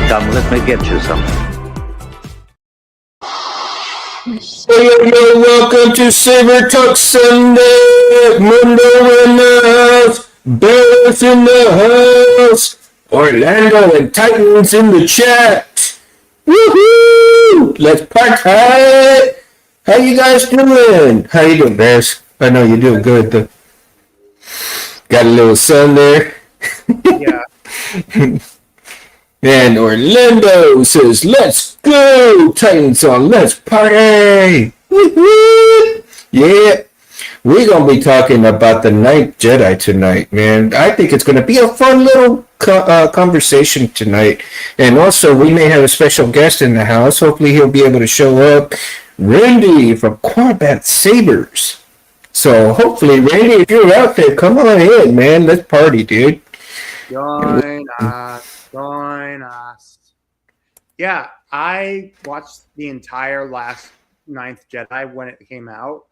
Come, let me get you some. Hey, yo, welcome to Saber Talk Sunday. Mundo in the house, Bears in the house, Orlando and Titans in the chat. Woohoo! Let's party! How you guys doing? How you doing, Bears? I know you're doing good. Though. Got a little sun there. Yeah. And Orlando says, let's go! Titans on, let's party! Woo-hoo! Yeah, we're going to be talking about the Ninth Jedi tonight, man. I think it's going to be a fun little conversation tonight. And also, we may have a special guest in the house. Hopefully, he'll be able to show up. Randy from Korbanth Sabers. So, hopefully, Randy, if you're out there, come on in, man. Let's party, dude. Join us. Yeah, I watched the entire last Ninth Jedi when it came out.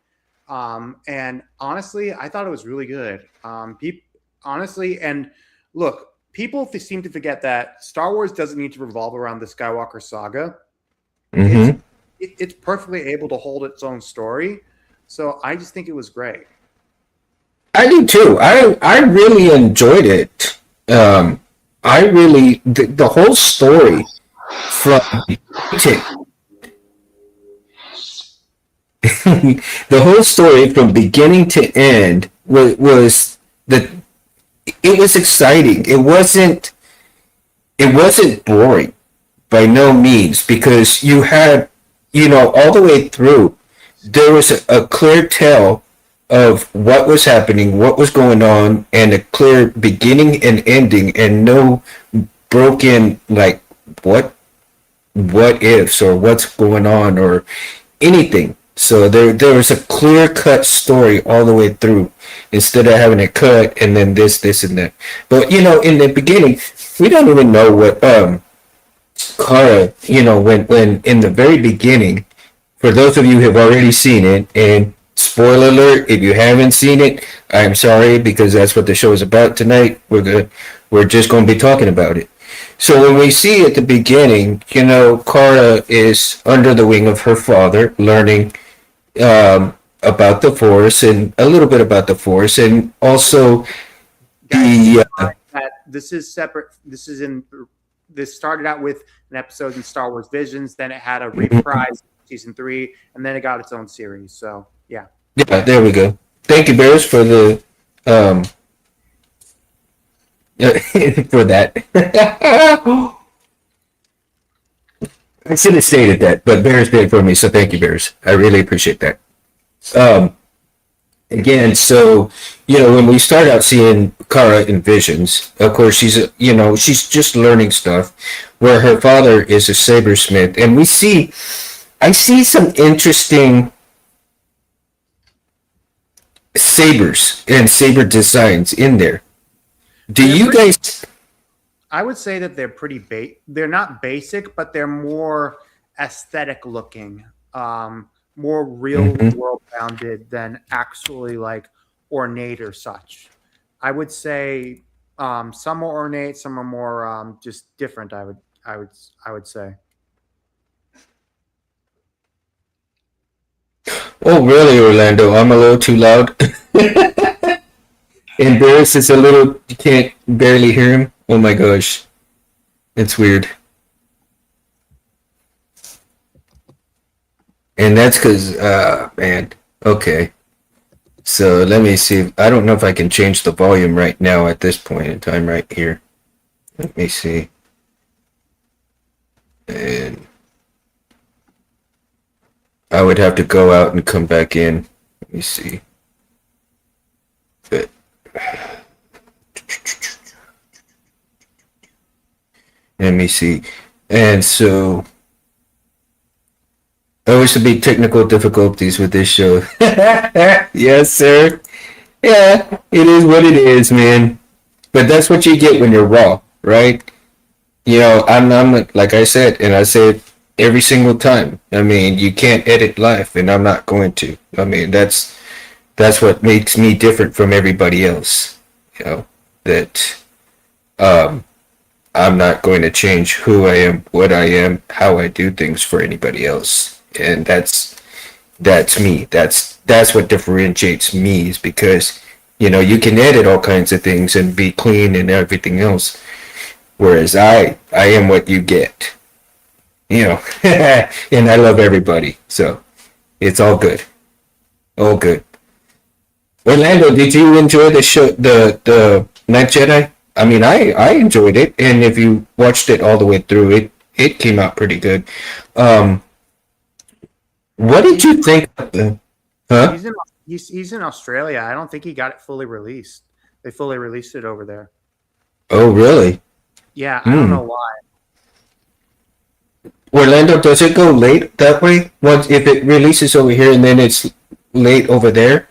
And honestly, I thought it was really good. Honestly, and look, people seem to forget that Star Wars doesn't need to revolve around the Skywalker saga. Mm-hmm. It's perfectly able to hold its own story. So I just think it was great. I do too. I really enjoyed it. The whole story from the whole story from beginning to end was that it was exciting. It wasn't boring by no means, because you had, all the way through, there was a clear tell of what was happening, what was going on, and a clear beginning and ending, and no broken, like, what ifs or what's going on or anything. So there was a clear-cut story all the way through, instead of having it cut and then this, and that. But, in the beginning, we don't even know what Cara, when in the very beginning, for those of you who have already seen it, and spoiler alert, if you haven't seen it, I'm sorry, because that's what the show is about tonight. We're just going to be talking about it. So when we see at the beginning, Cara is under the wing of her father, learning about the Force and a little bit about the Force, and also This is separate. This started out with an episode in Star Wars Visions, then it had a reprise in season 3, and then it got its own series. So yeah. Yeah, there we go. Thank you, Bears, for the for that. I should have stated that, but Bears did for me, so thank you, Bears. I really appreciate that. Again, so when we start out seeing Cara in Visions, of course she's she's just learning stuff, where her father is a sabersmith, and I see some interesting sabers and saber designs in there. I would say that they're pretty they're not basic, but they're more aesthetic looking, more real world founded than actually like ornate or such. I would say some are ornate, some are more just different. I would say. Oh, really, Orlando? I'm a little too loud. And Barris is a little, you can't barely hear him. Oh my gosh. It's weird. And that's because, man, okay. So let me see. I don't know if I can change the volume right now at this point in time right here. Let me see. And I would have to go out and come back in. Let me see. But let me see. And so always to be technical difficulties with this show. Yes, sir. Yeah, it is what it is, man. But that's what you get when you're raw, right? I'm like I said, and I say it every single time. I mean, you can't edit live, and I'm not going to. I mean, that's what makes me different from everybody else. That I'm not going to change who I am, what I am, how I do things for anybody else. And that's me. That's what differentiates me, is because you can edit all kinds of things and be clean and everything else, whereas I am what you get. And I love everybody, so it's all good, all good. Orlando, did you enjoy the show, the Night Jedi? I mean, I enjoyed it, and if you watched it all the way through, it came out pretty good. Um, what did you think of the? Huh? He's in Australia. I don't think he got it fully released. They fully released it over there. Oh, really? Yeah, I don't know why. Orlando, does it go late that way? Once if it releases over here and then it's late over there?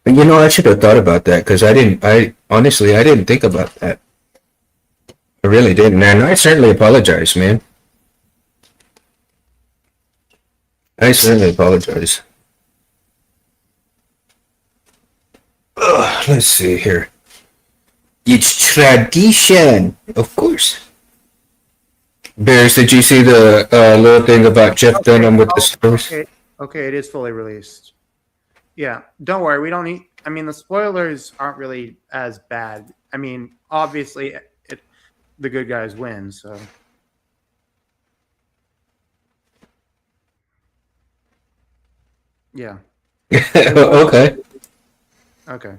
I should have thought about that because I didn't. I honestly, I didn't think about that. I really didn't, and I certainly apologize, man. I certainly apologize. Let's see here. It's tradition, of course. Bears, did you see the little thing about Jeff Dunham with the stars? Okay, it is fully released. Yeah, don't worry. We don't need. I mean, the spoilers aren't really as bad. I mean, obviously, the good guys win. So, yeah. Okay. Okay.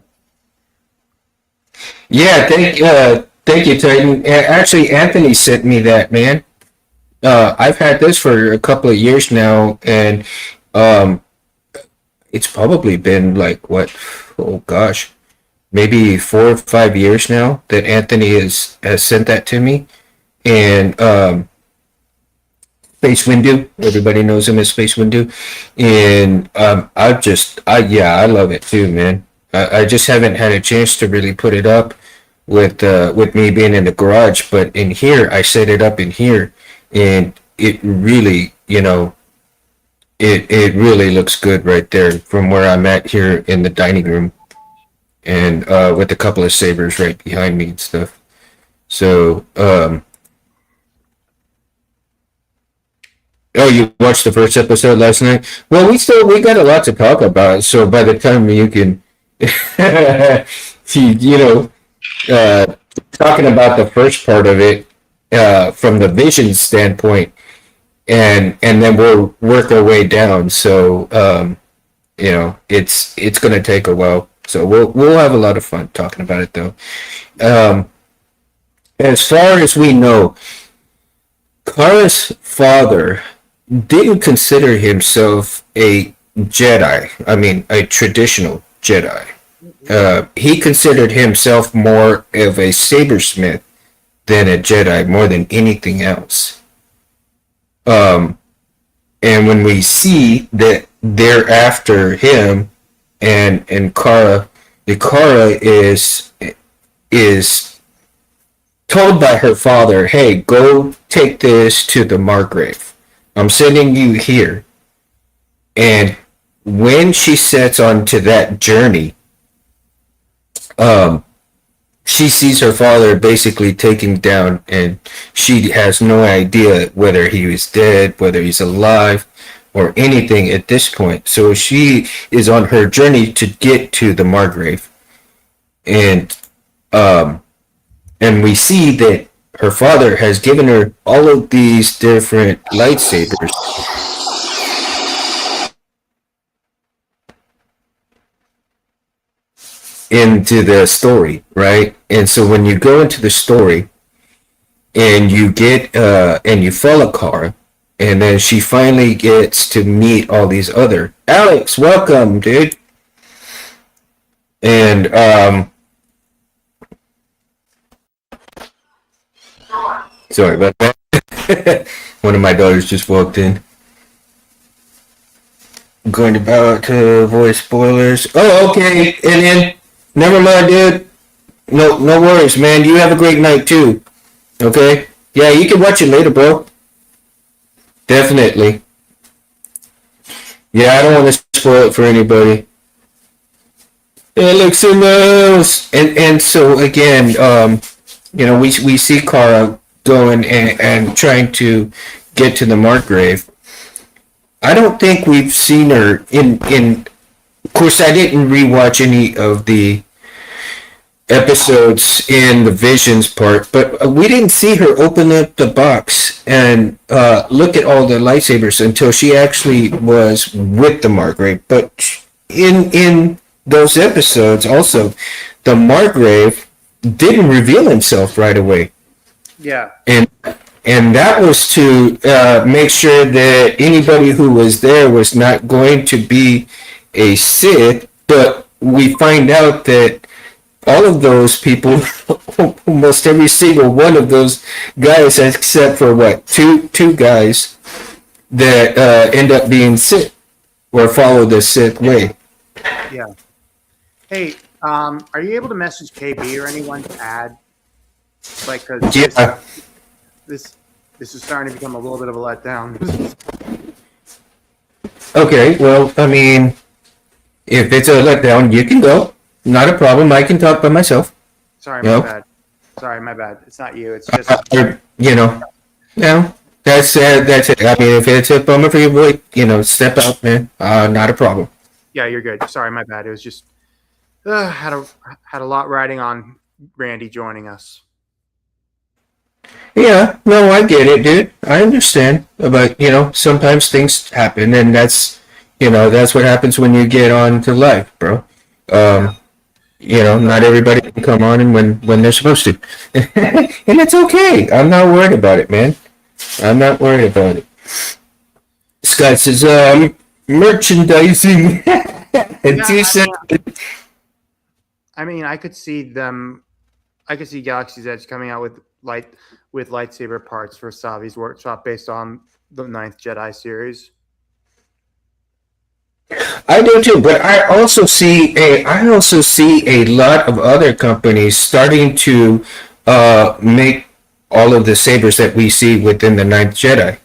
Yeah, thank you, Titan. Actually, Anthony sent me that, man. I've had this for a couple of years now, and um, it's probably been like what? Oh gosh, maybe 4 or 5 years now that Anthony has sent that to me, and Space Windu. Everybody knows him as Space Windu, and I love it too, man. I just haven't had a chance to really put it up with me being in the garage, but in here I set it up in here, and it really, it really looks good right there from where I'm at here in the dining room, and with a couple of sabers right behind me and stuff. So, oh, you watched the first episode last night? Well, we got a lot to talk about. So by the time you can, you know, uh, talking about the first part of it from the vision standpoint, and then we'll work our way down. So it's going to take a while. So we'll have a lot of fun talking about it though. Um, as far as we know, Kara's father didn't consider himself a Jedi. I mean, a traditional Jedi. He considered himself more of a sabersmith than a Jedi, more than anything else. Um, and when we see that they're after him, and Kara, the Kara is told by her father, "Hey, go take this to the Margrave. I'm sending you here." And when she sets onto that journey, um, she sees her father basically taken down, and she has no idea whether he was dead, whether he's alive, or anything at this point. So she is on her journey to get to the Margrave, and um, and we see that her father has given her all of these different lightsabers into the story, right? And so when you go into the story and you get and you follow Kara, and then she finally gets to meet all these other Alex, welcome, dude. And sorry about that. One of my daughters just walked in. I'm going to avoid spoilers. Oh, okay. And then, never mind, dude. No worries, man. You have a great night too. Okay? Yeah, you can watch it later, bro. Definitely. Yeah, I don't want to spoil it for anybody. It looks in those, and so again, we see Kara going and trying to get to the Markgrave. I don't think we've seen her in. Of course, I didn't rewatch any of the episodes in the Visions part, but we didn't see her open up the box and look at all the lightsabers until she actually was with the Margrave. But in those episodes, also, the Margrave didn't reveal himself right away. Yeah. And that was to make sure that anybody who was there was not going to be a Sith. But we find out that all of those people, almost every single one of those guys, except for what two guys that end up being Sith or follow the Sith way. Yeah. Hey, are you able to message KB or anyone to add? Like, cause Yeah. this is starting to become a little bit of a letdown. Okay. Well, I mean, if it's a letdown, you can go. Not a problem. I can talk by myself. Sorry, my bad. Sorry, my bad. It's not you. It's just no. That's it. I mean, if it's a bummer for you, boy, step out, man. Not a problem. yeah, you're good. Sorry, my bad. It was just had a lot riding on Randy joining us. Yeah, no, I get it, dude. I understand. But, sometimes things happen, and that's what happens when you get on to life, bro. Not everybody can come on and when they're supposed to. And it's okay. I'm not worried about it, man. I'm not worried about it. Scott says, merchandising. I mean, I could see Galaxy's Edge coming out with lightsaber parts for Savi's workshop based on the 9th Jedi series. I do too, but I also see a lot of other companies starting to make all of the sabers that we see within the 9th Jedi.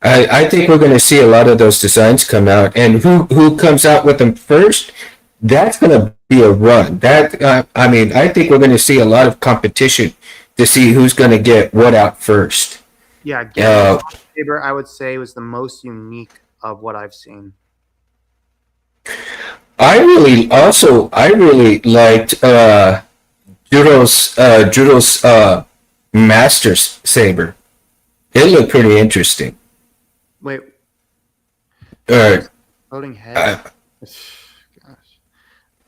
I think we're going to see a lot of those designs come out, and who comes out with them first, that's going to be a run. I think we're going to see a lot of competition to see who's going to get what out first. Yeah, saber I would say was the most unique of what I've seen. I really liked Judo's Master Saber. It looked pretty interesting. Wait. Floating head. Gosh.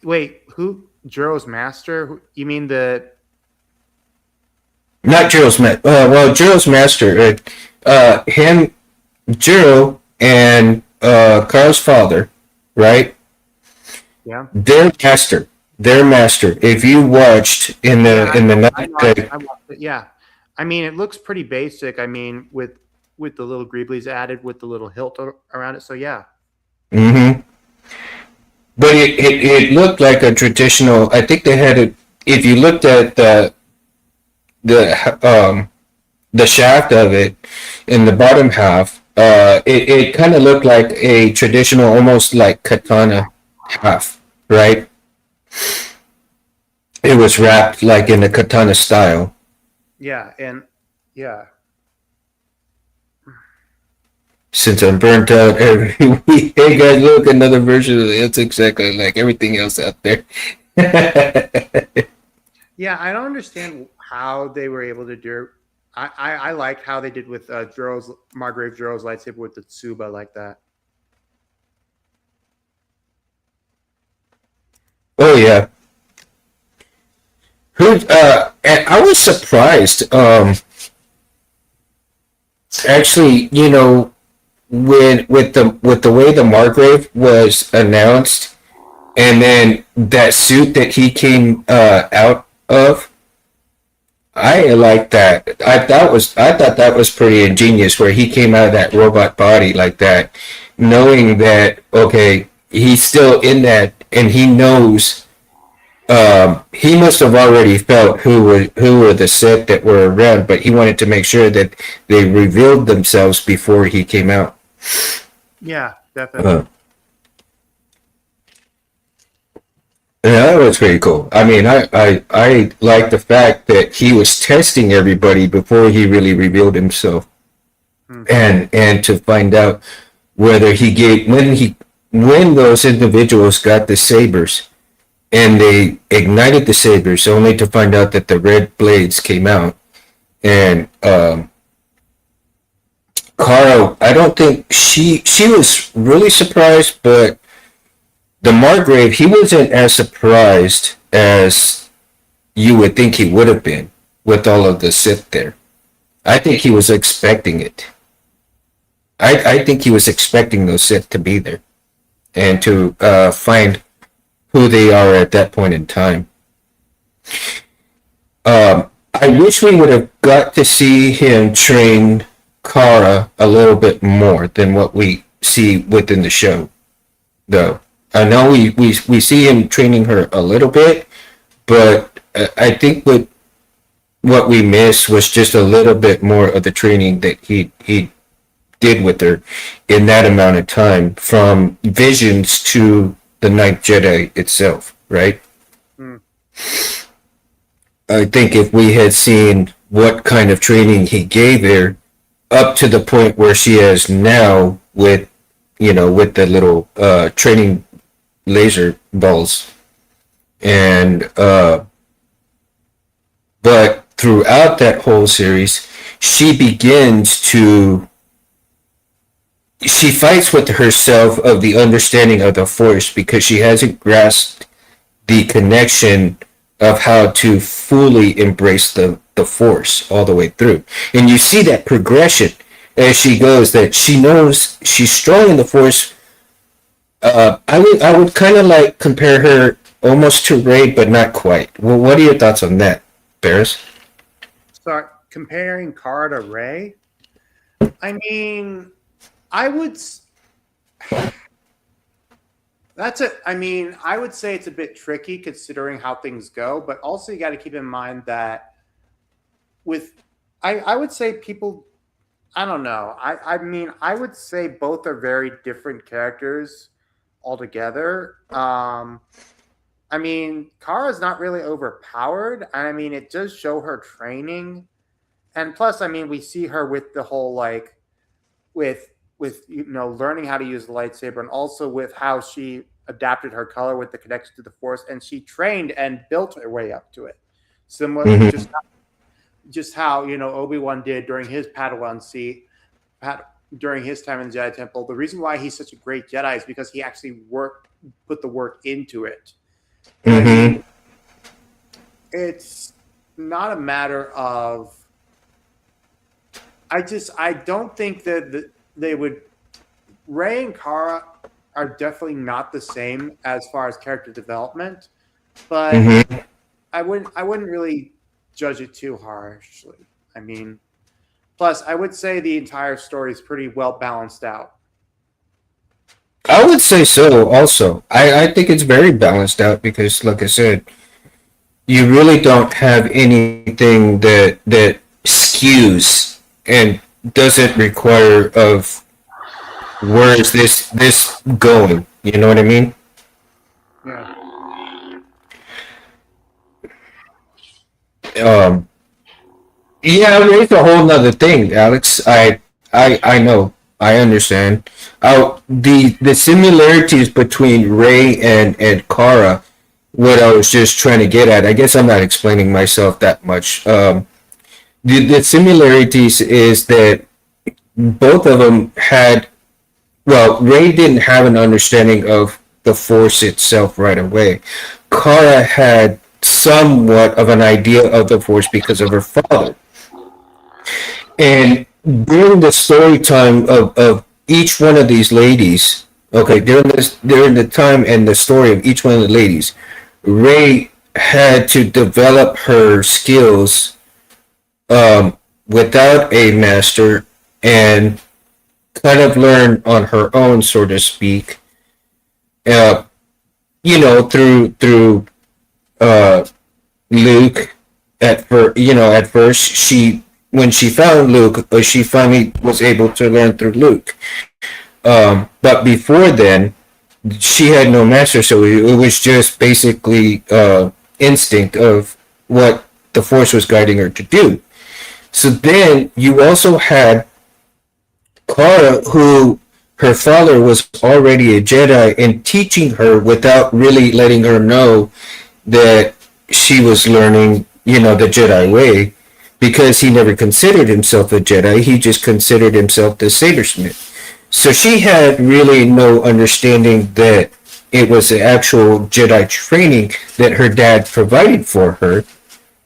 Wait, who? Juro's Master? You mean the? Not Juro's Master. Juro's Master. Him, Juro, and Carl's father, right? Yeah. Their master. If you watched in the night, I watched it. Yeah. I mean, it looks pretty basic. I mean, with the little greeblies added, with the little hilt around it. So yeah. Mm-hmm. But it looked like a traditional. I think they had it. If you looked at the shaft of it in the bottom half, it kind of looked like a traditional, almost like katana half, right? It was wrapped like in a katana style. Yeah, and yeah. Since I'm burnt out every week, hey guys, look, another version of it. It's exactly like everything else out there. Yeah, I don't understand how they were able to do. I liked how they did with Margrave Juro's lightsaber with the Tsuba like that. Oh yeah. And I was surprised. Actually, with the way the Margrave was announced, and then that suit that he came out of, I like that. I thought that was pretty ingenious, where he came out of that robot body like that, knowing that okay, he's still in that, and he knows. He must have already felt who were the Sith that were around, but he wanted to make sure that they revealed themselves before he came out. Yeah, definitely. Yeah, that was pretty cool. I mean, I like the fact that he was testing everybody before he really revealed himself, Mm-hmm. and to find out whether he gave when those individuals got the sabers and they ignited the sabers, only to find out that the red blades came out. And Kara, I don't think she was really surprised, but the Margrave, he wasn't as surprised as you would think he would have been with all of the Sith there. I think he was expecting it. I think he was expecting those Sith to be there and to find who they are at that point in time. I wish we would have got to see him train Kara a little bit more than what we see within the show, though. I know we see him training her a little bit, but I think what we missed was just a little bit more of the training that he did with her in that amount of time, from visions to the Ninth Jedi itself, right? Mm. I think if we had seen what kind of training he gave her up to the point where she is now with, with the little training laser balls, and but throughout that whole series, she begins to she fights with herself of the understanding of the force because she hasn't grasped the connection of how to fully embrace the force all the way through. And you see that progression as she goes, that she knows she's strong in the force. I would kind of like compare her almost to Rey, but not quite. Well, what are your thoughts on that, Barris? Start comparing Kara to Ray. I mean, I would. That's it. I mean, I would say it's a bit tricky considering how things go, but also you got to keep in mind that with, I would say people, I don't know. I mean, I would say both are very different characters altogether. I mean, Kara's not really overpowered. And I mean, it does show her training. And plus, I mean, we see her with the whole like with learning how to use the lightsaber, and also with how she adapted her color with the connection to the force, and she trained and built her way up to it. Similar, Mm-hmm. just how Obi-Wan did during his Padawan seat, during his time in the Jedi Temple. The reason why he's such a great Jedi is because he actually put the work into it. And I Mm-hmm. mean, it's not a matter of. I don't think that they would. Ray and Kara are definitely not the same as far as character development, but Mm-hmm. I wouldn't really judge it too harshly. I mean, plus I would say the entire story is pretty well balanced out. I would say so. Also, I think it's very balanced out because, like I said, you really don't have anything that skews and doesn't require of where is this going. You know what I mean? Yeah. Um, yeah, I mean, it's a whole nother thing, Alex. I know. I understand. The similarities between Ray and Kara, what I was just trying to get at. I guess I'm not explaining myself that much. The similarities is that both of them had. Well, Ray didn't have an understanding of the Force itself right away. Kara had somewhat of an idea of the Force because of her father. And during the story time of each one of these ladies, okay, during the time and the story of each one of the ladies, Ray had to develop her skills without a master and kind of learn on her own, so to speak. Uh, through uh, Luke. At first, she when she found Luke, she finally was able to learn through Luke. But before then, she had no master, so it was just basically instinct of what the Force was guiding her to do. So then you also had Kara, who her father was already a Jedi and teaching her without really letting her know that she was learning, the Jedi way, because he never considered himself a Jedi. He just considered himself the sabersmith. So she had really no understanding that it was the actual Jedi training that her dad provided for her,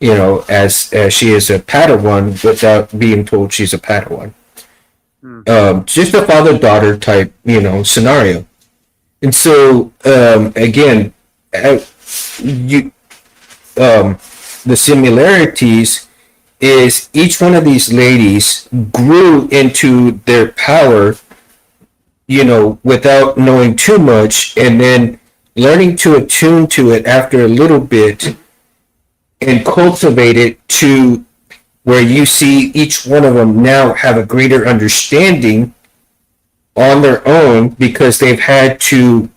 as she is a Padawan without being told she's a Padawan. Just a father-daughter type, scenario. And so, again, you, the similarities is each one of these ladies grew into their power, without knowing too much, and then learning to attune to it after a little bit and cultivate it to where you see each one of them now have a greater understanding on their own because they've had to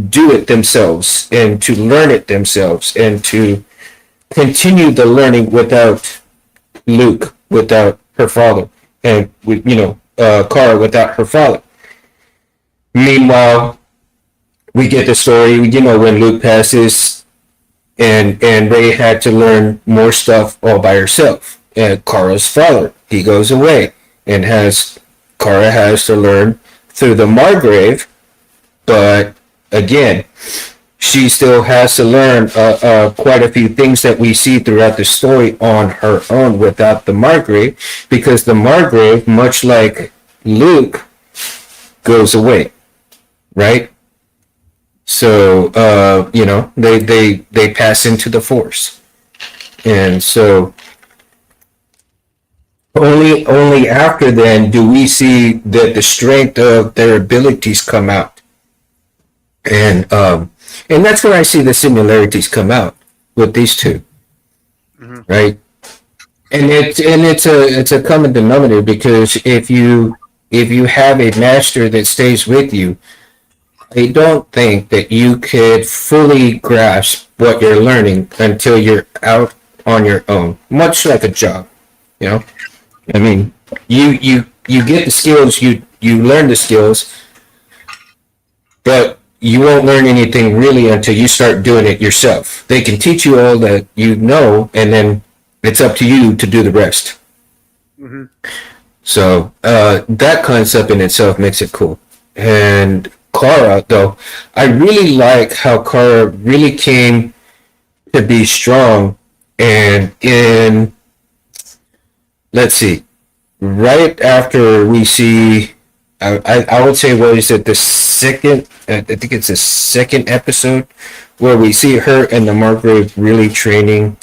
do it themselves and to learn it themselves and to continue the learning without Luke, without her father, and Kara without her father. Meanwhile, we get the story, when Luke passes and Rey had to learn more stuff all by herself. And Kara's father, he goes away and Kara has to learn through the Margrave, but again, she still has to learn quite a few things that we see throughout the story on her own without the Margrave, because the Margrave, much like Luke, goes away, right? So they pass into the Force, and so only after then do we see that the strength of their abilities come out, and that's where I see the similarities come out with these two, right? And it's a common denominator, because if you have a master that stays with you, I don't think that you could fully grasp what you're learning until you're out on your own, much like a job, I mean, you get the skills, you learn the skills, but you won't learn anything really until you start doing it yourself. They can teach you all that and then it's up to you to do the rest. Mm-hmm. So that concept in itself makes it cool. And Kara, though, I really like how Kara really came to be strong, and let's see, right after we see, I would say, what is it, the second, I think it's the second episode, where we see her and the Margrave really training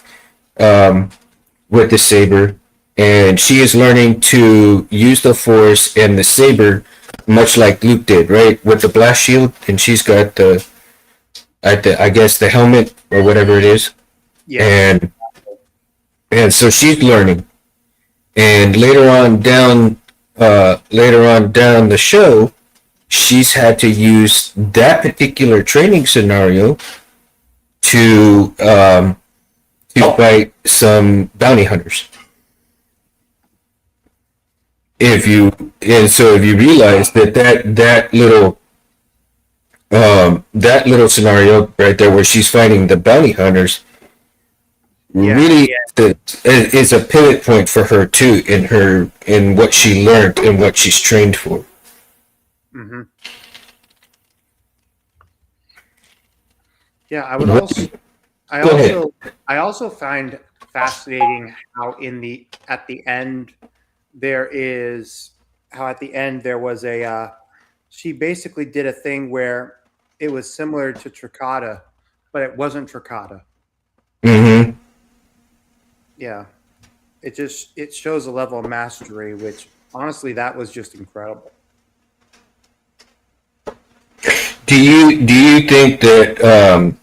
with the saber, and she is learning to use the Force and the saber much like Luke did, right, with the blast shield, and she's got I guess the helmet or whatever it is, and so she's learning. And later on down the show, she's had to use that particular training scenario to fight some bounty hunters. If you realize that little scenario right there where she's fighting the bounty hunters, is a pivot point for her too, in what she learned and what she's trained for. Mm-hmm. Yeah, I also find fascinating how at the end there was she basically did a thing where it was similar to Tricata, but it wasn't Tricata. Mm-hmm. Yeah, it shows a level of mastery, which honestly, that was just incredible. Do you think that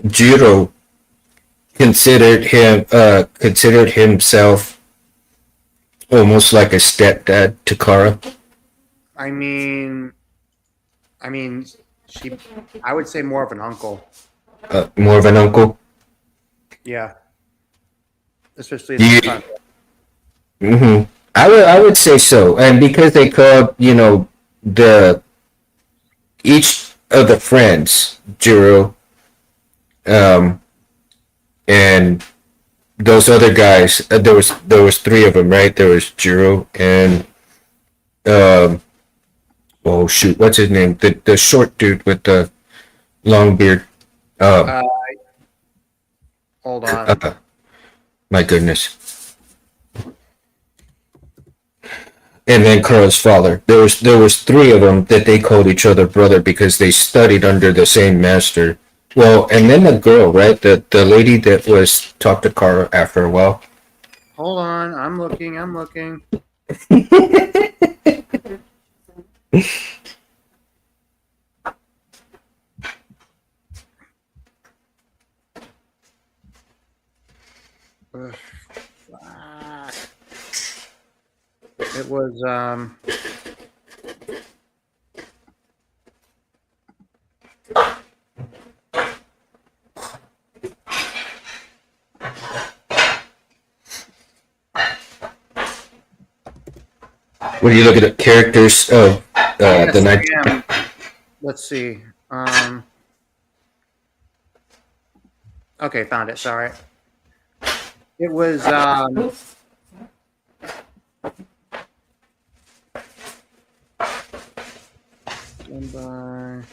Jiro considered himself almost like a stepdad to Kara? I mean, I mean, she. I would say more of an uncle. More of an uncle. Yeah, especially this Yeah. time. I would say so, and because they called the each of the friends Jiro, um, and those other guys. There was three of them, right? There was Jiro and um, oh shoot, what's his name? The short dude with the long beard. Um, Uh, hold on. uh, my goodness. And then Carl's father. There was three of them that they called each other brother because they studied under the same master. Well, and then the girl, right? The lady that was talked to Carl after a while. Hold on. I'm looking. I'm looking. Ugh, fuck. It was When you look at the characters of yes, the night. I am. Let's see. Okay, found it. Sorry. It was stand by.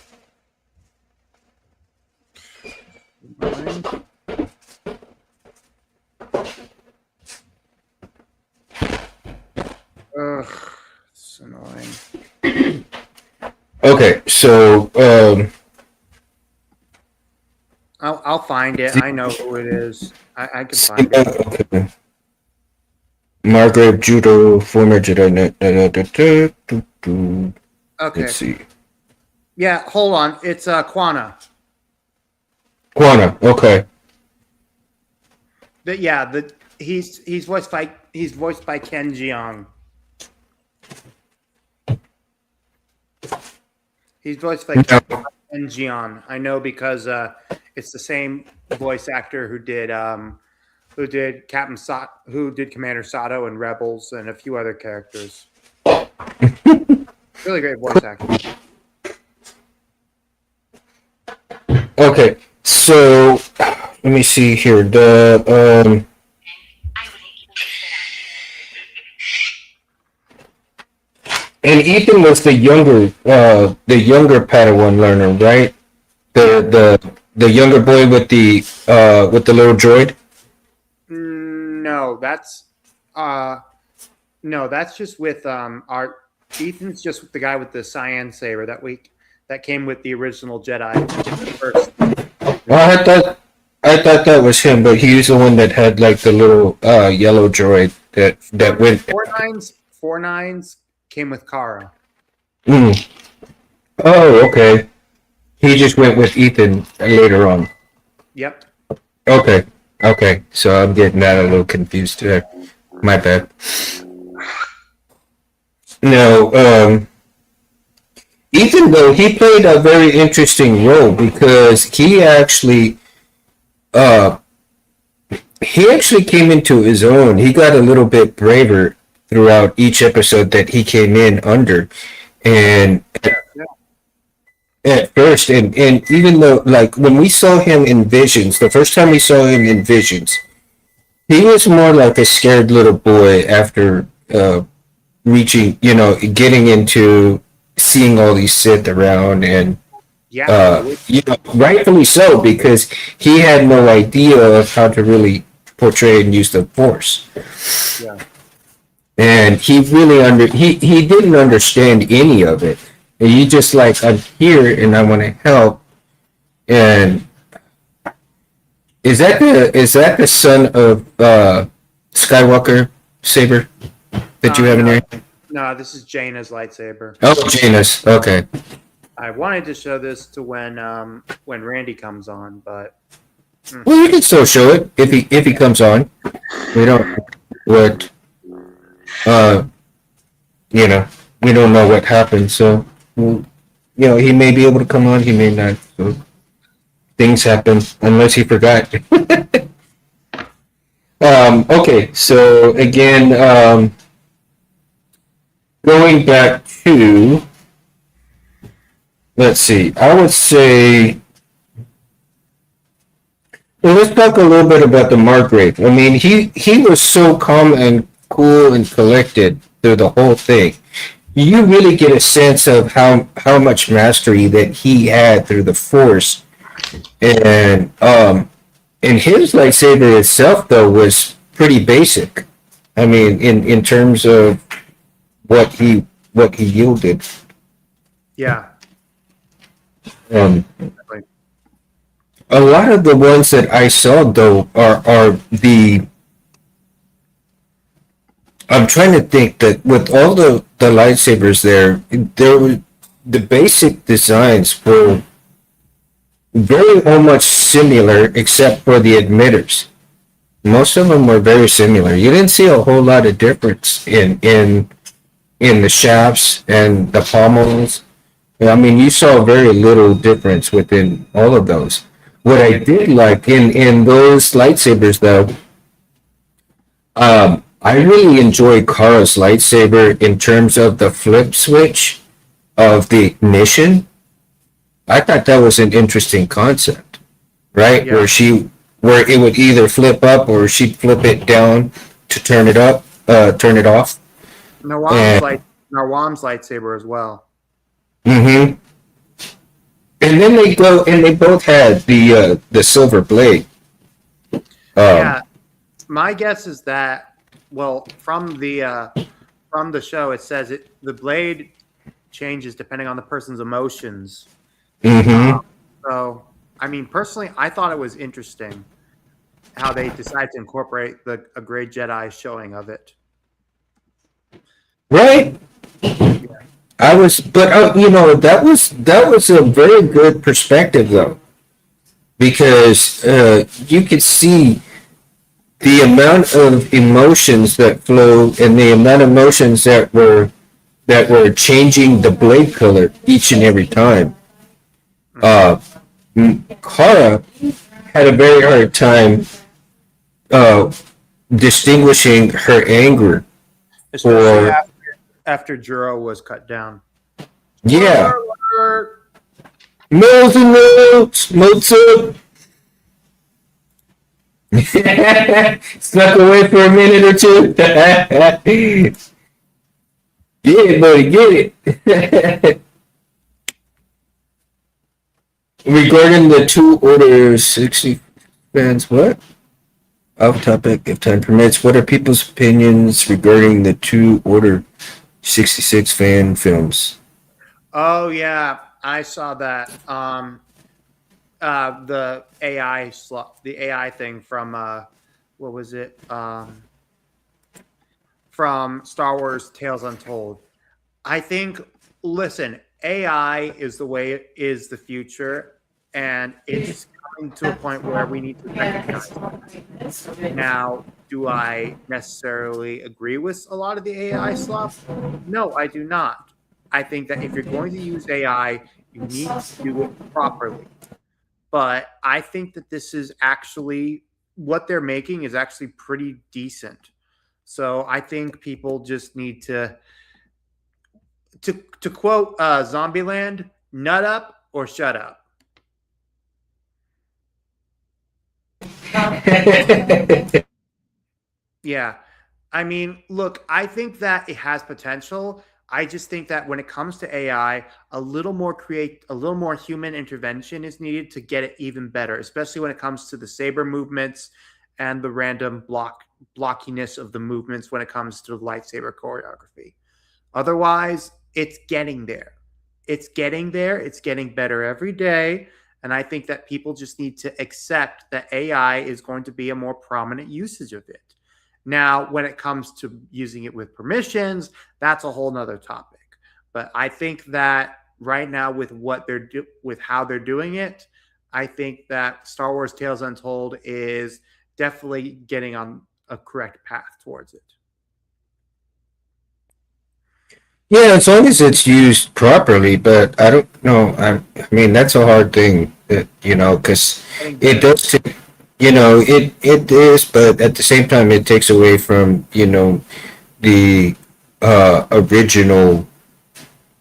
Ugh, it's annoying. Okay, so I'll find it. I know who it is. I can find it. okay. Margaret Judo, former Jedi. Okay. Let's see. Yeah, hold on. It's Quana. Quana. Okay. He's voiced by Ken Jeong. He's voiced by Yeah. Ken Jeong. I know because it's the same voice actor who did Captain who did Commander Sato and Rebels and a few other characters. Really great voice actor. Okay, so let me see here. And Ethan was the younger Padawan learner, right? The younger boy with the little droid. No, that's just with our Ethan's just the guy with the cyan saber that came with the original Jedi first. Well, I thought that was him, but he was the one that had like the little yellow droid that went. Four nines came with Kara. Mm. Oh, okay. He just went with Ethan later on. Yep. Okay, okay. So I'm getting that a little confused there. My bad. No, Ethan though he played a very interesting role because uh he actually came into his own. He got a little bit braver throughout each episode that he came in under, and Yeah. at first, and even though like when we saw him in Visions, the first time we saw him in Visions, he was more like a scared little boy after getting into seeing all these Sith around, and Yeah. rightfully so because he had no idea of how to really portray and use the Force, Yeah. and he didn't understand any of it. And he just like I'm here and I want to help. And is that the son of Skywalker saber that you have in No, there? no, this is Jaina's lightsaber. Oh, Janus. Okay. I wanted to show this to when Randy comes on, but Well, you can still show it if he comes on. We don't what uh you know we don't know what happened. So, well, he may be able to come on, he may not. So things happen unless he forgot. Okay, so again, going back to, let's see, I would say, well, let's talk a little bit about the Margrave. I mean, he was so calm and cool and collected through the whole thing. You really get a sense of how much mastery that he had through the Force, and his lightsaber itself though was pretty basic. I mean, in terms of what he what he yielded. Yeah. Um, Like, a lot of the ones that I saw though are the. I'm trying to think that with all the lightsabers there were the basic designs were very much similar except for the emitters. Most of them were very similar. You didn't see a whole lot of difference in the shafts and the pommels. I mean, you saw very little difference within all of those. What I did like in those lightsabers, though, I really enjoy Kara's lightsaber in terms of the flip switch of the ignition. I thought that was an interesting concept, right? yeah. Where it would either flip up or she'd flip it down to turn it up, turn it off. Nawam's And like Nawam's lightsaber as well. mm-hmm. And then they both had the silver blade. Um, Yeah. My guess is that, well, from the show, it says the blade changes depending on the person's emotions. Uh, mm-hmm. so, I mean, personally, I thought it was interesting how they decided to incorporate a great Jedi showing of it. Right. I was, but that was a very good perspective though, because you could see the amount of emotions that flowed and the amount of emotions that were changing the blade color each and every time. Hmm. Uh, Kara had a very hard time uh, distinguishing her anger Especially or after Juro was cut down. yeah, Spoiler alert! Mills and notes, notes up. Snuck away for a minute or two. Get it, buddy, get it. Regarding the two orders, 60 fans, what? Off topic, if time permits, what are people's opinions regarding the two order 66 fan films? Oh yeah, I saw that. The the AI thing from what was it? From Star Wars Tales Untold. I think, listen, AI is the way it is the future, and it's coming to a point where we need to recognize it. Now, do I necessarily agree with a lot of the AI stuff? No, I do not. I think that if you're going to use AI, you need to do it properly. But I think that this is actually what they're making is actually pretty decent. So I think people just need to quote Zombieland, nut up or shut up. Yeah. I mean, look, I think that it has potential. I just think that when it comes to AI, a little more human intervention is needed to get it even better, especially when it comes to the saber movements and the random blockiness of the movements when it comes to lightsaber choreography. Otherwise, it's getting there. It's getting there. It's getting better every day. And I think that people just need to accept that AI is going to be a more prominent usage of it. Now, when it comes to using it with permissions, that's a whole nother topic. But I think that right now, with with how they're doing it, I think that Star Wars Tales Untold is definitely getting on a correct path towards it. Yeah, as long as it's used properly, but I don't know. I mean, that's a hard thing, that, because Getting it better. does take, it is, but at the same time, it takes away from, the original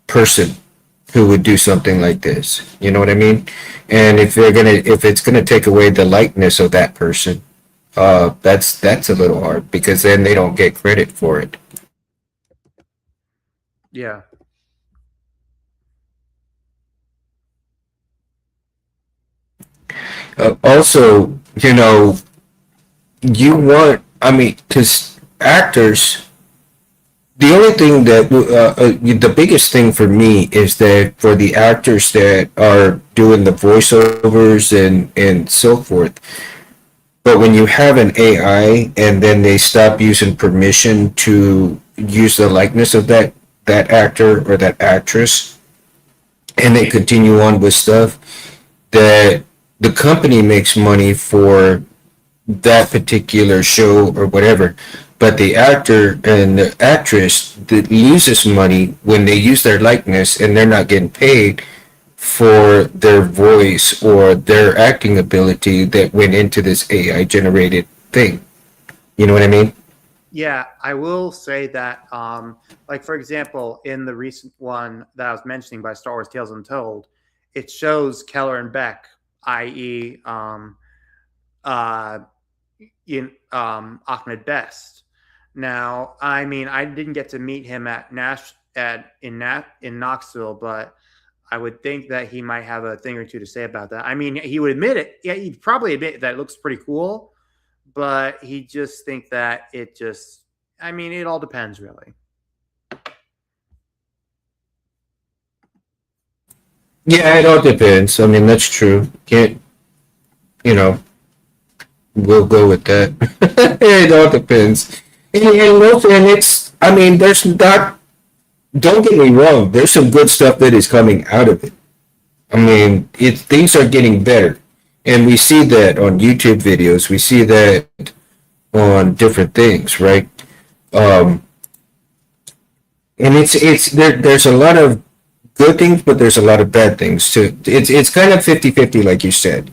person who would do something like this. You know what I mean? And if it's gonna take away the likeness of that person, that's a little hard because then they don't get credit for it. Yeah. Also, you want, I mean, because actors, the only thing that, the biggest thing for me is that for the actors that are doing the voiceovers and so forth, but when you have an AI and then they stop using permission to use the likeness of that actor or that actress, and they continue on with stuff that the company makes money for that particular show or whatever. But the actor and the actress that loses money when they use their likeness and they're not getting paid for their voice or their acting ability that went into this AI generated thing. You know what I mean? Yeah, I will say that, like for example, in the recent one that I was mentioning by Star Wars Tales Untold, it shows Keller and Beck, i.e., uh, in Ahmed Best. Now, I mean, I didn't get to meet him at in Knoxville, but I would think that he might have a thing or two to say about that. I mean, he would admit it. Yeah, he'd probably admit that it looks pretty cool, but he just think that it just. I mean, it all depends, really. Yeah, it all depends. I mean, that's true. Can't, you know, we'll go with that. It all depends. And it's, I mean, there's not, don't get me wrong, there's some good stuff that is coming out of it. I mean, things are getting better. And we see that on YouTube videos. We see that on different things, right? Um, and it's there's a lot of good things, but there's a lot of bad things too. It's kind of 50-50, like you said.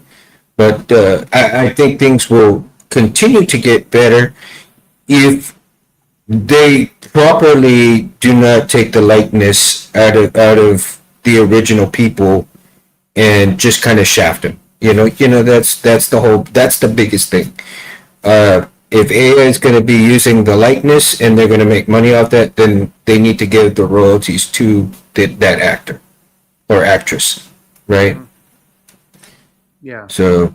But I think things will continue to get better if they properly do not take the likeness out of the original people and just kind of shaft them. That's the biggest thing. If AI is going to be using the likeness and they're going to make money off that, then they need to give the royalties to that actor or actress, right? Mm-hmm. Yeah. So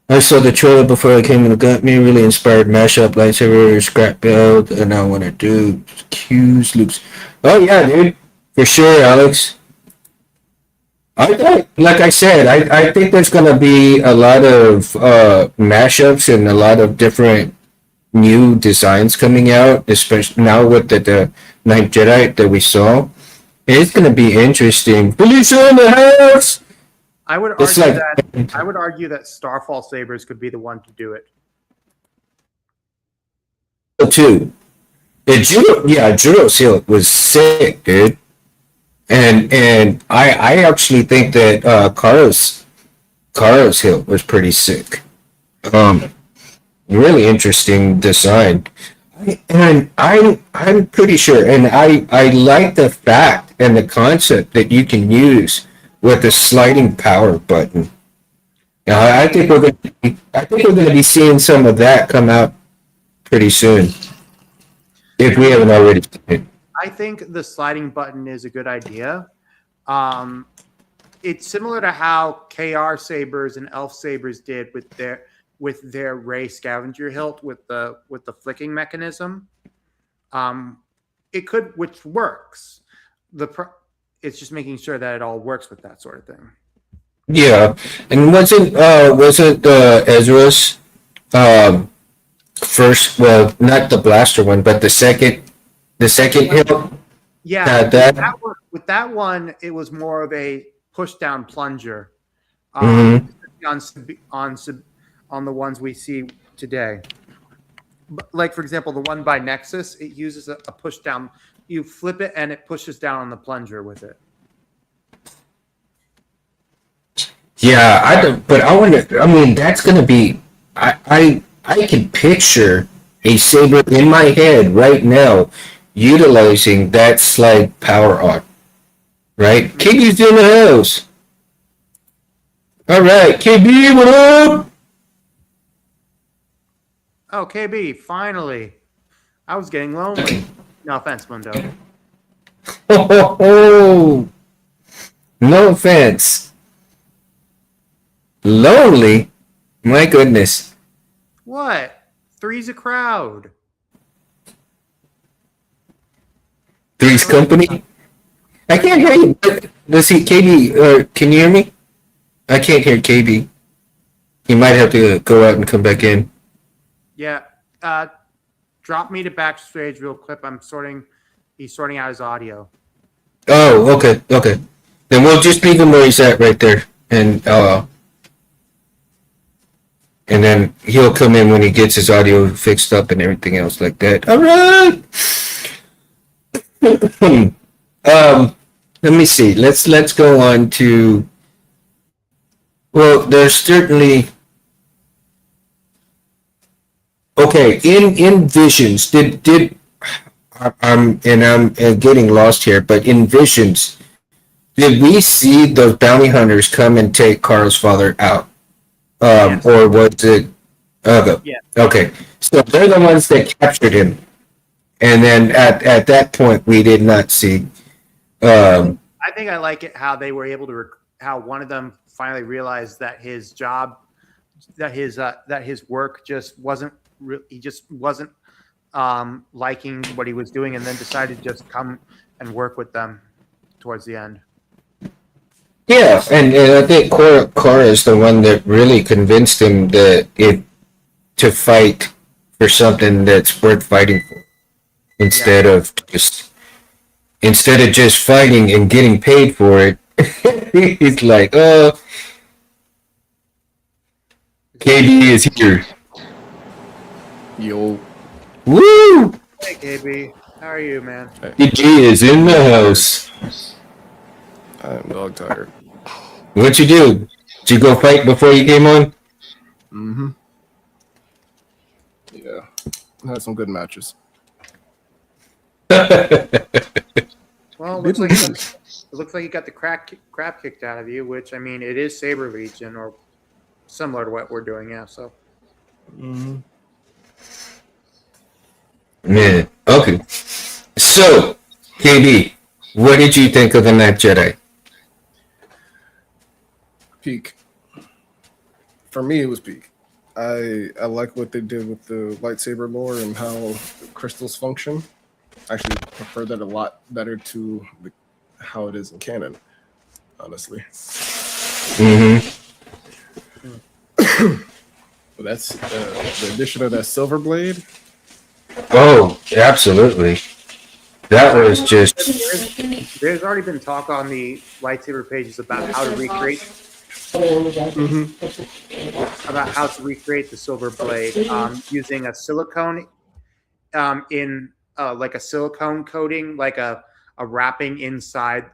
I saw the trailer before I came and it got me really inspired. Mashup, lightsaber, scrap build, and I want to do cues, loops. Oh yeah, dude, for sure, Alex. Like I said, I think there's gonna be a lot of mashups and a lot of different new designs coming out, especially now with the Ninth Jedi that we saw. It's gonna be interesting. Felicia in the house. I would It's argue like that Starfall Sabers could be the one to do it. too. Juro's Hill was sick, dude. And I actually think that Kara's Hill was pretty sick. Um, Really interesting design. And I'm pretty sure, and I like the fact and the concept that you can use with the sliding power button. Now, I think we're gonna be seeing some of that come out pretty soon if we haven't already seen it. I think the sliding button is a good idea. Um, it's similar to how KR Sabers and Elf Sabers did with their Ray Scavenger Hilt with the flicking mechanism. Um, it could, which works. It's just making sure that it all works with that sort of thing. Yeah, and wasn't Ezra's um, first? Well, not the blaster one, but the second hit Yeah, had that. with that one, it was more of a push down plunger. Mm-hmm. On on the ones we see today. like for example, the one by Nexus, it uses a push down. You flip it and it pushes down on the plunger with it. Yeah, I don't, but I wonder. I mean, that's gonna be. I can picture a saber in my head right now, utilizing that slide power arc. Right, KB's in the house. All right, KB, what up? Oh, KB, finally! I was getting lonely. No offense, Mundo. Ho ho ho! No offense. Lonely? My goodness. What? Three's a crowd. Three's Company? I can't hear you. Let's see, KB, can you hear me? I can't hear KB. He might have to go out and come back in. Yeah. Drop me to backstage real quick. He's sorting out his audio. Oh, okay, okay. Then we'll just leave him where he's at right there. And then he'll come in when he gets his audio fixed up and everything else like that. All right. Let me see. Let's go on to. Well, there's certainly. Okay, in Visions, I'm getting lost here, but in Visions, did we see those bounty hunters come and take Carl's father out? Yes. Or was it? Okay. Yeah. Okay. So they're the ones that captured him, and then at that point we did not see. I think I like it how they were able to how one of them finally realized that his job, that his work just wasn't he just wasn't liking what he was doing, and then decided to just come and work with them towards the end. Yeah, and I think Cora is the one that really convinced him to fight for something that's worth fighting for, instead of just fighting and getting paid for it. He's like, oh, KB is here. Yo. Woo! Hey, KB, how are you, man? DG is in the house. I'm dog tired. What'd you do? Did you go fight before you came on? Mm-hmm. Yeah. I had some good matches. Well, it looks like you got the crap kicked out of you, which I mean, it is Saber Legion or similar to what we're doing, yeah. So. Mm-hmm. Man, okay. So, KB, what did you think of the Night Jedi? Peak. For me, it was peak. I like what they did with the lightsaber lore and how crystals function. I actually prefer that a lot better to how it is in canon, honestly. Mm-hmm. But that's the addition of that silver blade. Oh, absolutely. That was just. There's already been talk on the lightsaber pages about how to recreate. About how to recreate the silver blade using a silicone in like a silicone coating, like a wrapping inside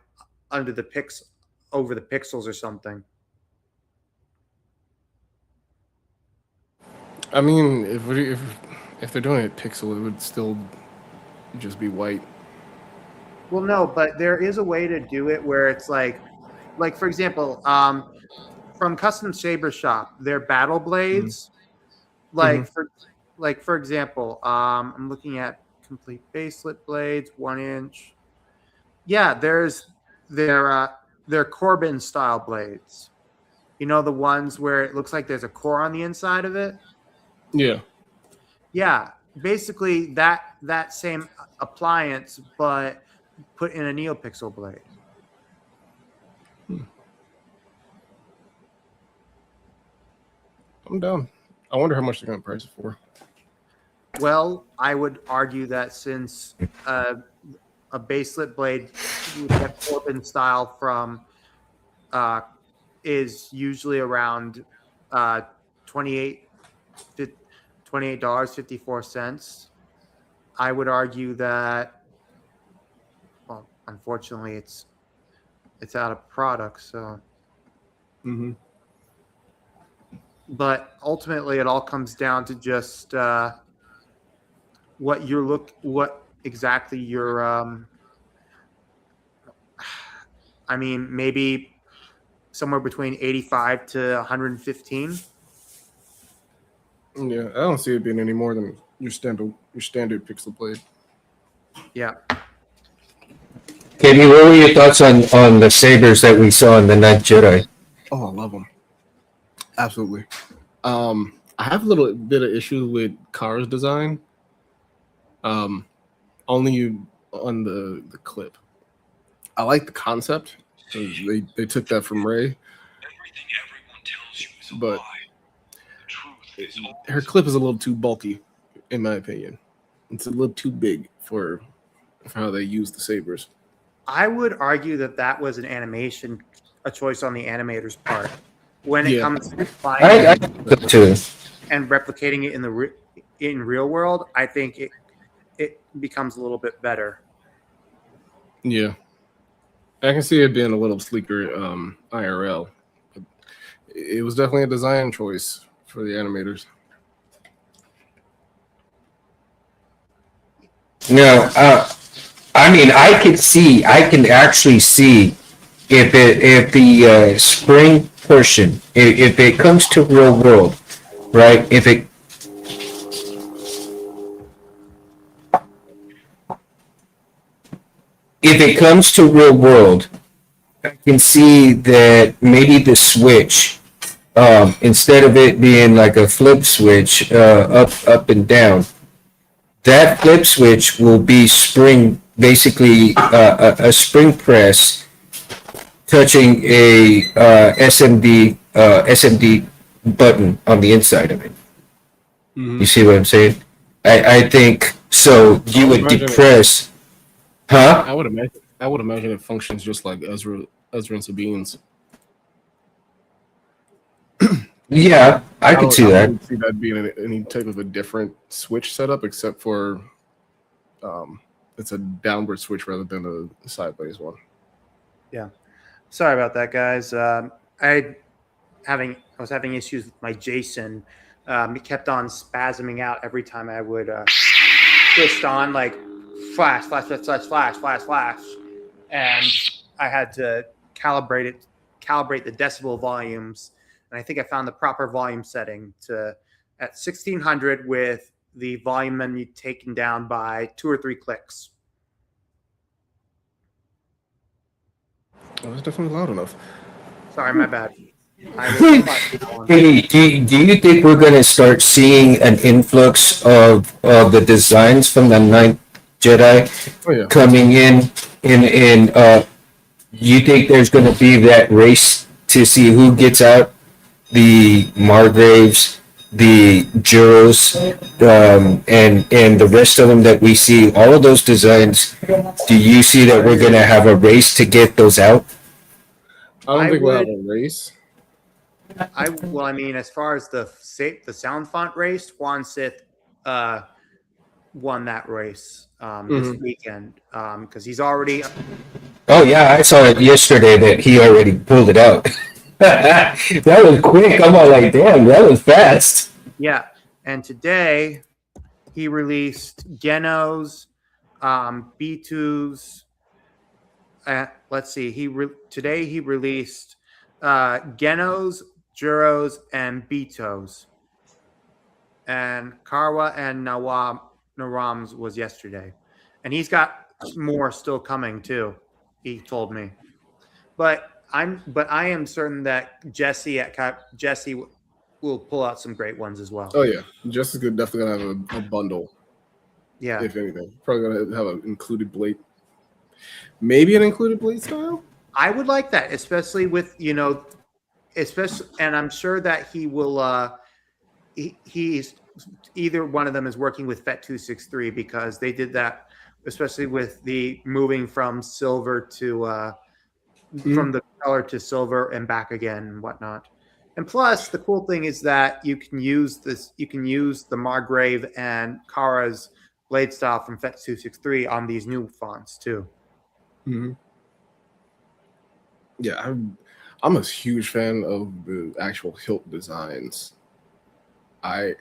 under the over the pixels or something. I mean, if they're doing it pixel, it would still just be white. Well, no, but there is a way to do it where it's like for example, from Custom Saber Shop, their battle blades, for example, I'm looking at complete baselet blades, 1 inch. Yeah, there's their Korbanth style blades. You know, the ones where it looks like there's a core on the inside of it. Yeah. Yeah, basically that same appliance, but put in a NeoPixel blade. I'm down. I wonder how much they're going to price it for. Well, I would argue that since a baselit blade with that Korbanth style from is usually around 28 $28.54. I would argue that, well, unfortunately, it's out of product. So, Mm-hmm. but ultimately, it all comes down to just what exactly you're. I mean, maybe somewhere between 85 to 115. Yeah, I don't see it being any more than your standard pixel blade. Yeah. Katie, what were your thoughts on the sabers that we saw in the Ninth Jedi? Oh, I love them. Absolutely. I have a little bit of issue with Kara's design. Only on the clip. I like the concept. They took that from Rey. But her clip is a little too bulky, in my opinion. It's a little too big for how they use the sabers. I would argue that was a choice on the animator's part. When it comes to I think too. and replicating it in real world, I think it becomes a little bit better. Yeah, I can see it being a little sleeker IRL. But it was definitely a design choice for the animators. No, I mean, I can actually see if the spring portion, if it comes to real world, right? If it comes to real world, I can see that maybe the switch, instead of it being like a flip switch, up and down, that flip switch will be basically a spring press touching a SMD button on the inside of it. Mm-hmm. You see what I'm saying? I think so. You would depress, huh? I would imagine it functions just like Ezra and Sabine's. Yeah, I could see that. I would see that being any type of a different switch setup, except for it's a downward switch rather than a sideways one. Yeah. Sorry about that, guys. I was having issues with my Jason. It kept on spasming out every time I would twist on, like flash, flash, flash, flash, flash, flash, flash, and I had to calibrate the decibel volumes, and I think I found the proper volume setting at 1600 with the volume menu taken down by 2 or 3 clicks. Oh, it's definitely loud enough. Sorry, my bad. Hey, do you think we're going to start seeing an influx of the designs from the Ninth Jedi coming in? You think there's going to be that race to see who gets out? The Margraves, the Juros, and the rest of them that we see, all of those designs, do you see that we're going to have a race to get those out? I don't think we'll have a race. I mean, as far as the sound font race, Juan Sith won that race this weekend because he's already. Oh yeah, I saw it yesterday that he already pulled it out. That was quick. I'm all like, damn, that was fast. Yeah, and today he released Genos, B2s. Let's see. Today he released Genos, Juros, and Betos. And Karwa and Naram's was yesterday. And he's got more still coming too, he told me. But I am certain that Jesse will pull out some great ones as well. Oh yeah. Jesse's definitely gonna have a bundle. Yeah. If anything. Probably gonna have an included blade. Maybe an included blade style? I would like that, especially with, and I'm sure that he will he's either one of them is working with FET 263 because they did that, especially with the moving from silver to from the color to silver and back again and whatnot. And plus, the cool thing is that you can use this. You can use the Margrave and Kara's blade style from Fet 263 on these new fonts too. Mm-hmm. Yeah, I'm a huge fan of the actual hilt designs. I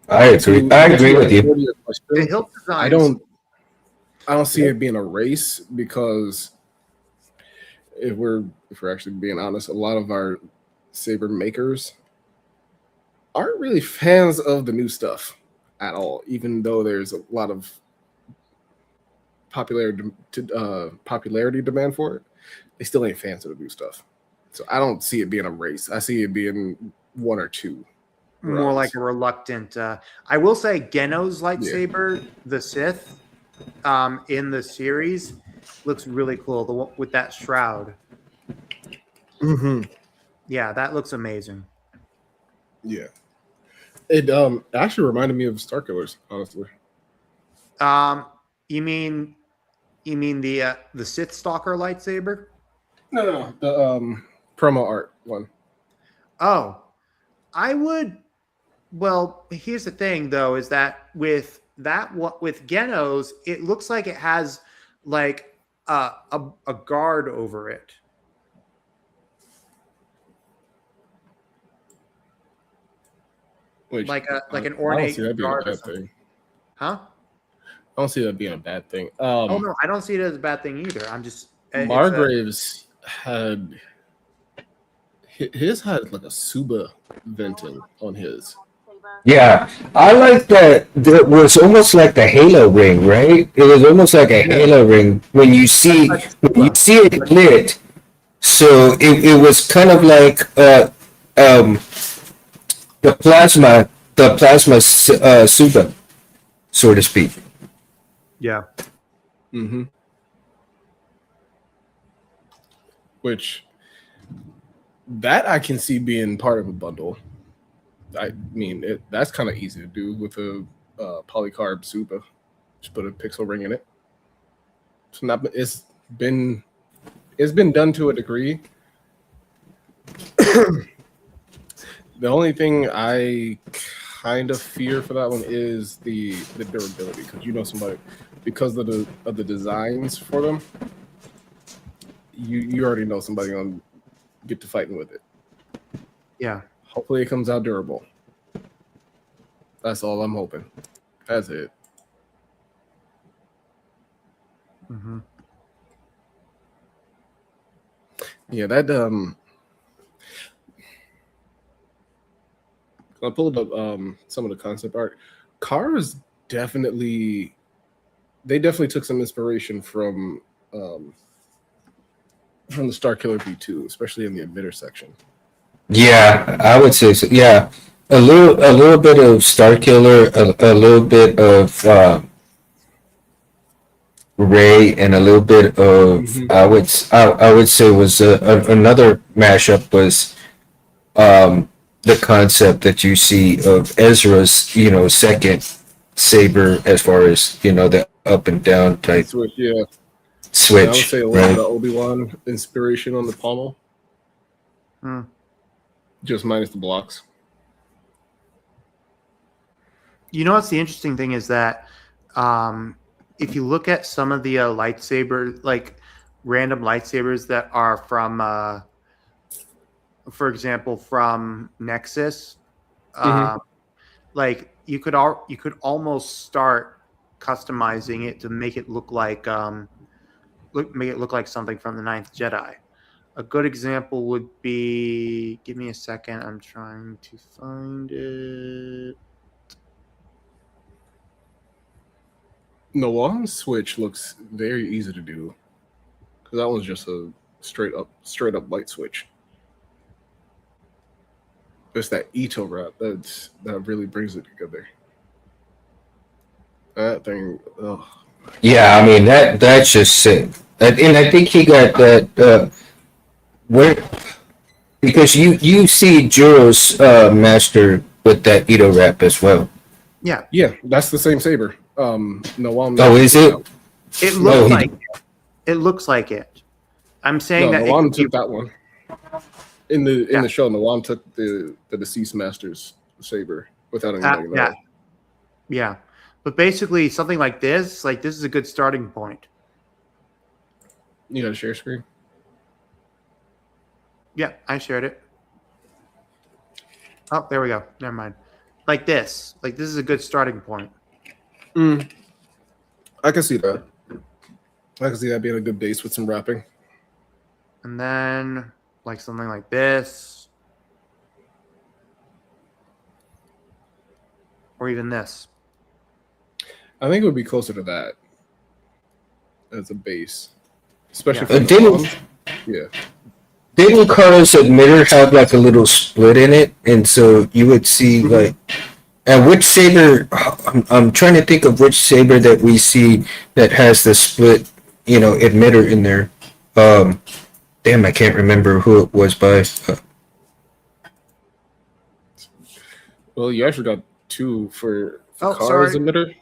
agree. I agree with you. The hilt designs. I don't see it being a race because if we're actually being honest, a lot of our saber makers aren't really fans of the new stuff at all, even though there's a lot of popularity demand for it. They still ain't fans of the new stuff. So I don't see it being a race. I see it being one or two. More like a reluctant. I will say Geno's lightsaber, the Sith, in the series, looks really cool. The one with that shroud. Mm-hmm. Yeah, that looks amazing. Yeah, it actually reminded me of Starkillers, honestly. You mean the Sith Stalker lightsaber? No, the promo art one. Oh, I would. Well, here's the thing, though, is that with Geno's, it looks like it has like a guard over it. Which, like an ornate guard. Huh? I don't see that being a bad thing. Oh no, I don't see it as a bad thing either. I'm just Margrave's had his had like a Suba venting on his. Yeah, I like that. It was almost like the Halo ring, right? It was almost like a Halo ring when you see it lit. So it was kind of like the plasma Suba, so to speak. Yeah. Mm-hmm. Which that I can see being part of a bundle. I mean, that's kind of easy to do with a polycarb Suba. Just put a pixel ring in it. It's been done to a degree. The only thing I kind of fear for that one is the durability, because somebody, because of the designs for them, you already know somebody gonna get to fighting with it. Yeah. Hopefully it comes out durable. That's all I'm hoping. That's it. Mm-hmm. Yeah, that I pulled up some of the concept art. Cars definitely took some inspiration from the Starkiller V2, especially in the emitter section. Yeah, I would say so. Yeah, a little bit of Starkiller, a little bit of Ray, and a little bit of I would say was another mashup was the concept that you see of Ezra's second saber, as far as the up and down type Switch, yeah. switch. I would say a little bit of Obi-Wan inspiration on the pommel. Just minus the blocks. What's the interesting thing is that if you look at some of the lightsaber, like random lightsabers that are from, for example, from Nexus, like you could almost start customizing it to make it look like something from the Ninth Jedi. A good example would be, give me a second, I'm trying to find it. The long switch looks very easy to do, because that one's just a straight up light switch. It's that Ito wrap that really brings it together. That thing, Yeah, I mean that's just sick. And I think he got that where, because you see Juro's master with that Ito wrap as well. Yeah, that's the same saber. No, is it? It looks like it. I'm saying that Noam took that one. In the show, Milan took the deceased master's saber without anybody knowing. Yeah. But basically, something like this is a good starting point. You got a share screen? Yeah, I shared it. Oh, there we go. Never mind. Like this is a good starting point. I can see that. I can see that being a good base with some wrapping. And then like something like this. Or even this. I think it would be closer to that as a base. Especially for Didn't Carlos emitter have like a little split in it? And so you would see like, and which saber, I'm trying to think of which saber that we see that has the split, emitter in there. Damn, I can't remember who it was by. Well, you actually got two for Kara's emitter.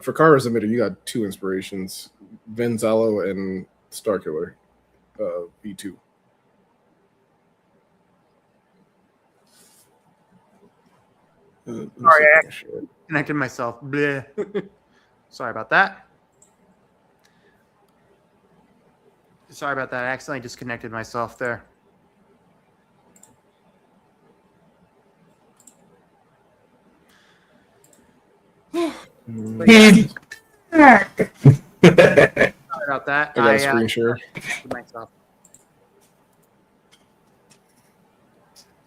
For Kara's emitter, you got two inspirations: Venzalo and Starkiller V2. Sorry, I connected myself. Bleh. Sorry about that. I accidentally disconnected myself there. Sorry about that. I got a screen share. Myself.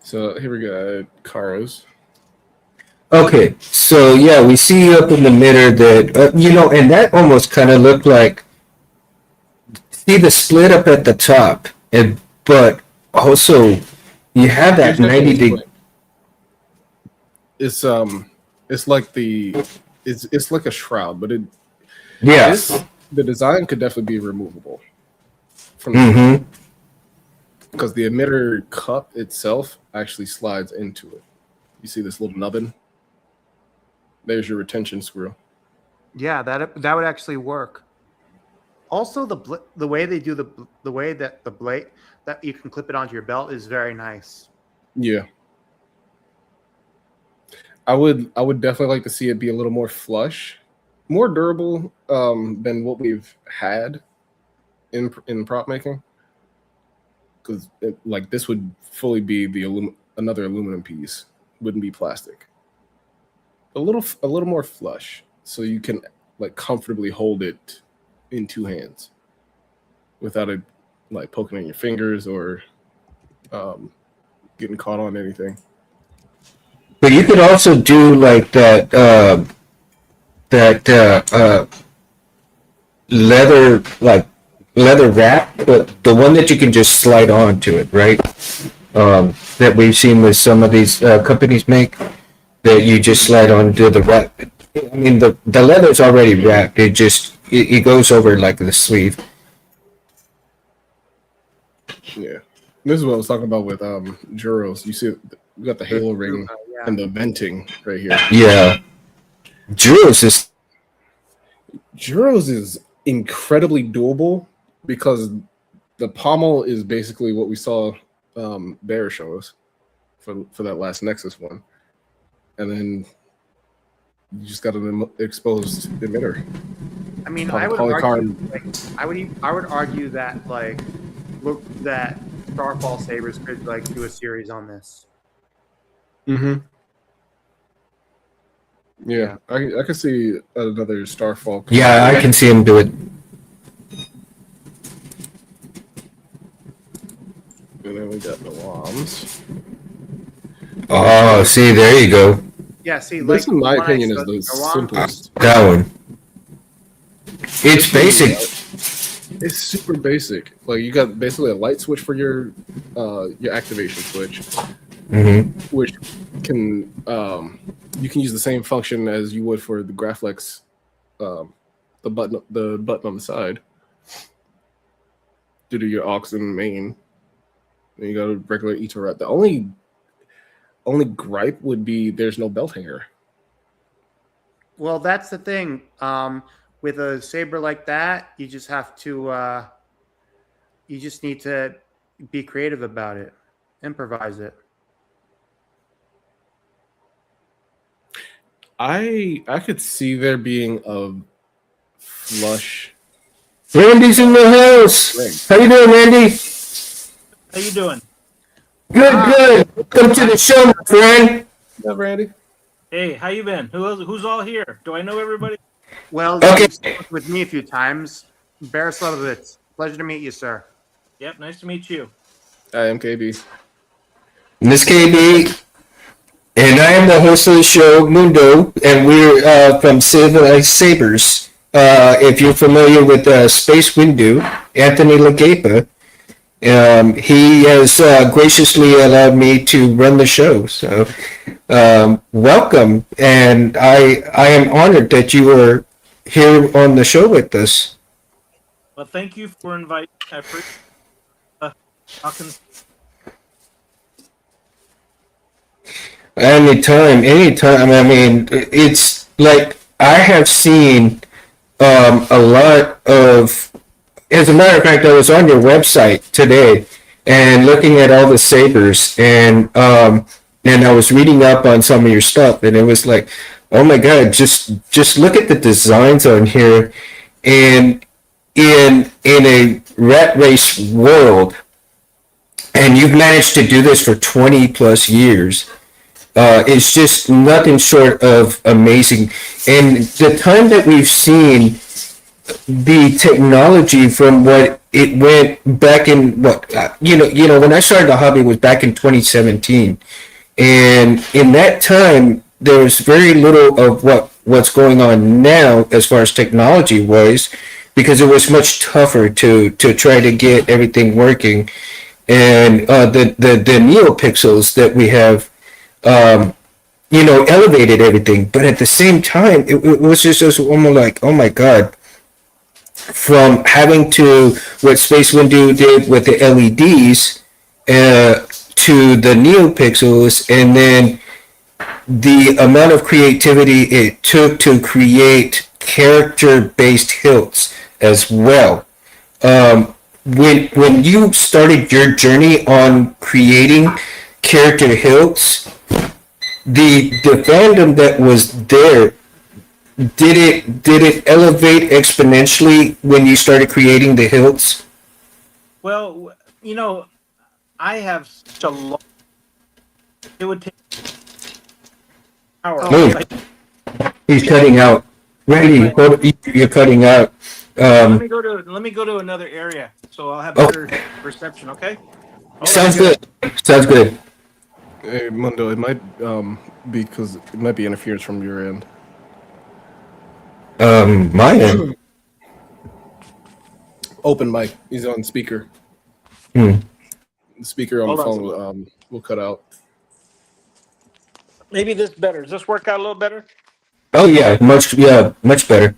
So here we go, Kara's. Okay, so yeah, we see up in the emitter that, and that almost kind of looked like, see the split up at the top, but also you have that 90 degree. It's like it's like a shroud, but the design could definitely be removable from because the emitter cup itself actually slides into it. You see this little nubbin? There's your retention screw. Yeah, that would actually work. Also, the way they do the way that the blade that you can clip it onto your belt is very nice. Yeah, I would definitely like to see it be a little more flush, more durable than what we've had in prop making. Because like this would fully be another aluminum piece, wouldn't be plastic. A little more flush, so you can like comfortably hold it in two hands without it like poking in your fingers or getting caught on anything. But you could also do like that leather wrap, but the one that you can just slide onto it, right? That we've seen with some of these companies make, that you just slide onto the wrap. I mean, the leather's already wrapped. It goes over like the sleeve. Yeah, this is what I was talking about with Juros. You see, we got the halo ring and the venting right here. Yeah, Juros is incredibly doable because the pommel is basically what we saw Bear show us for that last Nexus one, and then you just got an exposed emitter. I mean, I would argue that that Starfall Sabers could do a series on this. Yeah, I can see another Starfall. Yeah, I can see him do it. And then we got the Wams. Oh, see, there you go. Yeah, see, this in my opinion is the simplest. That one. It's basic. It's super basic. Like you got basically a light switch for your activation switch, which can you can use the same function as you would for the Graflex, the button on the side. Due to your aux and main, then you got a regular Etorat. The only gripe would be there's no belt hanger. Well, that's the thing. With a saber like that, you just have to. You just need to be creative about it. Improvise it. I could see there being a flush. Randy's in the house. How you doing, Randy? How you doing? Good. Welcome to the show, my friend. What's up, Randy? Hey, how you been? Who's all here? Do I know everybody? Well, Okay. you've spoken with me a few times. Baraslavovitz, pleasure to meet you, sir. Yep, nice to meet you. I am KB. Miss KB, and I am the host of the show, Mundo, and we're from Korbanth Sabers. If you're familiar with Space Windu, Anthony Lagapa, he has graciously allowed me to run the show. So, welcome, and I am honored that you are here on the show with us. Well, thank you for inviting. I appreciate talking. Anytime. I mean, it's like I have seen a lot of. As a matter of fact, I was on your website today and looking at all the sabers, and I was reading up on some of your stuff, and it was like, oh my god, just look at the designs on here, and in a rat race world, and you've managed to do this for 20 plus years. It's just nothing short of amazing. And the time that we've seen the technology from what it went back in when I started the hobby was back in 2017, and in that time there was very little of what's going on now as far as technology wise, because it was much tougher to try to get everything working, and the neopixels that we have elevated everything. But at the same time, it was just almost like, oh my god, from having to what Space Windu did with the LEDs to the neopixels, and then the amount of creativity it took to create character-based hilts as well. When you started your journey on creating character hilts, the fandom that was there, did it elevate exponentially when you started creating the hilts? Well, I have such a long. It would take hours. Oh. He's cutting out. Randy, you're cutting out. Let me go to another area, so I'll have better reception. Okay. Sounds good. Sounds good. Hey, Mundo, it might be because it might be interference from your end. My end. Open mic. He's on speaker. Hmm. The speaker on Hold the on. phone will cut out. Maybe this better. Does this work out a little better? Oh yeah, much better.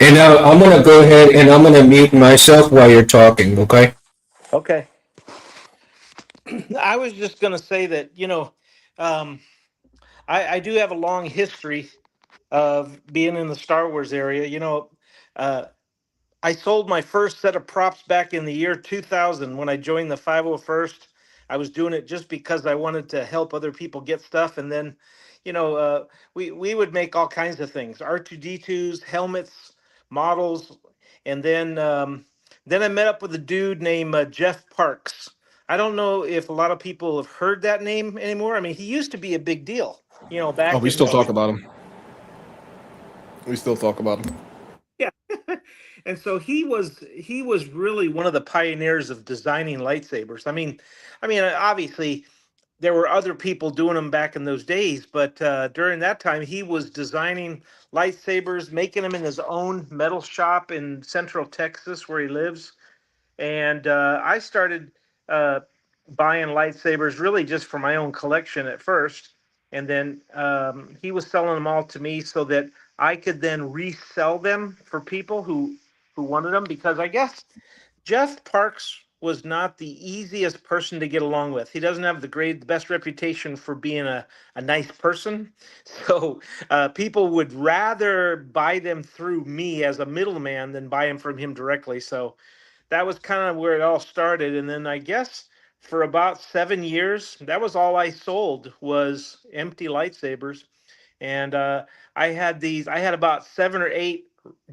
And now I'm gonna go ahead and I'm gonna mute myself while you're talking. Okay. Okay. I was just going to say that, I do have a long history of being in the Star Wars area. I sold my first set of props back in the year 2000 when I joined the 501st. I was doing it just because I wanted to help other people get stuff. And then, we would make all kinds of things, R2D2s, helmets, models. And then I met up with a dude named Jeff Parks. I don't know if a lot of people have heard that name anymore. I mean, he used to be a big deal, back. Oh, we in still the- talk about him. We still talk about him. Yeah. And so he was really one of the pioneers of designing lightsabers. I mean, obviously there were other people doing them back in those days, but during that time he was designing lightsabers, making them in his own metal shop in Central Texas where he lives. And I started buying lightsabers really just for my own collection at first, and then he was selling them all to me so that I could then resell them for people who wanted them, because I guess Jeff Parks was not the easiest person to get along with. He doesn't have the best reputation for being a nice person. So people would rather buy them through me as a middleman than buy them from him directly. So that was kind of where it all started. And then I guess for about 7 years. That was all I sold, was empty lightsabers. And I had about 7 or 8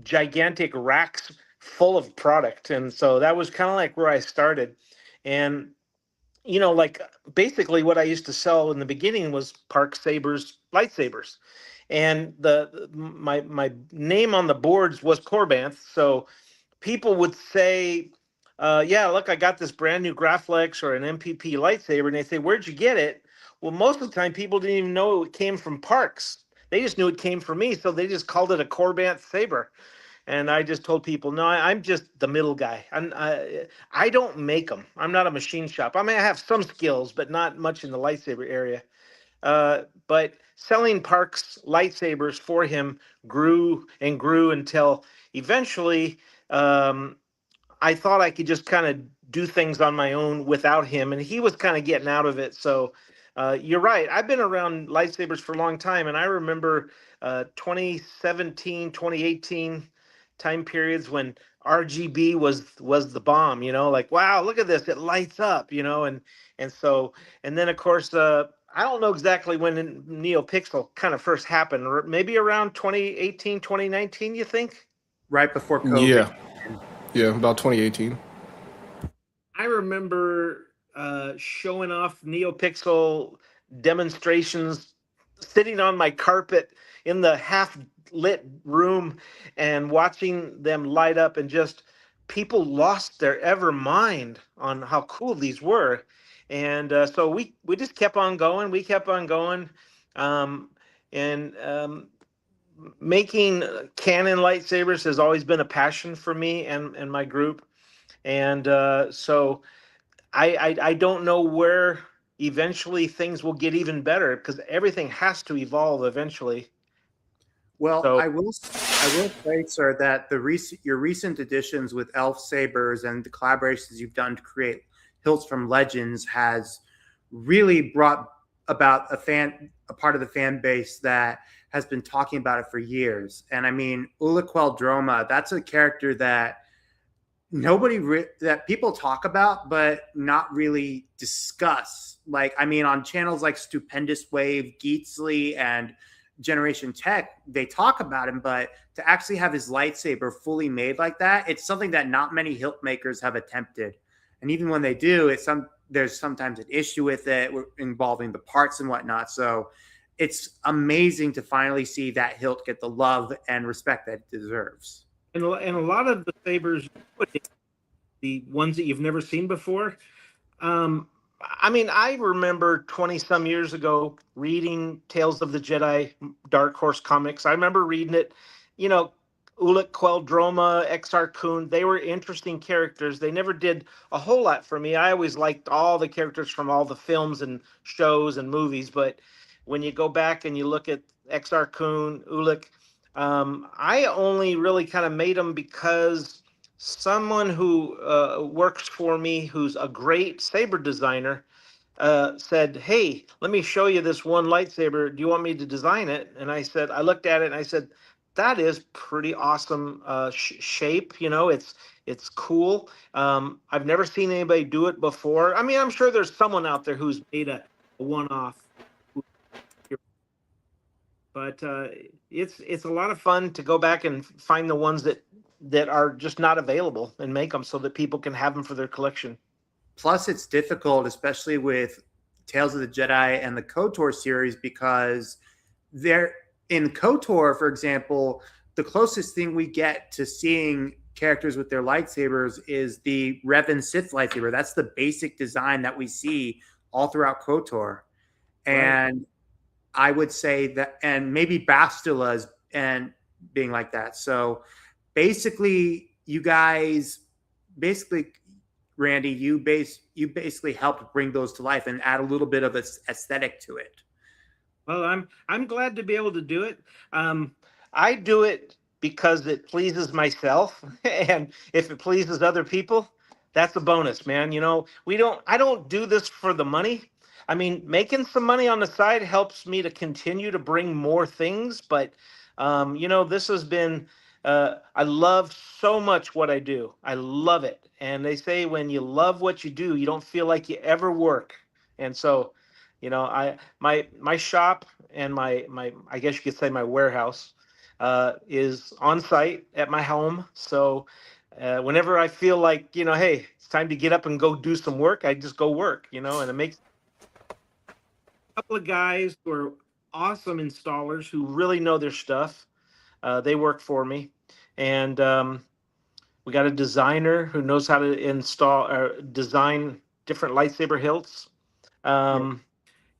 gigantic racks full of product. And so that was kind of like where I started. And like basically what I used to sell in the beginning was Park Sabers lightsabers, and my name on the boards was Korbanth. So people would say, "Yeah, look, I got this brand new Graflex or an MPP lightsaber," and they say, "Where'd you get it?" Well, most of the time, people didn't even know it came from Parks. They just knew it came from me, so they just called it a Korbanth Saber. And I just told people, no, I'm just the middle guy. I don't make them. I'm not a machine shop. I mean, I have some skills, but not much in the lightsaber area. But selling Parks lightsabers for him grew and grew until eventually I thought I could just kind of do things on my own without him, and he was kind of getting out of it. So you're right. I've been around lightsabers for a long time, and I remember 2017, 2018 time periods when RGB was the bomb. Like, wow, look at this, it lights up. And so, and then of course, I don't know exactly when NeoPixel kind of first happened, or maybe around 2018, 2019. You think? Right before COVID. Yeah, yeah, about 2018. I remember showing off NeoPixel demonstrations, sitting on my carpet in the half lit room and watching them light up, and just people lost their ever mind on how cool these were. And so we just kept on going. We kept on going. Um, and Making Canon lightsabers has always been a passion for me and my group. And so I don't know where eventually things will get even better, because everything has to evolve eventually. Well, So I will say, sir, that your recent additions with Elf Sabers and the collaborations you've done to create hilts from Legends has really brought about a part of the fan base that has been talking about it for years. And I mean, Ulaquel Droma, that's a character that that people talk about but not really discuss. Like, I mean, on channels like Stupendous Wave, Geetsley, and Generation Tech, they talk about him, but to actually have his lightsaber fully made like that, it's something that not many hilt makers have attempted. And even when they do, there's sometimes an issue with it involving the parts and whatnot. So it's amazing to finally see that hilt get the love and respect that it deserves. and a lot of the sabers, the ones that you've never seen before. I mean, I remember 20 some years ago reading Tales of the Jedi Dark Horse comics. I remember reading it, you know, Ulic Queldroma, Exar Kun. They were interesting characters. They never did a whole lot for me. I always liked all the characters from all the films and shows and movies. But when you go back and you look at Exar Kun, Ulic, I only really kind of made them because someone who works for me, who's a great saber designer, said, "Hey, let me show you this one lightsaber. Do you want me to design it?" And I said, I looked at it and I said, "That is pretty awesome shape. It's cool. I've never seen anybody do it before. I mean, I'm sure there's someone out there who's made a one-off, but it's a lot of fun to go back and find the ones that are just not available and make them so that people can have them for their collection." Plus, it's difficult, especially with Tales of the Jedi and the KOTOR series, because they're in KOTOR, for example, the closest thing we get to seeing characters with their lightsabers is the Revan Sith lightsaber. That's the basic design that we see all throughout KOTOR. And right. I would say that, and maybe Bastila's and being like that. So basically, you guys, Randy, you basically helped bring those to life and add a little bit of aesthetic to it. Well, I'm glad to be able to do it. I do it because it pleases myself, and if it pleases other people, that's a bonus, man. I don't do this for the money. I mean, making some money on the side helps me to continue to bring more things, but this has been I love so much what I do. I love it. And they say when you love what you do, you don't feel like you ever work. And so, my shop and my I guess you could say my warehouse is on site at my home. So whenever I feel like, hey, it's time to get up and go do some work, I just go work, and it makes a couple of guys who are awesome installers who really know their stuff. They work for me, and we got a designer who knows how to install or design different lightsaber hilts. Um,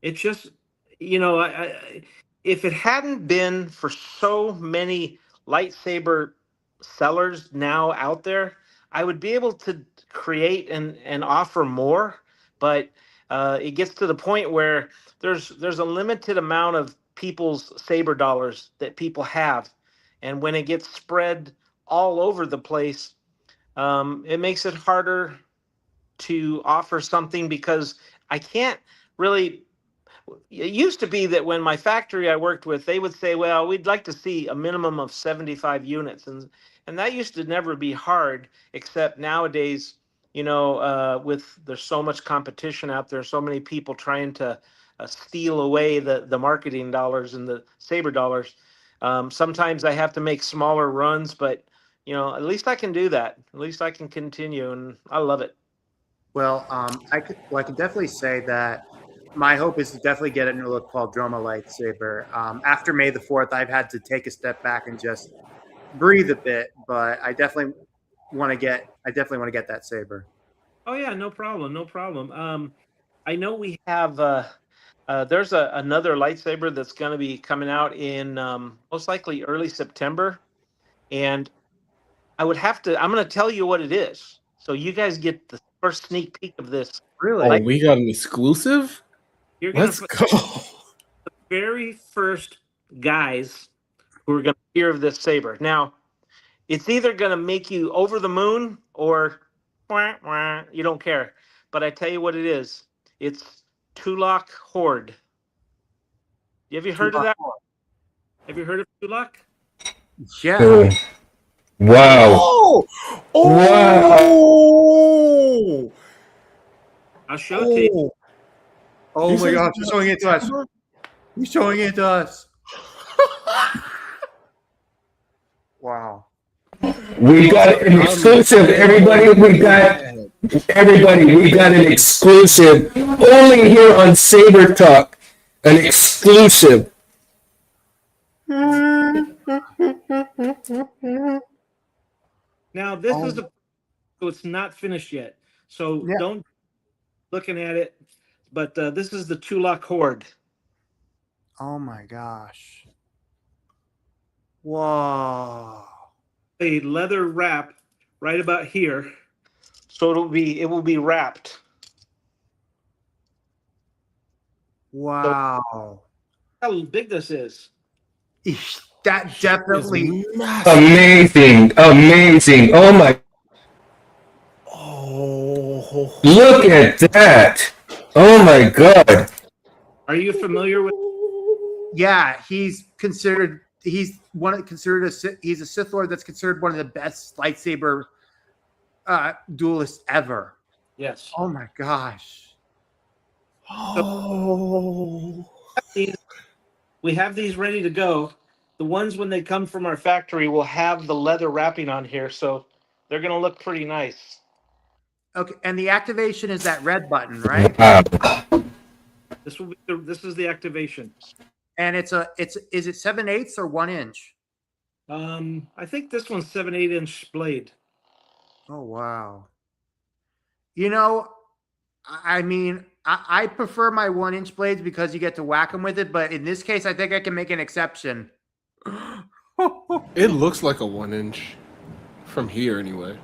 it's just, if it hadn't been for so many lightsaber sellers now out there, I would be able to create and offer more. But it gets to the point where there's a limited amount of people's saber dollars that people have, and when it gets spread all over the place, it makes it harder to offer something because I can't really. It used to be that when my factory I worked with, they would say, "Well, we'd like to see a minimum of 75 units," and that used to never be hard. Except nowadays, with there's so much competition out there, so many people trying to steal away the marketing dollars and the saber dollars. Sometimes I have to make smaller runs, but at least I can do that. At least I can continue, and I love it. Well, I could definitely say that my hope is to definitely get a new look called Droma lightsaber. After May the 4th, I've had to take a step back and just breathe a bit, but I definitely want to get that saber. Oh yeah, no problem, no problem. I know we have there's another lightsaber that's going to be coming out in most likely early September, and I'm going to tell you what it is, so you guys get the first sneak peek of this. Really? Oh, we got an exclusive. You're going Let's to go. the very first guys who are going to hear of this saber. Now, it's either going to make you over the moon or wah, wah, you don't care. But I tell you what it is. It's Tulak Horde. Have you heard of that? Have you heard of Tulak? Yeah. So, wow. Oh, Wow. oh, I'll show it to you. Oh You my said gosh, you're showing it to us. He's showing it to us. Wow. We got an exclusive, everybody. We got an exclusive only here on Saber Talk. An exclusive. Now, this Oh. is so it's not finished yet. So Yeah. don't looking at it. But this is the Tulak Horde. Oh my gosh. Whoa. A leather wrap right about here. So it will be wrapped. Wow. How big this is. That definitely. Amazing. Amazing. Oh my. Oh, Look at that. Oh my God. Are you familiar with? Yeah, he's he's a Sith Lord that's considered one of the best lightsaber duelists ever. Yes. Oh my gosh. oh. We have these ready to go. The ones when they come from our factory will have the leather wrapping on here, so they're going to look pretty nice. Okay, and the activation is that red button, right? Wow. This is the activation. And is it 7/8 or 1 inch? I think this one's 7/8 blade. Oh wow. You know, I mean, I prefer my 1 inch blades because you get to whack them with it, but in this case, I think I can make an exception. It looks like a 1 inch from here, anyway.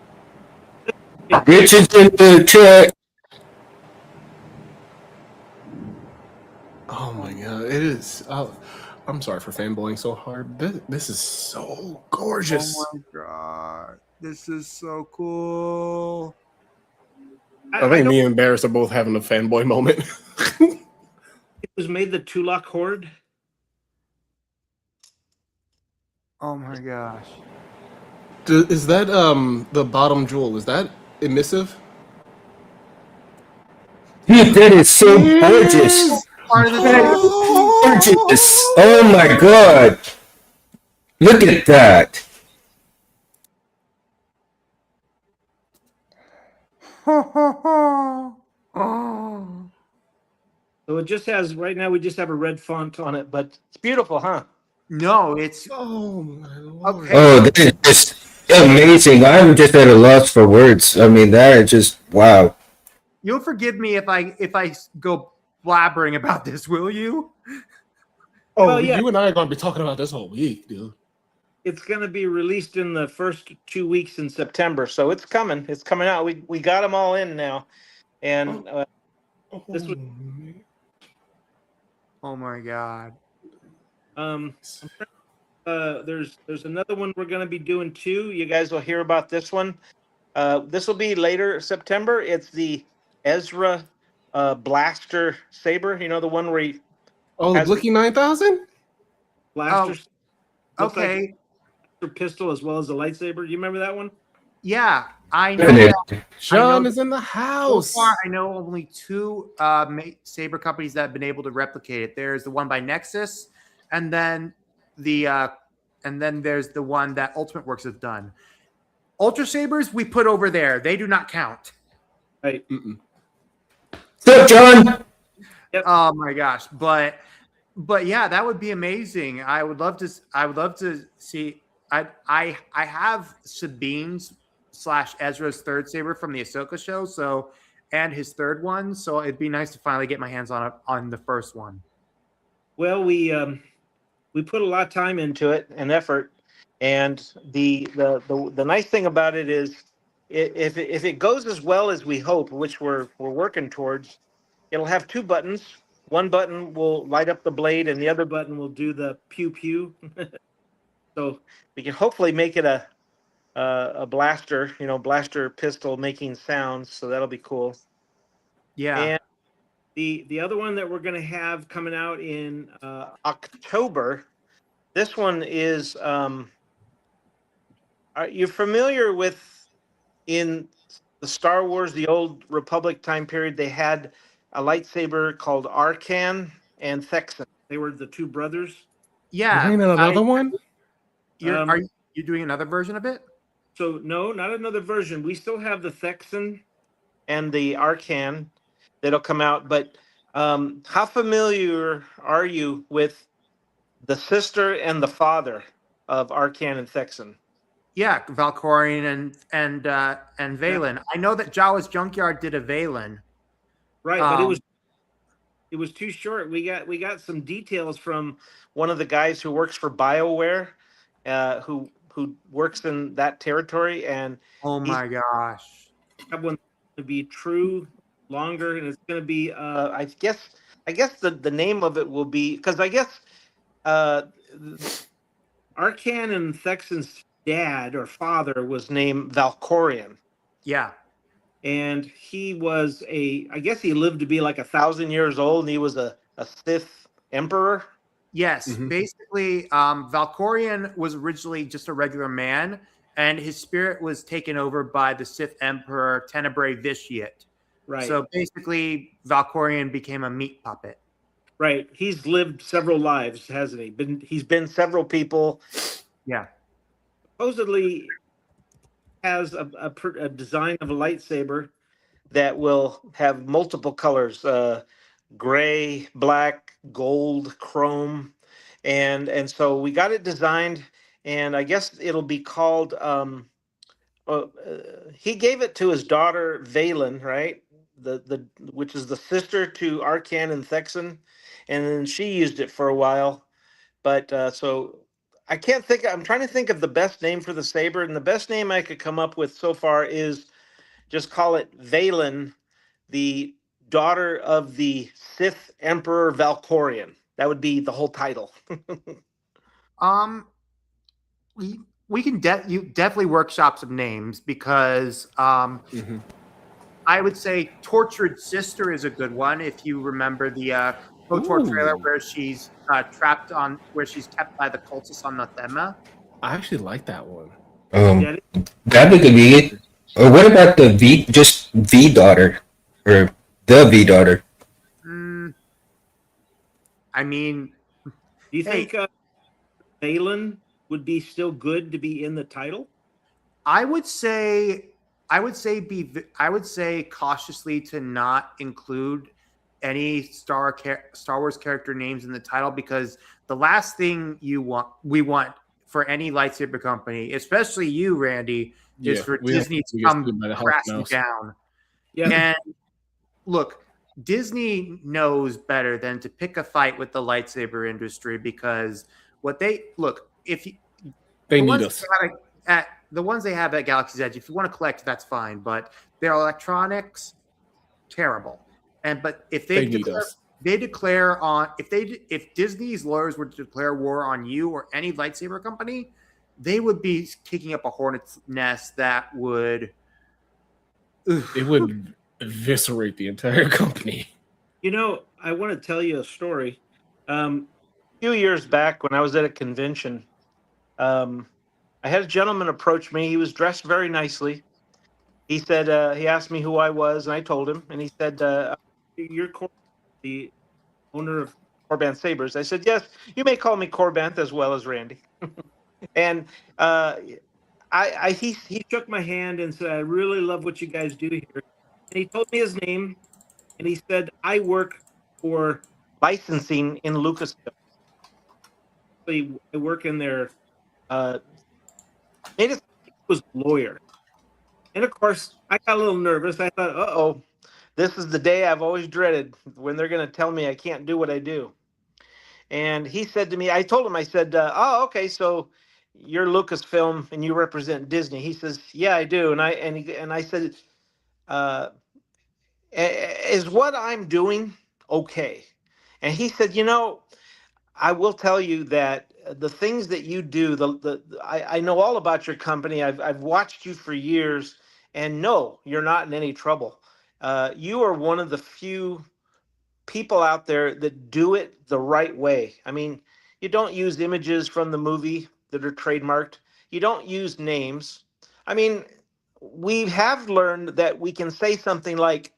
Rich is in the chat. Oh my god, it is. I'm sorry for fanboying so hard. This is so gorgeous. Oh my god, this is so cool. I think me and Barris are both having a fanboy moment. It was made the Tulak Horde. Oh my gosh. Is that the bottom jewel? Is that emissive? Dude, that is so gorgeous. Part of the That is trophy. gorgeous. Oh my god. Look at that. So it just has right now. We just have a red font on it, but it's beautiful, huh? No, it's Oh my lord! Okay. Oh, that is just amazing. I'm just at a loss for words. I mean, that is just wow. you'll forgive me if I go blabbering about this, will you? Oh, Well, yeah. you and I are going to be talking about this whole week, dude. It's going to be released in the first 2 weeks in September, so it's coming. It's coming out. We got them all in now, and this was Oh my god. um. There's another one we're going to be doing too. You guys will hear about this one. This will be later September. It's the Ezra Blaster Saber. You know, the one where he Oh, the has Blicky 9000? blaster. Looks like Okay. a pistol as well as a lightsaber. You remember that one? Yeah, I know. Definitely. Sean know- is in the So house. far, I know only two saber companies that have been able to replicate it. There's the one by Nexus, and then there's the one that Ultimate Works have done. Ultra Sabers we put over there. They do not count. Right. Mm-mm. What's up, John? Oh my gosh, but yeah, that would be amazing. I would love to see. I have Sabine's / Ezra's third saber from the Ahsoka show, so and his third one. So it'd be nice to finally get my hands on the first one. Well, we put a lot of time into it and effort, and the nice thing about it is, if it goes as well as we hope, which we're working towards, it'll have two buttons. One button will light up the blade, and the other button will do the pew pew. So we can hopefully make it a blaster, blaster pistol making sounds. So that'll be cool. Yeah. And the other one that we're going to have coming out in October. This one is. Are you familiar with, in the Star Wars, the old Republic time period? They had a lightsaber called Arcan and Thexan. They were the two brothers. Yeah. Ain't another one? Are you doing another version of it? So no, not another version. We still have the Thexan and the Arcan that'll come out. But how familiar are you with the sister and the father of Arcan and Thexan? Yeah, Valkorian and Valen. I know that Jawa's Junkyard did a Valen. Right, but it was too short. We got some details from one of the guys who works for BioWare, who works in that territory, and Oh my gosh. that one's going to be true longer, and it's going to be I guess the name of it will be, because I guess Arcan and Thexan's dad or father was named Valkorian. Yeah. And he was I guess he lived to be like 1,000 years old, and he was a Sith emperor. Yes. Mhm. Basically, Valkorian was originally just a regular man, and his spirit was taken over by the Sith Emperor Tenebrae Vitiate. Right. So basically, Valkorian became a meat puppet. Right. He's lived several lives, hasn't he? He's been several people. Yeah. Supposedly has a design of a lightsaber that will have multiple colors, gray, black, gold, chrome. And so we got it designed, and I guess it'll be called he gave it to his daughter Valen, right? The which is the sister to Arcan and Thexan, and then she used it for a while. But so I can't think. I'm trying to think of the best name for the saber, and the best name I could come up with so far is just call it Valen, the daughter of the Sith Emperor Valkorian. That would be the whole title. We can you definitely workshop some names, because Mm-hmm. I would say Tortured Sister is a good one. If you remember the KOTOR trailer where she's where she's kept by the cultists on Nathema. I actually like that one. Um, Yeah, that'd be good. Or what about the V, just V daughter, or the V daughter? Mm, I mean, do you hey, think Balin would be still good to be in the title? I would say I would say cautiously to not include any Star Wars character names in the title, because the last thing we want for any lightsaber company, especially you, Randy, is Yeah, for we have Disney to we get come sued by the house crash you mouse. down. Yeah, And look, Disney knows better than to pick a fight with the lightsaber industry, because what they look, if you, They the need ones us. the ones they have at Galaxy's Edge, if you want to collect, that's fine. But their electronics, terrible. And but if They need us. they declare on if Disney's lawyers were to declare war on you or any lightsaber company, they would be kicking up a hornet's nest that would. It would eviscerate the entire company. I want to tell you a story. A few years back, when I was at a convention, um, I had a gentleman approach me. He was dressed very nicely. He said he asked me who I was, and I told him. And he said, "You're the owner of Korbanth Sabers." I said, "Yes, you may call me Korbanth as well as Randy." And uh, he shook my hand and said, "I really love what you guys do here." And he told me his name, and he said, "I work for licensing in Lucasfilm. I work in their uh, made it sound like he was a lawyer." And of course, I got a little nervous. I thought, "Uh-oh, this is the day I've always dreaded, when they're going to tell me I can't do what I do." And he said to me, I told him, I said, "Oh, okay, so you're Lucasfilm and you represent Disney." He says, "Yeah, I do." And I said, uh, "Is what I'm doing okay?" And he said, "I will tell you that the things that you do, I know all about your company. I've watched you for years, and no, you're not in any trouble. You are one of the few people out there that do it the right way. I mean, you don't use images from the movie that are trademarked. You don't use names. I mean, we have learned that we can say something like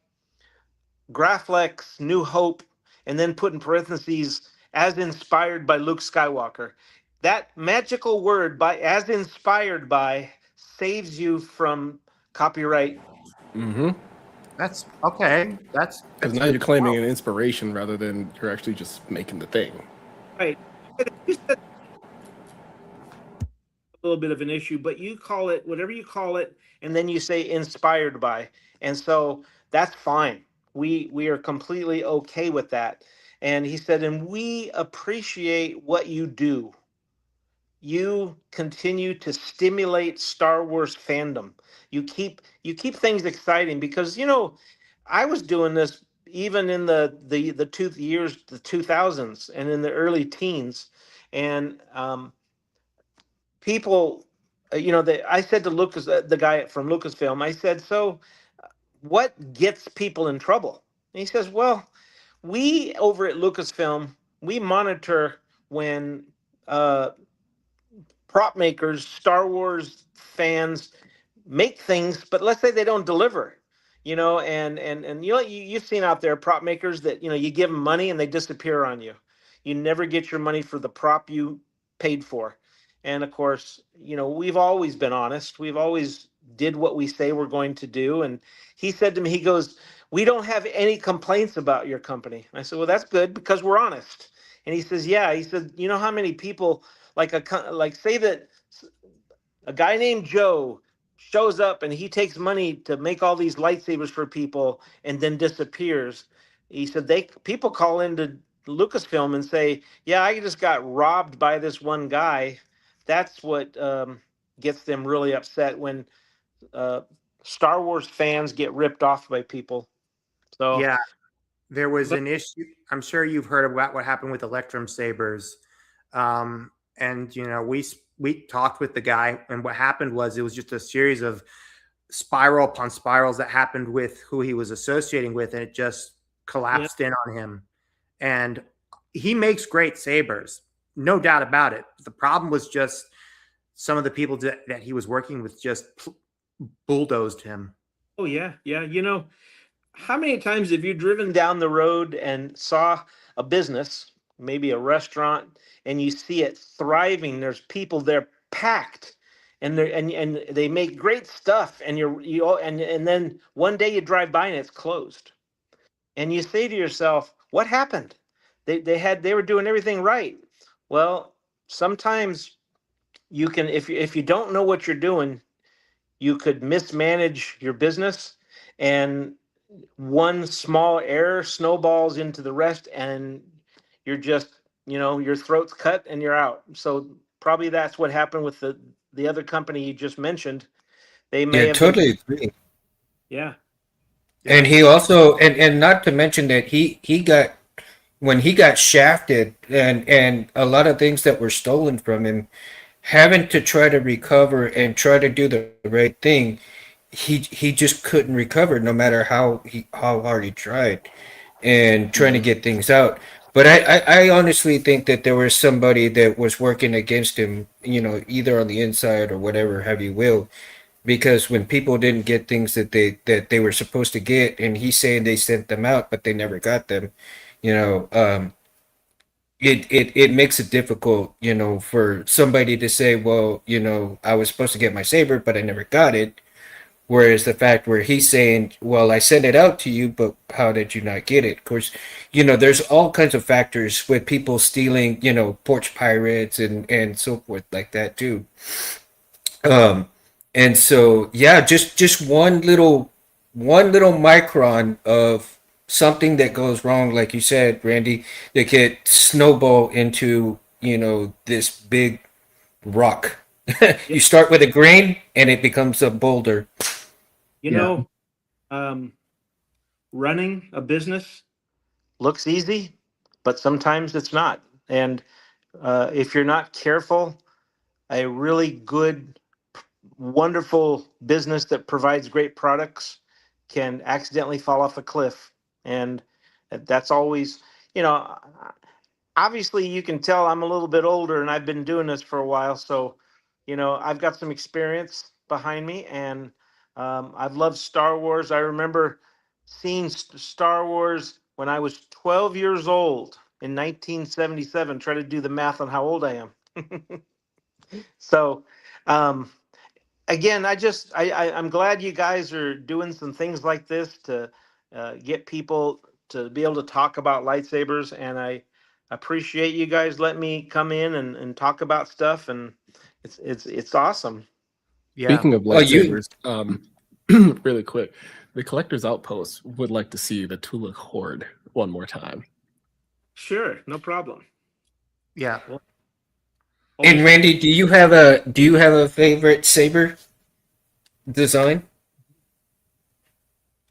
Graflex, New Hope, and then put in parentheses, as inspired by Luke Skywalker. That magical word, by as inspired by, saves you from copyright. Mm-hmm. That's okay. Because That's now good you're to claiming know. an inspiration rather than you're actually just making the thing. Right. You said a little bit of an issue, but you call it whatever you call it, and then you say inspired by. And so that's fine. We are completely okay with that. And he said, and we appreciate what you do. You continue to stimulate Star Wars fandom. You keep things exciting, because I was doing this even in the 2 years, the 2000s, and in the early teens. And people, I said to Lucas, the guy from Lucasfilm, I said, "So what gets people in trouble?" And he says, "Well, we over at Lucasfilm, we monitor when uh, prop makers, Star Wars fans make things, but let's say they don't deliver, and you've seen out there prop makers that you give them money and they disappear on you. You never get your money for the prop you paid for." And of course, we've always been honest. We've always did what we say we're going to do. And he said to me, he goes, "We don't have any complaints about your company." And I said, "Well, that's good, because we're honest." And he says, "Yeah." He said, "You know how many people, like say that a guy named Joe shows up and he takes money to make all these lightsabers for people and then disappears." He said people call into Lucasfilm and say, "Yeah, I just got robbed by this one guy." That's what gets them really upset, when uh, Star Wars fans get ripped off by people. So, Yeah, there was but an issue. I'm sure you've heard about what happened with Electrum Sabers. And we talked with the guy, and what happened was it was just a series of spiral upon spirals that happened with who he was associating with, and it just yeah, collapsed in on him. And he makes great sabers, no doubt about it. The problem was just some of the people that he was working with just bulldozed him. Oh yeah, yeah. How many times have you driven down the road and saw a business, maybe a restaurant, and you see it thriving? There's people there packed, and and they make great stuff, and and then one day you drive by and it's closed, and you say to yourself, "What happened? They were doing everything right." Well, sometimes you can, if you don't know what you're doing, you could mismanage your business, and one small error snowballs into the rest, and you're just, your throat's cut and you're out. So probably that's what happened with the other company you just mentioned. They may Yeah, have been. totally agree. Yeah. And he also, and not to mention that he got, when he got shafted, and a lot of things that were stolen from him, having to try to recover and try to do the right thing, he just couldn't recover no matter how hard he tried and trying to get things out. But I honestly think that there was somebody that was working against him, either on the inside or whatever have you will, because when people didn't get things that they were supposed to get, and he's saying they sent them out but they never got them, you know um it makes it difficult, for somebody to say, well, I was supposed to get my saber but I never got it. Whereas the fact where he's saying, well, I sent it out to you, but how did you not get it? Of course, there's all kinds of factors with people stealing, porch pirates and so forth like that too. Um, and so, yeah, just one little micron of something that goes wrong, like you said, Randy, that could snowball into, this big rock. You start with a grain and it becomes a boulder. You know, running a business looks easy, but sometimes it's not. And if you're not careful, a really good, wonderful business that provides great products can accidentally fall off a cliff. And that's always, you know, obviously you can tell I'm a little bit older and I've been doing this for a while. So, I've got some experience behind me, and I've loved Star Wars. I remember seeing Star Wars when I was 12 years old in 1977. Try to do the math on how old I am. So, um, again, I'm glad you guys are doing some things like this to get people to be able to talk about lightsabers, and I appreciate you guys letting me come in and talk about stuff, and it's awesome. Yeah. Speaking of Oh, you lightsabers, really quick, the Collector's Outpost would like to see the Tula Horde one more time. Sure, no problem. Yeah. and Randy, do you have a favorite saber design?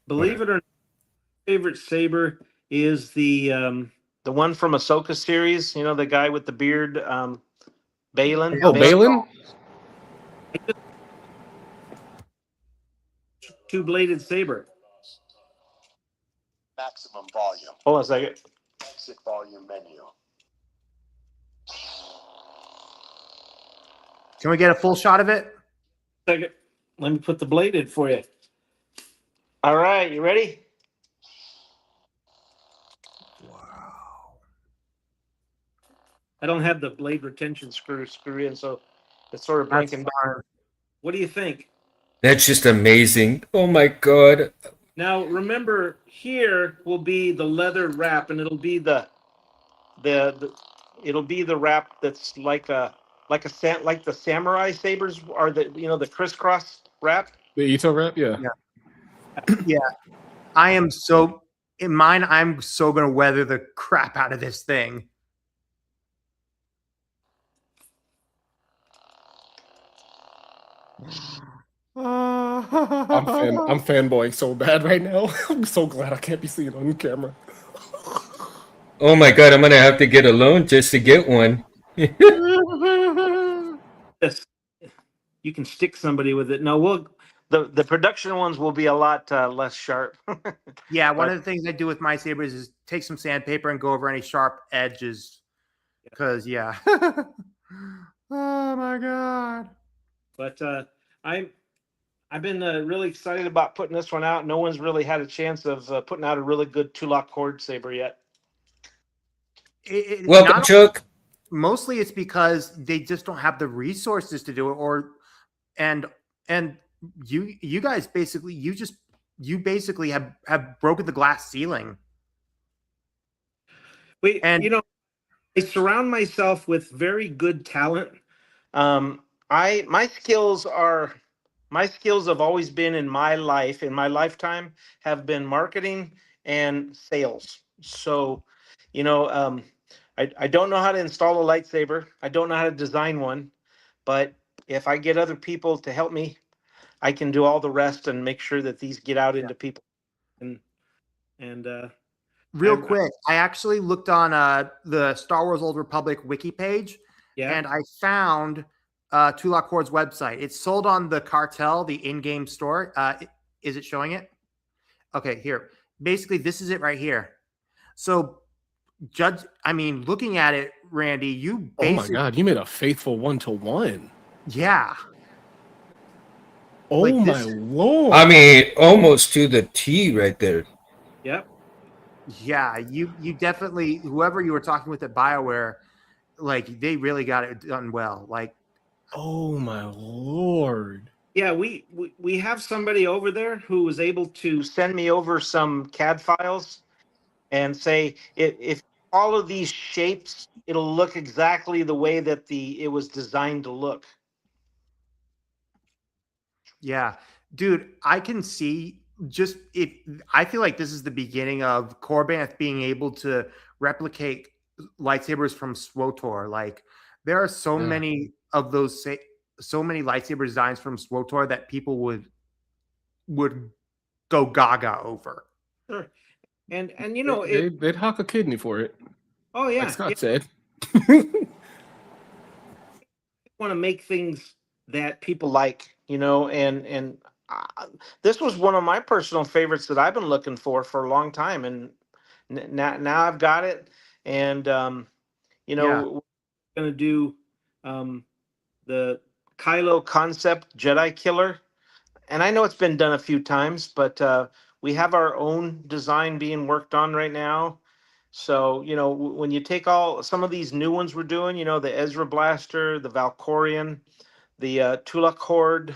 Believe it or not, favorite saber is the one from Ahsoka series. The guy with the beard, Balin. Oh, Balin? Two-bladed saber. Maximum volume. Hold on a second. Exit volume menu. Can we get a full shot of it? Second. Let me put the blade in for you. All right, you ready? Wow. I don't have the blade retention screw in, so it's sort of blinking. What do you think? That's just amazing. Oh my god. Now remember, here will be the leather wrap, and it'll be the it'll be the wrap that's like the samurai sabers are, the crisscross wrap. The Ito wrap? Yeah. Yeah. I am so in mine. I'm so gonna weather the crap out of this thing. I'm fanboying so bad right now. I'm so glad I can't be seen on camera. Oh my god, I'm gonna have to get a loan just to get one. Yes, you can stick somebody with it. No, the production ones will be a lot less sharp. Yeah, one of the things I do with my sabers is take some sandpaper and go over any sharp edges. Because Oh my god. But I've been really excited about putting this one out. No one's really had a chance of putting out a really good two-lock cord saber yet. Welcome, Not Chuck. mostly it's because they just don't have the resources to do it, or and you guys basically you basically have broken the glass ceiling. And I surround myself with very good talent. I my skills have always been in my life, in my lifetime, have been marketing and sales. So, I don't know how to install a lightsaber. I don't know how to design one, but if I get other people to help me, I can do all the rest and make sure that these get out into people. And and real quick, I actually looked on the Star Wars Old Republic wiki page, yeah. and I found Tulak Hord's website. It's sold on the Cartel, the in-game store. Is it showing it? Okay, here. Basically, this is it right here. So, looking at it, Randy, you Oh my basically, god, you made a faithful 1-to-1. yeah. Oh Like my this- lord. I mean, almost to the T right there. Yep. Yeah, you definitely, whoever you were talking with at BioWare, like they really got it done well. Like, Oh my lord. Yeah, we have somebody over there who was able to send me over some CAD files and say if all of these shapes, it'll look exactly the way that it was designed to look. yeah, dude, I can see just it. I feel like this is the beginning of Korbanth being able to replicate lightsabers from SWOTOR. Like, there are so Yeah. many of those, so many lightsaber designs from SWOTOR that people would go gaga over. Sure. And They'd hawk a kidney for it, oh like yeah, Scott said. want to make things that people like, and this was one of my personal favorites that I've been looking for a long time, and now I've got it, and Yeah. we're gonna do the Kylo concept Jedi killer, and I know it's been done a few times, but we have our own design being worked on right now. So, when you take some of these new ones we're doing, the Ezra Blaster, the Valkorian, the Tulak Horde,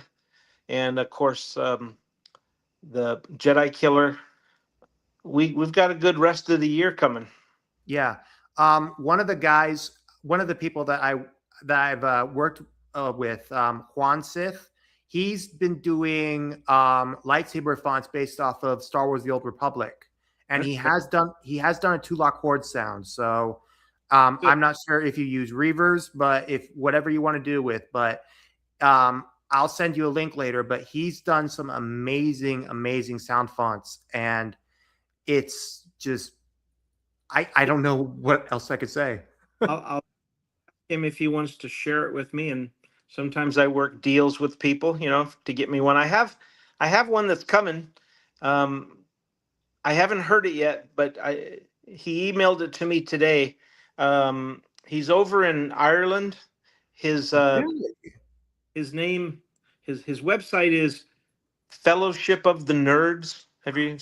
and of course the Jedi Killer. We've got a good rest of the year coming. Yeah. One of the people that I've worked with, Juan Sith, he's been doing lightsaber fonts based off of Star Wars: The Old Republic, and he has done a Tulak Horde sound. So I'm not sure if you use Reavers, but if whatever you want to do with, but I'll send you a link later. But he's done some amazing sound fonts, and it's just I don't know what else I could say. I'll him if he wants to share it with me, and sometimes I work deals with people, to get me one. I have one that's coming. I haven't heard it yet, but he emailed it to me today. He's over in Ireland. His his name, his website is Fellowship of the Nerds. Have you?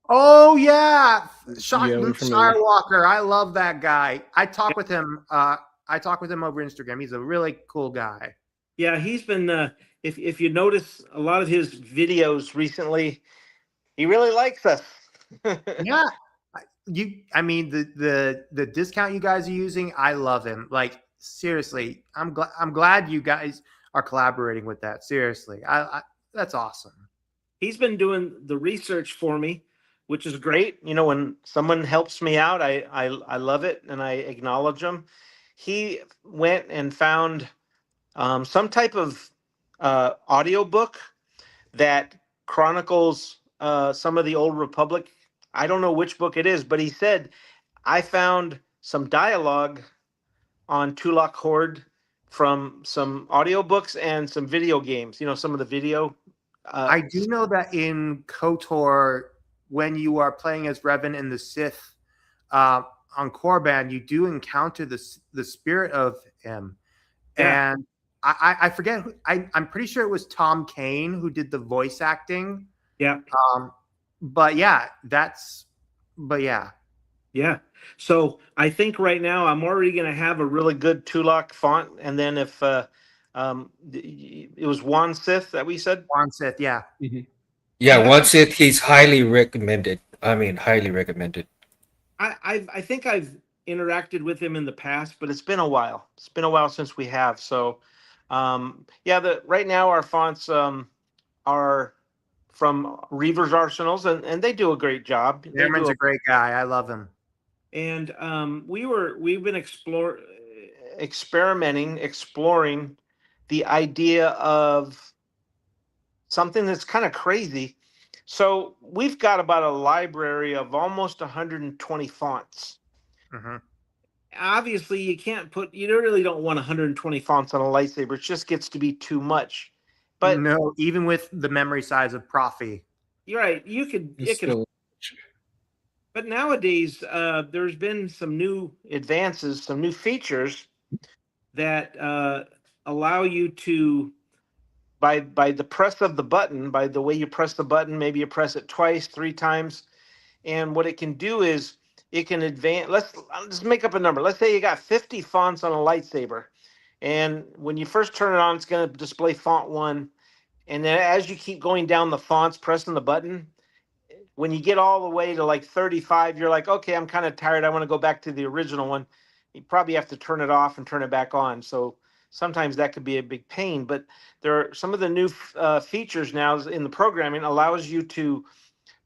Oh yeah, Yeah, we're Luke familiar. Skywalker. I love that guy. I talk with him. I talk with him over Instagram. He's a really cool guy. Yeah, he's been. If you notice a lot of his videos recently, he really likes us. Yeah, I mean the discount you guys are using. I love him. Like seriously, I'm glad you guys are collaborating with that. Seriously, that's awesome. He's been doing the research for me, which is great. When someone helps me out, I love it and I acknowledge them. He went and found some type of audiobook that chronicles some of the old Republic. I don't know which book it is, but he said, I found some dialogue on Tulak Horde from some audiobooks and some video games, some of the video. I do know that in KOTOR, when you are playing as Revan and the Sith on Korban, you do encounter the spirit of him. Yeah. And I forget who, I'm pretty sure it was Tom Kane who did the voice acting. Yeah. But yeah, but yeah. Yeah. So I think right now I'm already going to have a really good two-lock font, and then if it was Juan Sith that we said. Juan Sith, yeah. Yeah, Yeah. once it, he's highly recommended. I mean, highly recommended. I think I've interacted with him in the past, but it's been a while. It's been a while since we have. So, yeah, the right now our fonts are from Reaver's Arsenals, and they do a great job. They Chairman's do a great guy. I love him. and we've been exploring the idea of something that's kind of crazy. So we've got about a library of almost 120 fonts. Mm-hmm. Obviously you really don't want 120 fonts on a lightsaber. It just gets to be too much. But no, even with the memory size of Profi. you're right. But nowadays, there's been some new advances, some new features that allow you to, by the press of the button, by the way you press the button, maybe you press it twice, 3 times, and what it can do is it can advance. Let's make up a number. Let's say you got 50 fonts on a lightsaber, and when you first turn it on, it's going to display font 1, and then as you keep going down the fonts, pressing the button, when you get all the way to like 35, you're like, okay, I'm kind of tired. I want to go back to the original one. You probably have to turn it off and turn it back on. So sometimes that could be a big pain. But there are some of the new features now in the programming allows you to,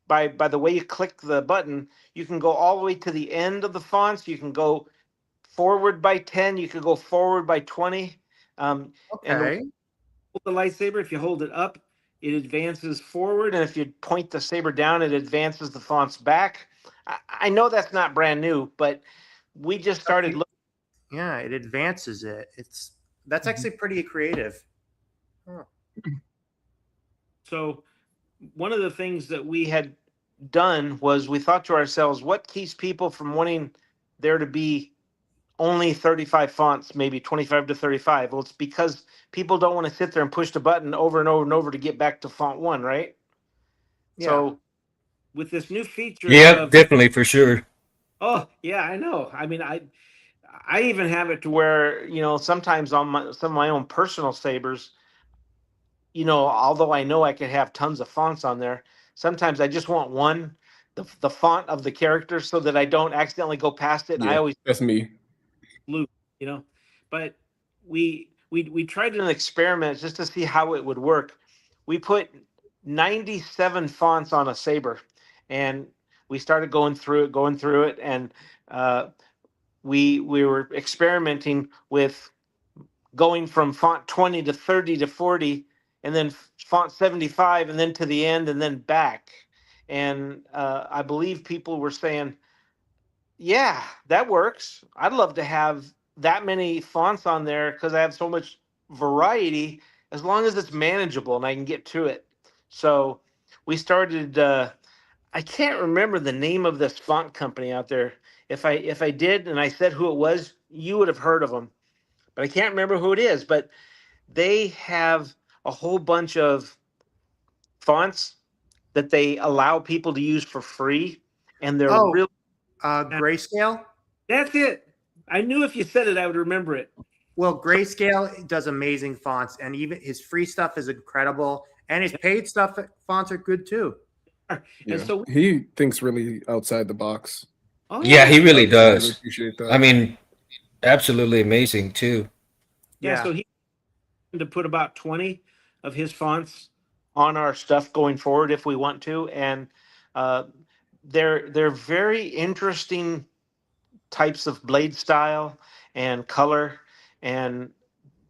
by the way you click the button, you can go all the way to the end of the fonts. You can go forward by 10. You could go forward by 20. And the lightsaber, if you hold it up, it advances forward, and if you point the saber down, it advances the fonts back. I know that's not brand new, but we just started looking. Yeah, it advances it. That's actually pretty creative. Huh. So one of the things that we had done was we thought to ourselves, what keeps people from wanting there to be only 35 fonts, maybe 25 to 35? Well, it's because people don't want to sit there and push the button over and over and over to get back to font 1, right? Yeah. So with this new feature, yeah, definitely for sure. Oh yeah, I know. I mean, I even have it to where sometimes on some of my own personal sabers, although I know I could have tons of fonts on there, sometimes I just want the font of the character so that I don't accidentally go past it. Yeah, I always that's me. Loop, but we tried an experiment just to see how it would work. We put 97 fonts on a saber, and we started going through it, and we were experimenting with going from font 20 to 30 to 40, and then font 75, and then to the end, and then back. And I believe people were saying, yeah, that works. I'd love to have that many fonts on there because I have so much variety, as long as it's manageable and I can get to it. So we started. I can't remember the name of this font company out there. If I did and I said who it was, you would have heard of them. But I can't remember who it is. But they have a whole bunch of fonts that they allow people to use for free, and they're really Grayscale. That's it. I knew if you said it, I would remember it. Well, Grayscale does amazing fonts, and even his free stuff is incredible, and his paid fonts are good too. Yeah. And so he thinks really outside the box. Oh, Yeah, he really does. Really appreciate that. I mean, absolutely amazing too. Yeah, so he to put about 20 of his fonts on our stuff going forward if we want to, and they're very interesting types of blade style and color, and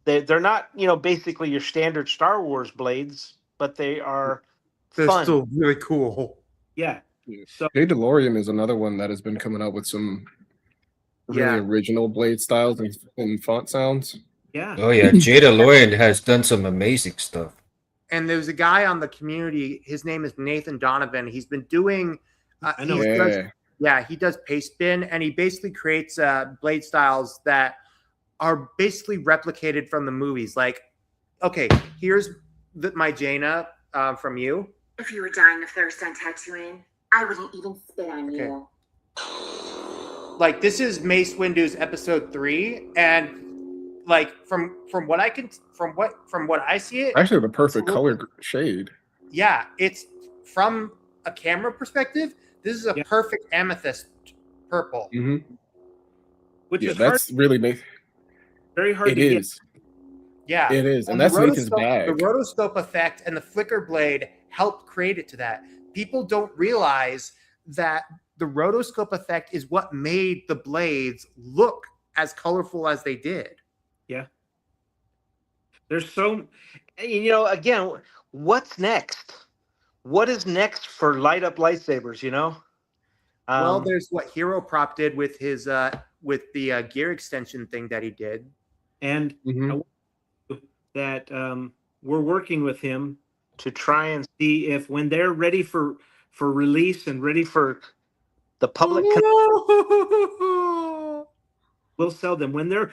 they're not basically your standard Star Wars blades, but they're fun. Still really cool. Yeah. So Jay DeLorean is another one that has been coming out with some really original blade styles and font sounds. Yeah. Oh yeah, Jada Lorian has done some amazing stuff. And there's a guy on the community. His name is Nathan Donovan. He's been doing. I know. He does paste bin, and he basically creates blade styles that are basically replicated from the movies. Like, okay, here's my Jaina from you. If you were dying of thirst on Tatooine, I wouldn't even spit on Okay. you. Like, this is Mace Windu's episode 3, and like from what I see it, Actually, the perfect it's a color shade. yeah, it's from a camera perspective. This is a perfect amethyst purple. Mm-hmm. Which Yeah, is hard, that's really very hard it to is. Yeah, It is, and the that's Nathan's the bag. rotoscope effect and the flicker blade helped create it to that. People don't realize that the rotoscope effect is what made the blades look as colorful as they did. Yeah. There's so, again, what's next? What is next for light up lightsabers? Well, there's what Hero Prop did with his with the gear extension thing that he did. and Mhm. that we're working with him to try and see if when they're ready for release and ready for the public, we'll sell them when they're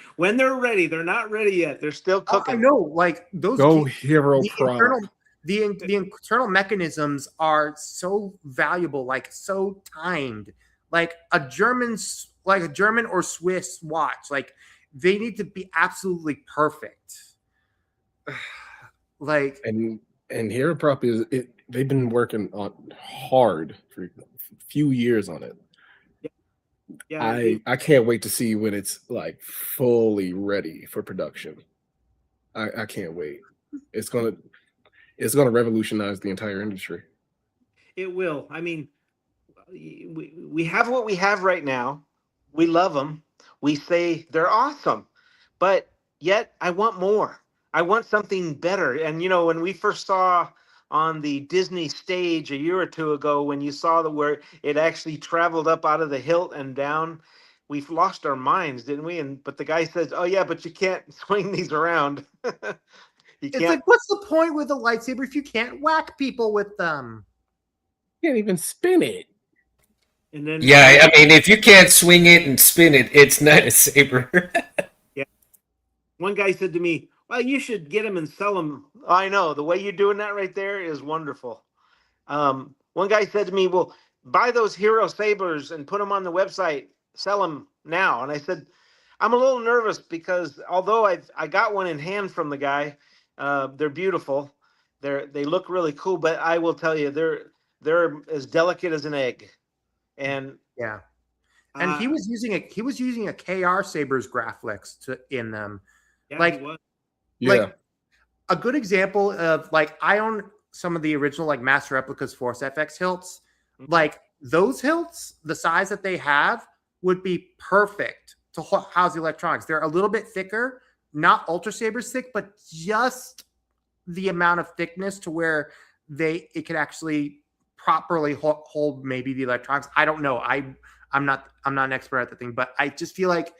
ready. They're not ready yet. They're still cooking. I know, like those Go Hero the Prop. the internal mechanisms are so valuable, like so timed, like a German or Swiss watch. Like they need to be absolutely perfect. Like and Hero Prop is it. They've been working on hard for a few years on it. Yeah, I can't wait to see when it's like fully ready for production. I can't wait. It's gonna revolutionize the entire industry. it will. I mean, we have what we have right now. We love them. We say they're awesome, but yet I want more. I want something better. And when we first saw on the Disney stage a year or two ago, when you saw where it actually traveled up out of the hilt and down, we've lost our minds, didn't we? But the guy says, "Oh yeah, but you can't swing these around." You it's can't. like, what's the point with a lightsaber if you can't whack people with them? You can't even spin it. And then Yeah, I mean, if you can't swing it and spin it, it's not a saber. one guy said to me, "Well, you should get them and sell them." I know the way you're doing that right there is wonderful. One guy said to me, "Well, buy those Hero Sabers and put them on the website, sell them now." And I said, "I'm a little nervous because although I got one in hand from the guy, they're beautiful. They look really cool, but I will tell you, they're as delicate as an egg." And Yeah. And he was using a KR Sabers Graphics in them. yeah, like he was. Yeah. Like a good example of, like, I own some of the original like Master Replicas Force FX hilts. Like those hilts, the size that they have would be perfect to house the electronics. They're a little bit thicker, not Ultra Sabers thick, but just the amount of thickness to where it could actually properly hold maybe the electronics. I don't know. I'm not an expert at the thing, but I just feel like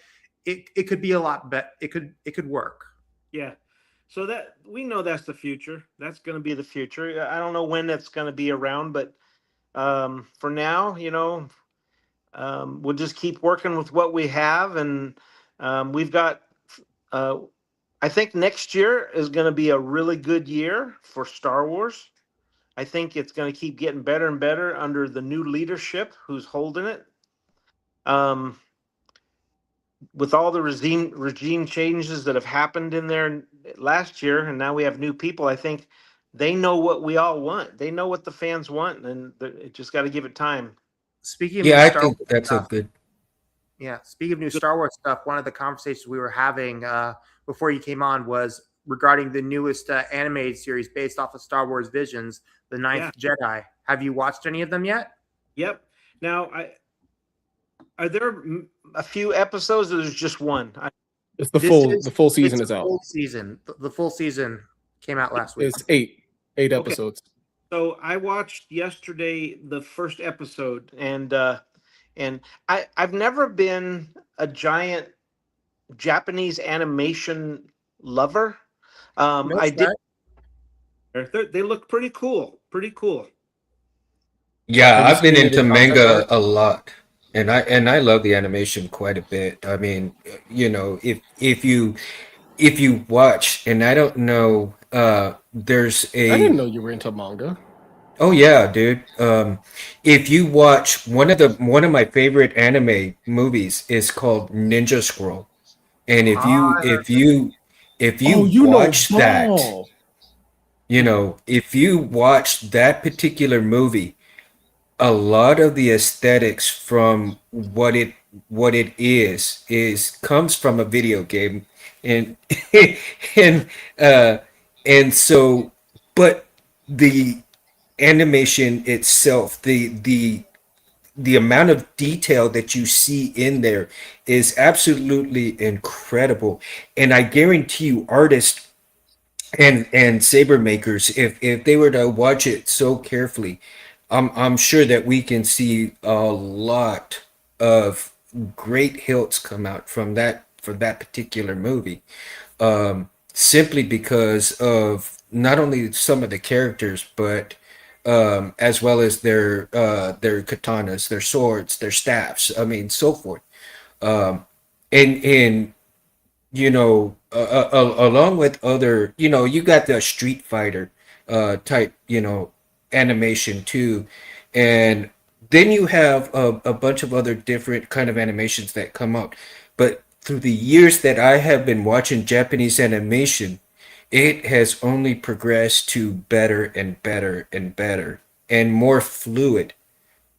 it could be a lot better. It could work. Yeah. So that we know that's the future. That's going to be the future. I don't know when that's going to be around, but for now, we'll just keep working with what we have, and we've got. I think next year is going to be a really good year for Star Wars. I think it's going to keep getting better and better under the new leadership who's holding it. With all the regime changes that have happened in there last year, and now we have new people, I think they know what we all want. They know what the fans want, and it just got to give it time. Speaking of Yeah, new I Star think Wars that's a stuff, good. yeah. Speaking of new Star Wars stuff, one of the conversations we were having before you came on was regarding the newest animated series based off of Star Wars Visions, The Ninth Jedi. Have you watched any of them yet? Yep. Now, are there a few episodes, or there's just one? It's the full season is out. The full season came out last week. It's eight episodes. So I watched yesterday the first episode, and I've never been a giant Japanese animation lover. I did. They look pretty cool. Pretty cool. Yeah, Have you I've been seen into any concept manga art? a lot, And I love the animation quite a bit. I mean, you know, if you watch, and I don't know, there's I didn't a know you were into manga. oh yeah, dude. If you watch one of my favorite anime movies is called Ninja Scroll, and if Oh, you you know watch that, Ball. you know, if you watch that particular movie, a lot of the aesthetics from what it is comes from a video game, and and uh and so, but the animation itself, the amount of detail that you see in there is absolutely incredible. And I guarantee you, artists and saber makers, if they were to watch it so carefully, I'm sure that we can see a lot of great hilts come out from that particular movie, simply because of not only some of the characters, but as well as their katanas, their swords, their staffs. I mean, so forth. And you know, along with other, you know, you got the Street Fighter type, you know, animation too, and then you have a bunch of other different kind of animations that come out. But through the years that I have been watching Japanese animation, it has only progressed to better and better and better and more fluid.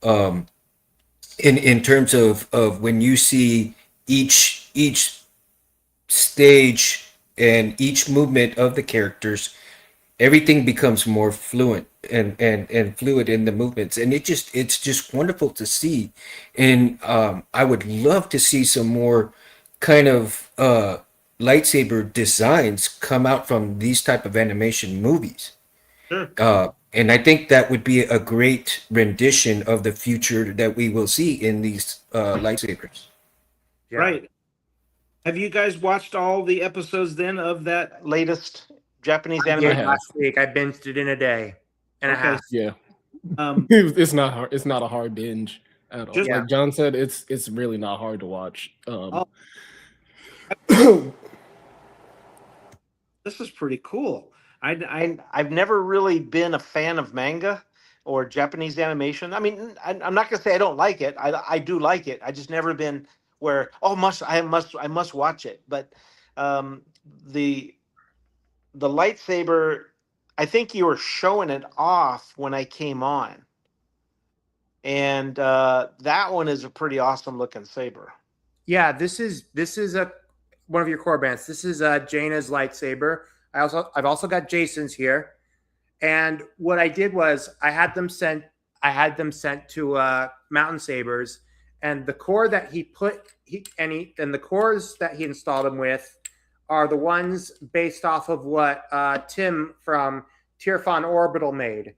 Um, in terms of when you see each stage and each movement of the characters, everything becomes more fluent and fluid in the movements, and it's just wonderful to see. And I would love to see some more kind of lightsaber designs come out from these type of animation movies. Sure. And I think that would be a great rendition of the future that we will see in these lightsabers. Yeah. Right. Have you guys watched all the episodes then of that latest Japanese I anime? did have. last week. I binged it in a day and a Okay. half. Yeah, Um, it's not hard. It's not a hard binge at all. Just- Like John said, it's really not hard to watch. Oh. This is pretty cool. I've never really been a fan of manga or Japanese animation. I mean, I'm not gonna say I don't like it. I do like it. I just never been where I must watch it. But um, the the lightsaber, I think you were showing it off when I came on, and that one is a pretty awesome looking saber. Yeah, this is a one of your core bands. This is Jaina's lightsaber. I've also got Jason's here. And what I did was I had them sent to Mountain Sabers, and the core that and the cores that he installed them with are the ones based off of what Tim from Tirfon Orbital made.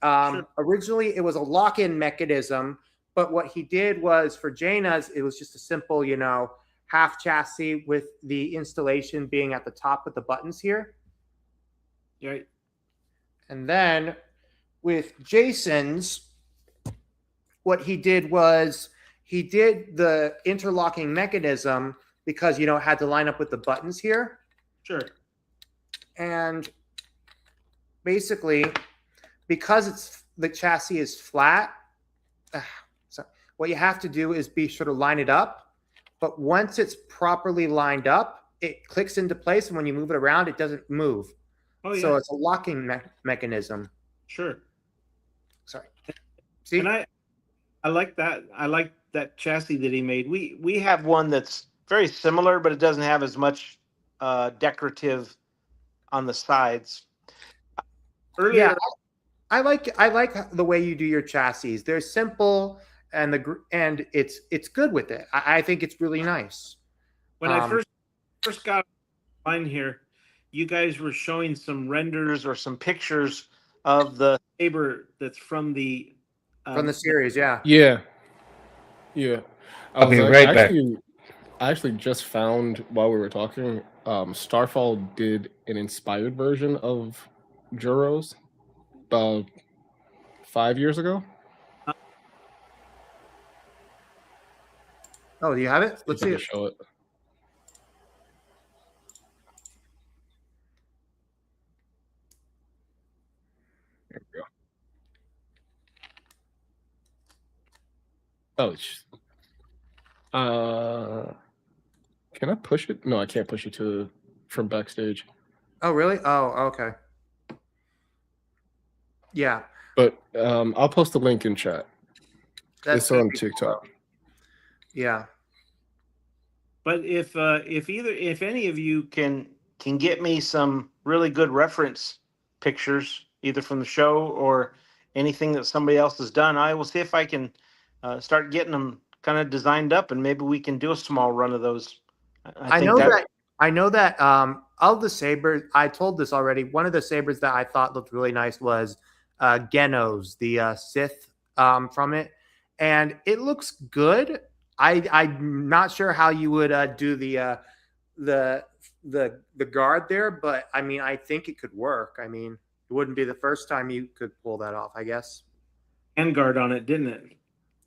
Sure. Originally, it was a lock-in mechanism, but what he did was for Jaina's, it was just a simple, half chassis with the installation being at the top with the buttons here. Right. And then with Jason's, what he did was he did the interlocking mechanism because, it had to line up with the buttons here. Sure. And basically, because the chassis is flat, so what you have to do is be sure to line it up. But once it's properly lined up, it clicks into place, and when you move it around, it doesn't move. Oh yeah. So it's a locking mechanism. Sure. Sorry. See? And I like that. I like that chassis that he made. We have one that's very similar, but it doesn't have as much decorative on the sides. Earlier, Yeah, I like the way you do your chassis. They're simple, and it's good with it. I think it's really nice. when I first got online here, you guys were showing some renders or some pictures of the saber that's from the Series, yeah. Yeah, yeah. I'll be right back. I actually just found while we were talking, Starfall did an inspired version of Juros about 5 years ago. Oh, do you have it? See Let's if I see can it. show it. There we go. Oh, can I push it? No, I can't push it to from backstage. Oh, really? Oh, okay. Yeah, But I'll post the link in chat. that's It's gonna on be TikTok. cool. Yeah. But if any of you can get me some really good reference pictures, either from the show or anything that somebody else has done, I will see if I can start getting them kind of designed up, and maybe we can do a small run of those. I I think know that that I know that of the sabers, I told this already. One of the sabers that I thought looked really nice was Genos, the Sith from it, and it looks good. I'm not sure how you would do the the guard there, but I mean, I think it could work. I mean, it wouldn't be the first time you could pull that off, I guess. handguard on it, didn't it?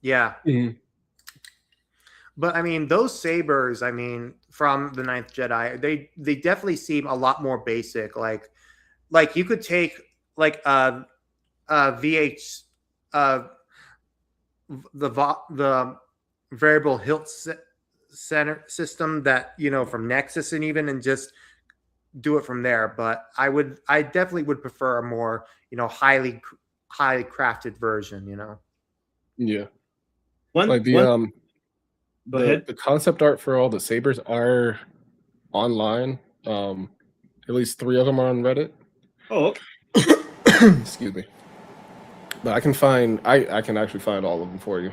Yeah. Mhm. But I mean, those sabers, I mean, from the Ninth Jedi, they definitely seem a lot more basic. Like you could take like VH uh the variable hilt center system that from Nexus and even and just do it from there. But I definitely would prefer a more highly crafted version. Yeah. One, Like go ahead. the concept art for all the sabers are online. At least 3 of them are on Reddit. Oh, okay. Excuse me. But I can actually find all of them for you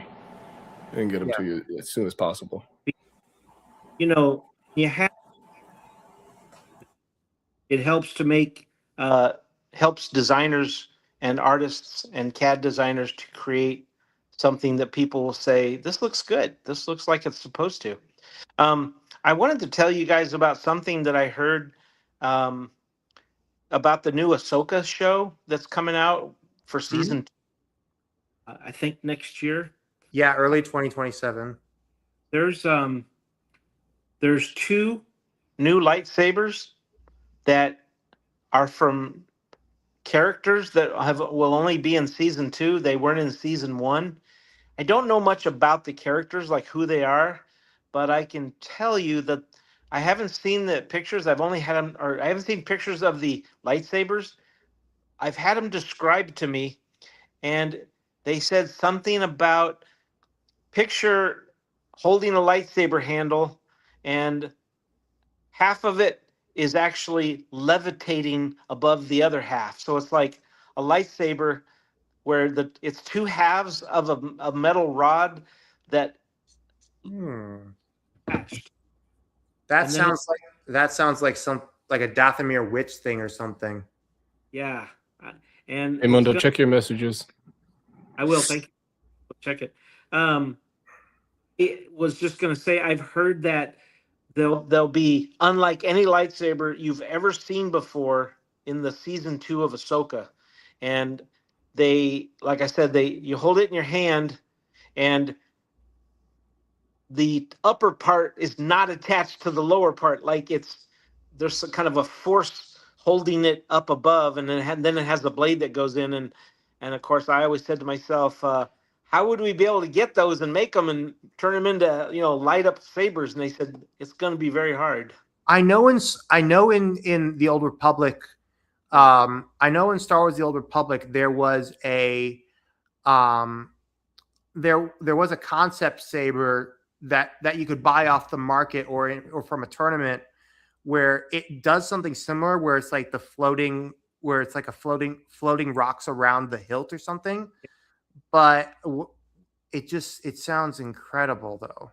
and get them Yeah. to you as soon as possible. You have it helps to make helps designers and artists and CAD designers to create something that people will say, this looks good. This looks like it's supposed to. I wanted to tell you guys about something that I heard um, about the new Ahsoka show that's coming out for season two, I think next year. Yeah, early 2027. There's there's 2 new lightsabers that are from characters that will only be in season 2. They weren't in season 1. I don't know much about the characters, like who they are, but I can tell you that I haven't seen the pictures. I've only had them, or I haven't seen pictures of the lightsabers. I've had them described to me, and they said something about picture holding a lightsaber handle, and half of it is actually levitating above the other half. So it's like a lightsaber where it's 2 halves of a metal rod that attached. That And then sounds like some like a Dathomir witch thing or something. yeah, and Hey Mundo, check your messages. I will. Thank you. Check it. It was just going to say I've heard that they'll be unlike any lightsaber you've ever seen before in the season 2 of Ahsoka, and they, like I said, you hold it in your hand, and the upper part is not attached to the lower part. Like there's some kind of a force holding it up above, and then it has a blade that goes in, and of course I always said to myself, how would we be able to get those and make them and turn them into light up sabers? And they said it's going to be very hard. I know in the Old Republic, I know in Star Wars: The Old Republic there was a there was a concept saber that you could buy off the market or from a tournament where it does something similar, where it's like where it's like a floating rocks around the hilt or something. But it sounds incredible though.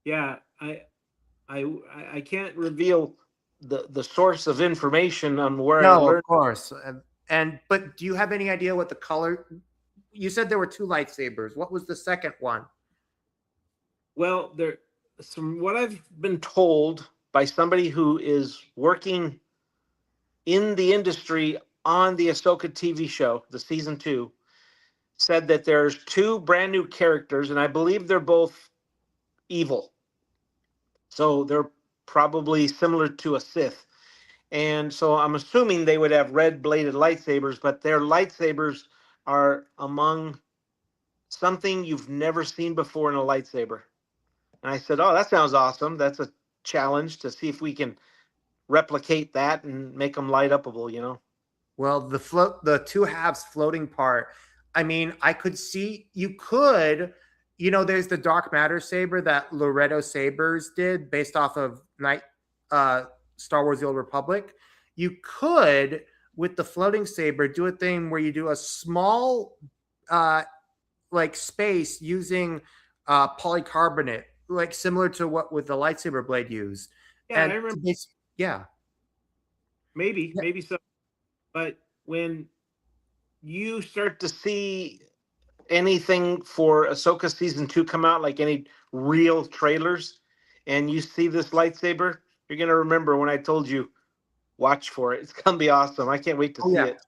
Yeah, I can't reveal the source of information on where I No, learned. of course. But do you have any idea what the color? You said there were 2 lightsabers. What was the second one? Well, from what I've been told by somebody who is working in the industry on the Ahsoka TV show, the season 2, said that there's 2 brand new characters, and I believe they're both evil. So they're probably similar to a Sith. And so I'm assuming they would have red bladed lightsabers, but their lightsabers are among something you've never seen before in a lightsaber. And I said, "Oh, that sounds awesome. That's a challenge to see if we can replicate that and make them light upable, you know?" Well, the two halves floating part. I mean, I could see you could, there's the dark matter saber that Loretto Sabers did based off of uh, Star Wars: The Old Republic. You could, with the floating saber, do a thing where you do a small, like space using polycarbonate, like similar to what with the lightsaber blade used. Yeah, And I remember. yeah, Maybe so. But when you start to see anything for Ahsoka season 2 come out, like any real trailers, and you see this lightsaber, you're gonna remember when I told you, watch for it. It's gonna be awesome. I can't wait to oh see yeah. it.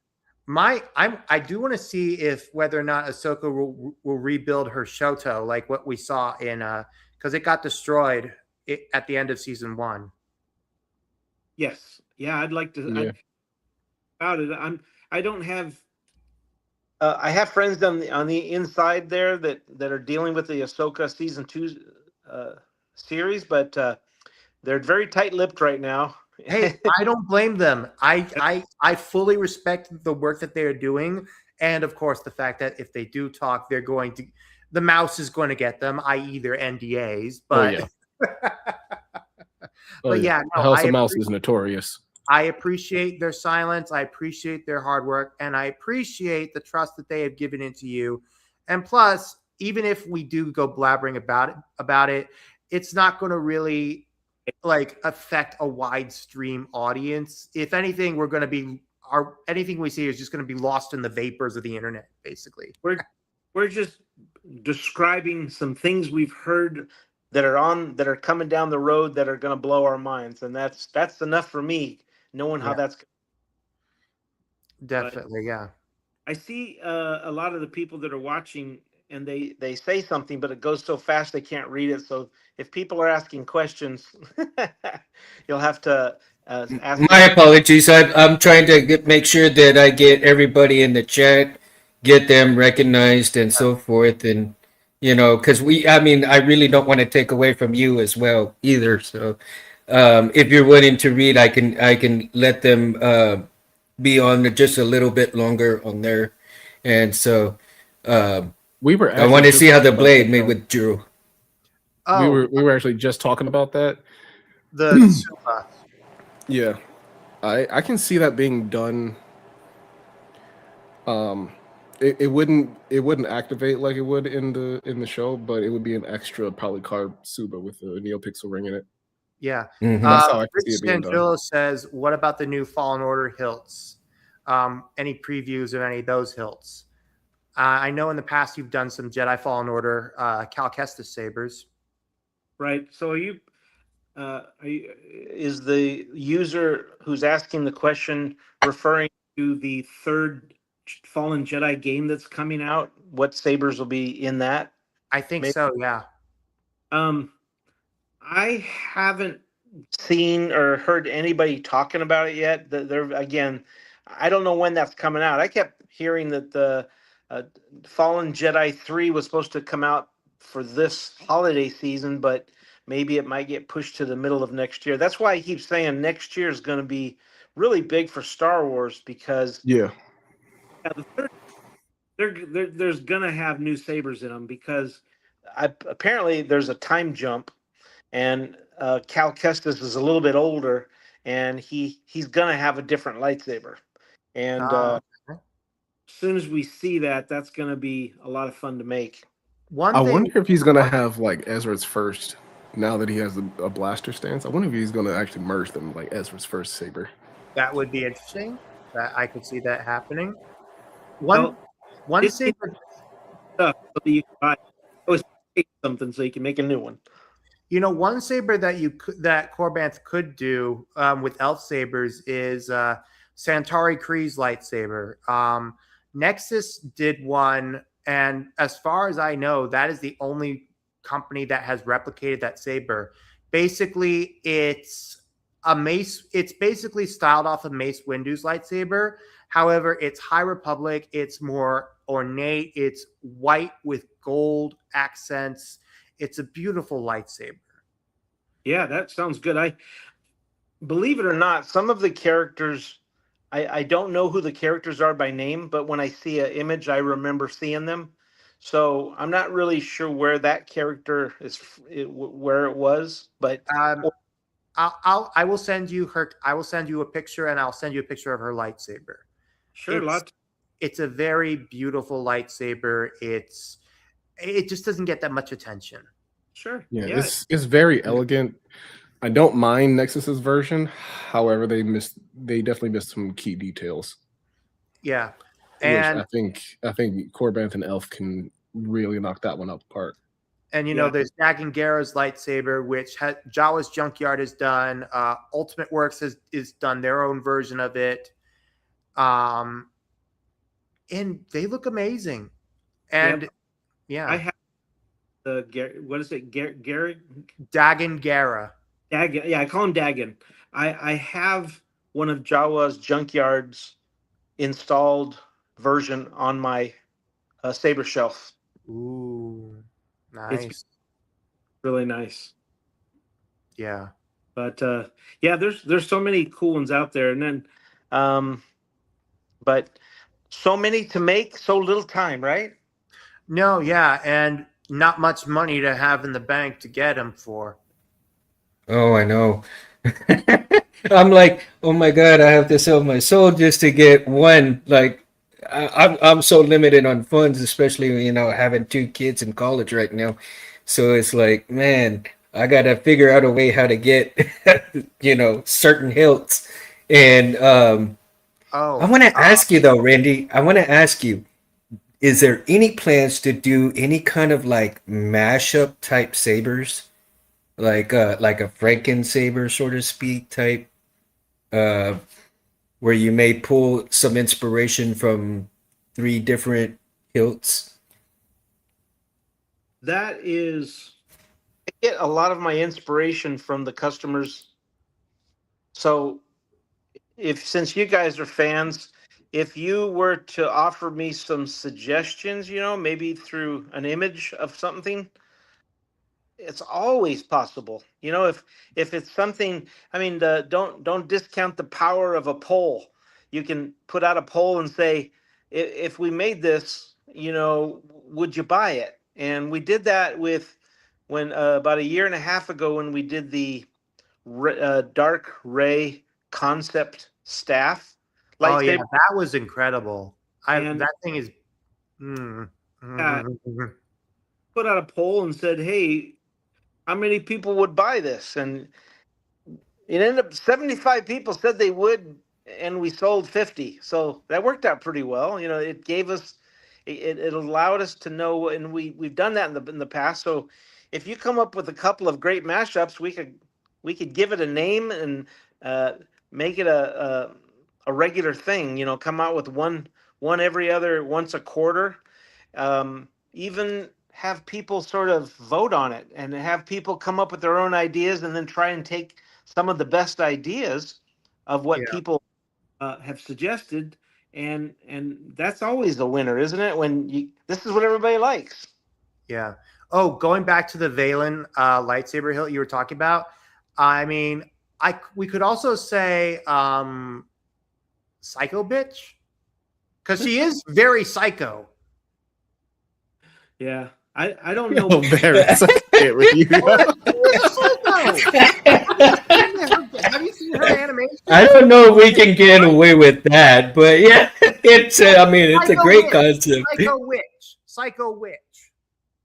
I do want to see if whether or not Ahsoka will rebuild her Shoto like what we saw in because it got destroyed at the end of season 1. Yes, yeah, I'd like to. Yeah. About it. I don't have. I have friends on the inside there that are dealing with the Ahsoka season 2 series, but they're very tight-lipped right now. Hey, I don't blame them. I fully respect the work that they are doing, and of course the fact that if they do talk, the mouse is going to get them, i.e., their NDAs. But but yeah, The no, House of Mouse is notorious. I appreciate their silence. I appreciate their hard work, and I appreciate the trust that they have given into you. And plus, even if we do go blabbering about it, it's not going to really like affect a wide stream audience. If anything, anything we see is just going to be lost in the vapors of the internet, basically. We're just describing some things we've heard that are coming down the road that are going to blow our minds, and that's enough for me knowing how Yeah. that's. Definitely, yeah. I see a lot of the people that are watching, and they say something, but it goes so fast they can't read it. So if people are asking questions, you'll have to ask. My apologies. I'm trying to make sure that I get everybody in the chat, get them recognized and so forth. And, because I mean, I really don't want to take away from you as well either. So if you're willing to read, I can let them be on just a little bit longer on there. And so We were I want actually to see just how the talking about blade that, made with Drew. Oh, we were actually just talking about that. the Supa. Yeah, I can see that being done. It wouldn't activate like it would in the show, but it would be an extra polycarb Suba with a NeoPixel ring in it. Yeah. Mhm. That's how I can Rich see it being done. Sangillo says, what about the new Fallen Order hilts? Any previews of any of those hilts? I know in the past you've done some Jedi Fallen Order Cal Kestis sabers. Right. So is the user who's asking the question referring to the third Fallen Jedi game that's coming out? What sabers will be in that? I think Maybe. so, yeah. I haven't seen or heard anybody talking about it yet. There again, I don't know when that's coming out. I kept hearing that the Fallen Jedi 3 was supposed to come out for this holiday season, but maybe it might get pushed to the middle of next year. That's why I keep saying next year is going to be really big for Star Wars because Yeah, the third, there's going to have new sabers in them because apparently there's a time jump, and Cal Kestis is a little bit older, and he's going to have a different lightsaber. And Okay. as soon as we see that, that's going to be a lot of fun to make. I wonder if he's gonna have like Ezra's first. Now that he has a blaster stance, I wonder if he's gonna actually merge them like Ezra's first saber. That would be interesting. That I could see that happening. Well, One it's saber. stuff so that you can buy always take something so you can make a new one. One saber that Korbanth could do with elf sabers is Centauri Kree's lightsaber. Nexus did one, and as far as I know, that is the only company that has replicated that saber. Basically, it's a Mace. It's basically styled off of Mace Windu's lightsaber. However, it's High Republic. It's more ornate. It's white with gold accents. It's a beautiful lightsaber. Yeah, that sounds good. I believe it or not, some of the characters, I don't know who the characters are by name, but when I see an image, I remember seeing them. So I'm not really sure where that character where it was, but Um, I will send you her. I will send you a picture, and I'll send you a picture of her lightsaber. sure, It's it's a very beautiful lightsaber. It just doesn't get that much attention. sure. Yeah, Yeah, it's very elegant. I don't mind Nexus's version. However, they definitely missed some key details, Yeah, which and I think Korbanth and Elf can really knock that one out apart. and you Yeah. know there's Dagon Gera's lightsaber, which Jawa's Junkyard has done. Ultimate Works is done their own version of it, and they look amazing. And yeah, I have what is it, Garrett? Dagon Gera. Dagon. Yeah, I call him Dagon. I have one of Jawa's Junkyard's installed version on my saber shelf. Ooh, It's nice. really nice. Yeah. But yeah, there's so many cool ones out there, and then but so many to make, so little time, right? No, yeah, and not much money to have in the bank to get them for. Oh, I know. I'm like, oh my God, I have to sell my soul just to get one. Like, I'm so limited on funds, especially having 2 kids in college right now. So it's like, man, I gotta figure out a way how to get certain hilts. And I want to ask you though, Randy. I want to ask you: is there any plans to do any kind of like mashup type sabers? Like a Franken saber, so to speak, type, uh, where you may pull some inspiration from 3 different hilts. That is, I get a lot of my inspiration from the customers. So if since you guys are fans, if you were to offer me some suggestions, maybe through an image of something, it's always possible. If it's something, I mean, don't discount the power of a poll. You can put out a poll and say, if we made this, would you buy it? And we did that with when about a year and a half ago when we did the dark ray concept staff Oh yeah, lightsaber. that was incredible. And That thing is. Mm, Yeah. mm. Put out a poll and said, hey, how many people would buy this? And it ended up 75 people said they would, and we sold 50. So that worked out pretty well. It gave us, it allowed us to know, and we've done that in the past. So if you come up with a couple of great mashups, we could give it a name and make it a regular thing. Come out with one once a quarter. Even have people sort of vote on it and have people come up with their own ideas and then try and take some of the best ideas of what Yeah. people have suggested, and that's always the winner, isn't it? This is what everybody likes. Yeah. Oh, going back to the Valen lightsaber hilt you were talking about. I mean, we could also say psycho bitch, because she is very psycho. Yeah, I don't know. Oh, Barrett, with you. Have you seen her animation? I don't know if we can get away with that, but yeah, it's it's a great concept. Psycho witch.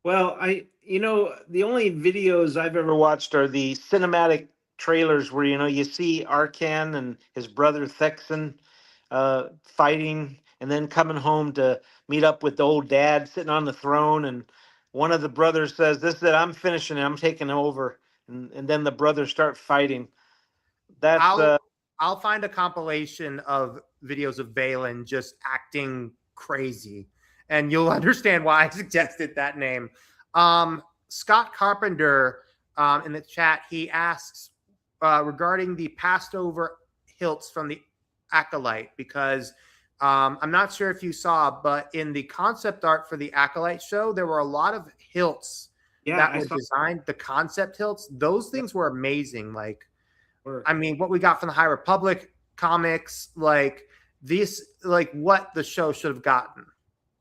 Well, the only videos I've ever watched are the cinematic trailers where you see Arkan and his brother Thexan fighting, and then coming home to meet up with the old dad sitting on the throne, and one of the brothers says, "This is it. I'm finishing it. I'm taking over," and then the brothers start fighting. That's I'll find a compilation of videos of Valen just acting crazy, and you'll understand why I suggested that name. Scott Carpenter in the chat, he asks regarding the passed over hilts from the Acolyte, because I'm not sure if you saw, but in the concept art for the Acolyte show, there were a lot of hilts that I were saw designed, the concept hilts. Those things were amazing. Like, Word. I mean, what we got from the High Republic comics, like these, like what the show should have gotten.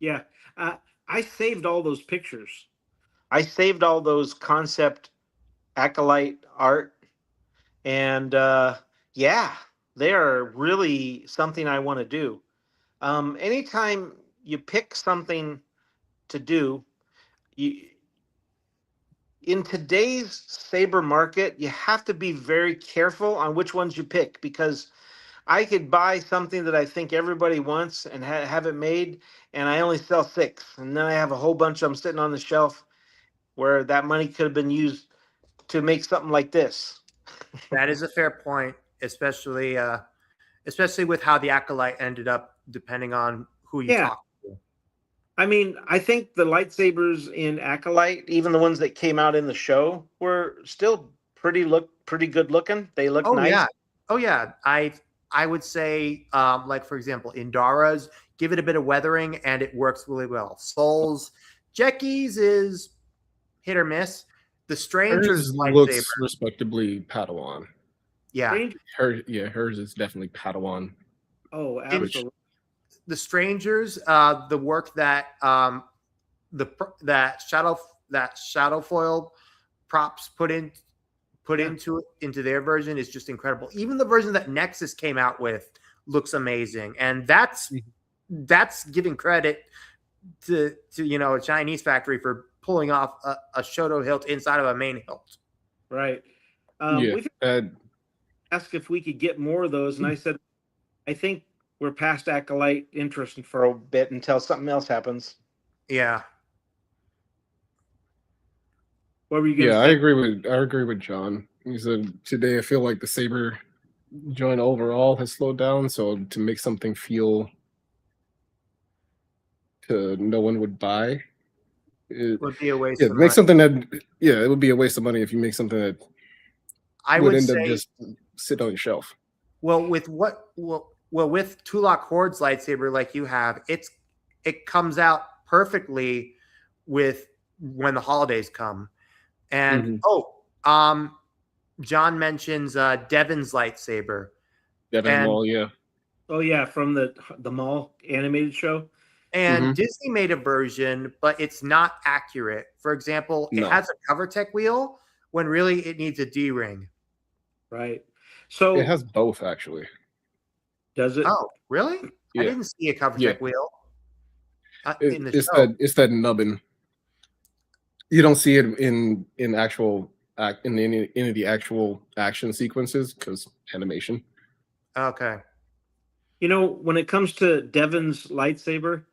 Yeah, I saved all those pictures. I saved all those concept acolyte art, and yeah, they are really something I want to do. Anytime you pick something to do, you, in today's saber market, you have to be very careful on which ones you pick, because I could buy something that I think everybody wants and have it made, and I only sell 6, and then I have a whole bunch of them sitting on the shelf where that money could have been used to make something like this. That is a fair point, especially with how the Acolyte ended up, depending on who you Yeah. talk to. I mean, I think the lightsabers in Acolyte, even the ones that came out in the show, were still pretty good looking. They look Oh nice. yeah, oh yeah. I would say, like for example, Indara's, give it a bit of weathering and it works really well. Soul's, Jackie's is hit or miss. The Stranger's Hers lightsaber, looks respectably Padawan. yeah. Hers is definitely Padawan. Oh, absolutely. The Strangers, the work that that shadow foil props put into their version is just incredible. Even the version that Nexus came out with looks amazing, and that's giving credit to a Chinese factory for pulling off a Shoto hilt inside of a main hilt. Right. Yeah. We've asked if we could get more of those, and I said, I think we're past Acolyte interest for a bit until something else happens. Yeah. What were you going to Yeah, say? I agree with John. He said today I feel like the saber joint overall has slowed down, so to make something feel to no one would buy, it Would be a waste yeah, of make money. something that it would be a waste of money if you make something that I would would end up say, just sit on your shelf. well, with Tulak Horde's lightsaber like you have, it comes out perfectly with when the holidays come. And John mentions Devin's lightsaber. Devin And- Wall, yeah. Oh yeah, from the Mall animated show. And Disney made a version, but it's not accurate. For example, No. it has a cover tech wheel when really it needs a D-ring. Right. So It has both actually. does it? Oh, really? Yeah. I didn't see a cover Yeah. tech wheel in the It's show. it's that nubbin. You don't see it in actual in any of the actual action sequences because animation. Okay. When it comes to Devin's lightsaber,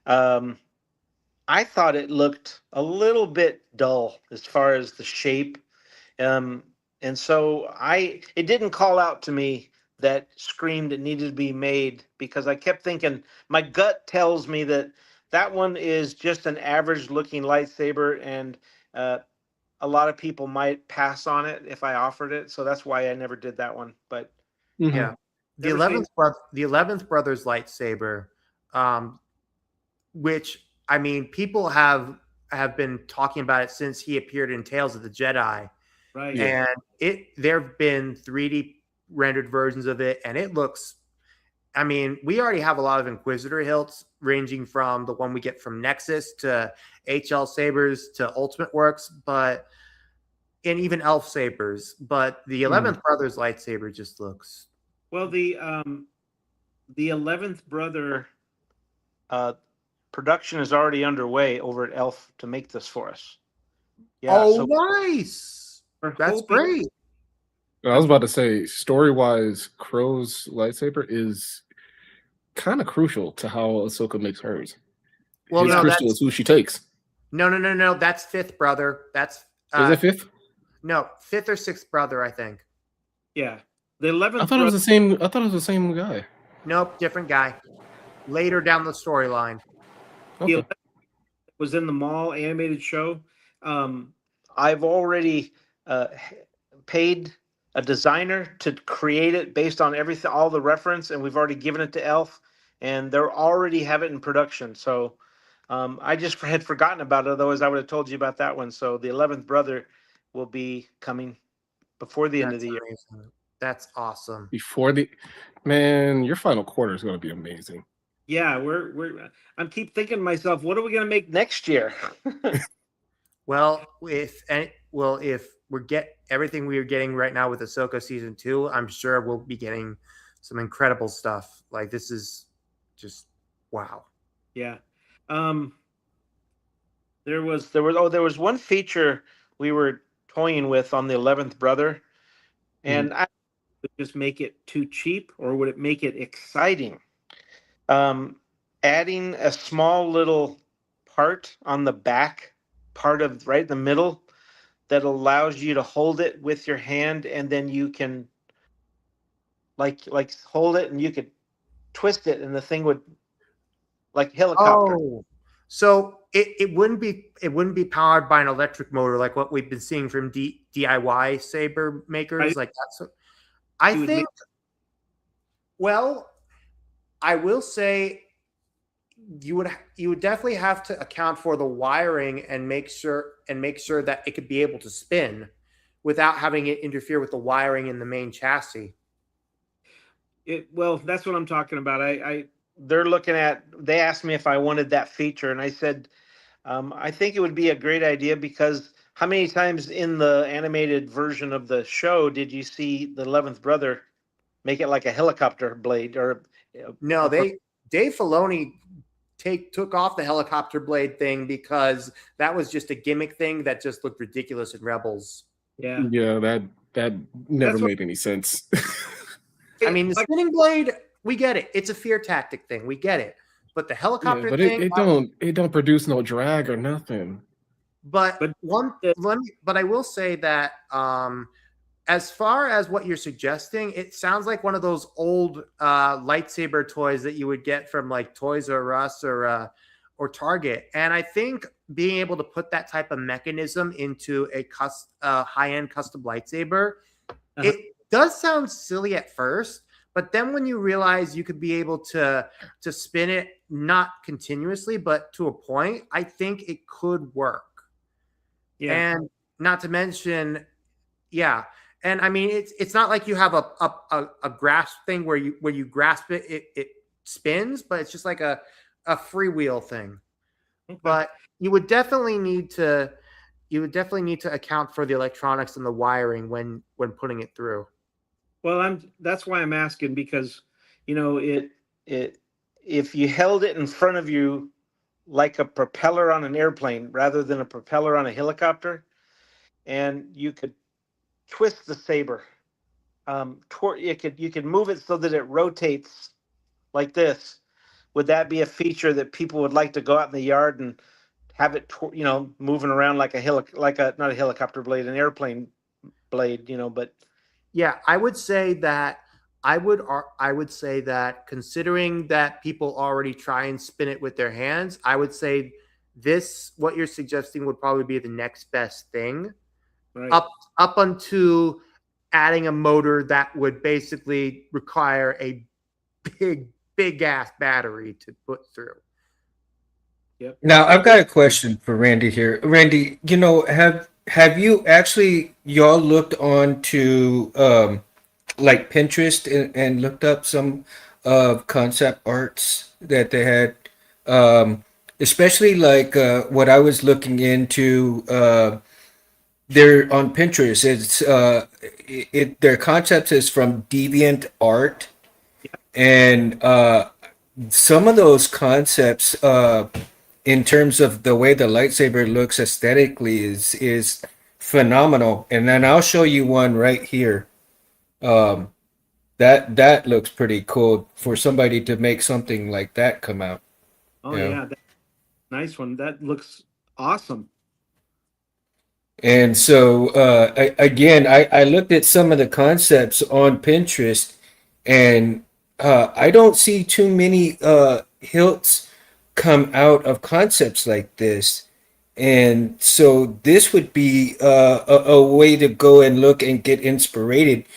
I thought it looked a little bit dull as far as the shape. And so it didn't call out to me that screamed it needed to be made, because I kept thinking, my gut tells me that one is just an average looking lightsaber, and a lot of people might pass on it if I offered it. So that's why I never did that one. But Yeah. The Never seen- 11th brother's lightsaber, which I mean, people have been talking about it since he appeared in Tales of the Jedi. right. And there have been 3D rendered versions of it, and it looks, I mean, we already have a lot of Inquisitor hilts, ranging from the one we get from Nexus to HL Sabers to Ultimate Works, and even Elf Sabers. But the 11th brother's lightsaber just looks. Well, the 11th brother production is already underway over at Elf to make this for us. Yeah, so Nice. we're That's hoping- great. I was about to say, story-wise, Crow's lightsaber is kind of crucial to how Ahsoka makes hers. Well, His no, crystal is who she takes. no. That's 5th brother. That's Is it fifth? No, 5th or 6th brother, I think. Yeah, the 11th. I thought it was the same. I thought it was the same guy. Nope, different guy. Later down the storyline. Okay. The 11th was in the Mall animated show. I've already paid a designer to create it based on everything, all the reference, and we've already given it to Elf, and they're already have it in production. So I just had forgotten about it. Otherwise, I would have told you about that one. So the 11th Brother will be coming before the end of That's the year. amazing. That's awesome. Before the man, your final quarter is going to be amazing. Yeah, I'm keep thinking to myself, what are we going to make next year? Well, if we get everything we are getting right now with Ahsoka season 2, I'm sure we'll be getting some incredible stuff. Like this is just wow. Yeah. There was one feature we were toying with on the 11th Brother, and I would just make it too cheap, or would it make it exciting? Adding a small little part on the back part of right in the middle that allows you to hold it with your hand, and then you can like hold it and you could twist it and the thing would like helicopter. Oh, so it wouldn't be powered by an electric motor like what we've been seeing from DIY saber makers. Right. Like that's, I You would think. Well, I will say you would definitely have to account for the wiring and make sure that it could be able to spin without having it interfere with the wiring in the main chassis. Well, that's what I'm talking about. They asked me if I wanted that feature, and I said, I think it would be a great idea, because how many times in the animated version of the show did you see the 11th Brother make it like a helicopter blade? Or No, Dave Filoni took off the helicopter blade thing because that was just a gimmick thing that just looked ridiculous in Rebels. yeah. Yeah, that never That's what- made any sense. I mean, the spinning blade, we get it. It's a fear tactic thing. We get it. But the Yeah, helicopter but thing, it don't produce no drag or nothing. but But- but I will say that as far as what you're suggesting, it sounds like one of those old lightsaber toys that you would get from like Toys R Us or Target. And I think being able to put that type of mechanism into a high-end custom lightsaber, it does sound silly at first, but then when you realize you could be able to spin it not continuously, but to a point, I think it could work. Yeah. And not to mention, yeah. And I mean, it's not like you have a grasp thing where you grasp it spins, but it's just like a freewheel thing. Okay. But you would definitely need to account for the electronics and the wiring when putting it through. Well, that's why I'm asking, because if you held it in front of you like a propeller on an airplane rather than a propeller on a helicopter, and you could twist the saber, you could move it so that it rotates like this. Would that be a feature that people would like to go out in the yard and have it moving around like not a helicopter blade, an airplane blade, but Yeah, I would say that I would say that considering that people already try and spin it with their hands, I would say what you're suggesting would probably be the next best thing. right. Up until adding a motor that would basically require a big ass battery to put through. Now, I've got a question for Randy here. Randy, have you actually y'all looked on to like Pinterest and looked up some concept arts that they had, especially like what I was looking into. They're on Pinterest. It's their concept is from Deviant Art, and some of those concepts, in terms of the way the lightsaber looks aesthetically, is phenomenal. And then I'll show you one right here. That looks pretty cool for somebody to make something like that come out. Oh Yeah. yeah, nice one. That looks awesome. And so I looked at some of the concepts on Pinterest, and I don't see too many hilts come out of concepts like this. And so this would be a way to go and look and get inspired,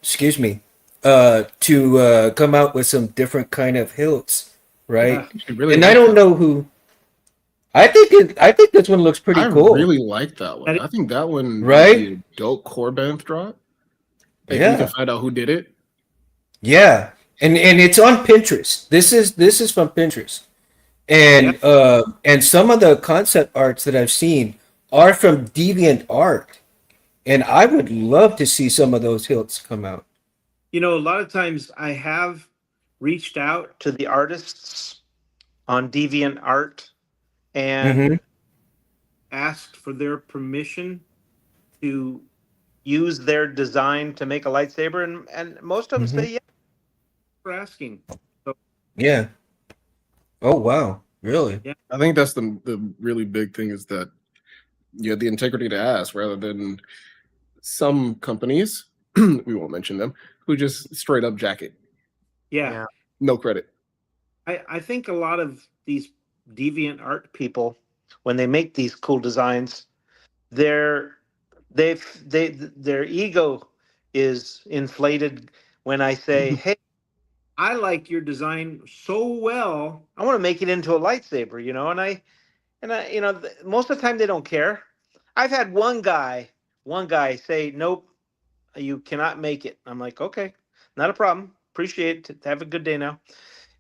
excuse me, to come out with some different kind of hilts, right? I really And I like don't that. know who. I think this one looks pretty I cool, really like that one. I think that one would right? be a dope Korbanth drop if we can Yeah, find out who did it. yeah. And it's on Pinterest. This is from Pinterest. And some of the concept arts that I've seen are from Deviant Art, and I would love to see some of those hilts come out. You know, a lot of times I have reached out to the artists on Deviant Art and Mm-hmm. asked for their permission to use their design to make a lightsaber, and most of them Mm-hmm. say yes for asking. So Yeah. Oh wow. Really? yeah, I think that's the really big thing is that you have the integrity to ask rather than some companies, we won't mention them, who just straight up jacket. yeah. Yeah. No credit. I think a lot of these deviant art people, when they make these cool designs, their their ego is inflated when I say, "Hey, I like your design so well. I want to make it into a lightsaber," you know, and I, most of the time they don't care. I've had one guy say, "Nope, you cannot make it." I'm like, "Okay, not a problem. Appreciate it. Have a good day now."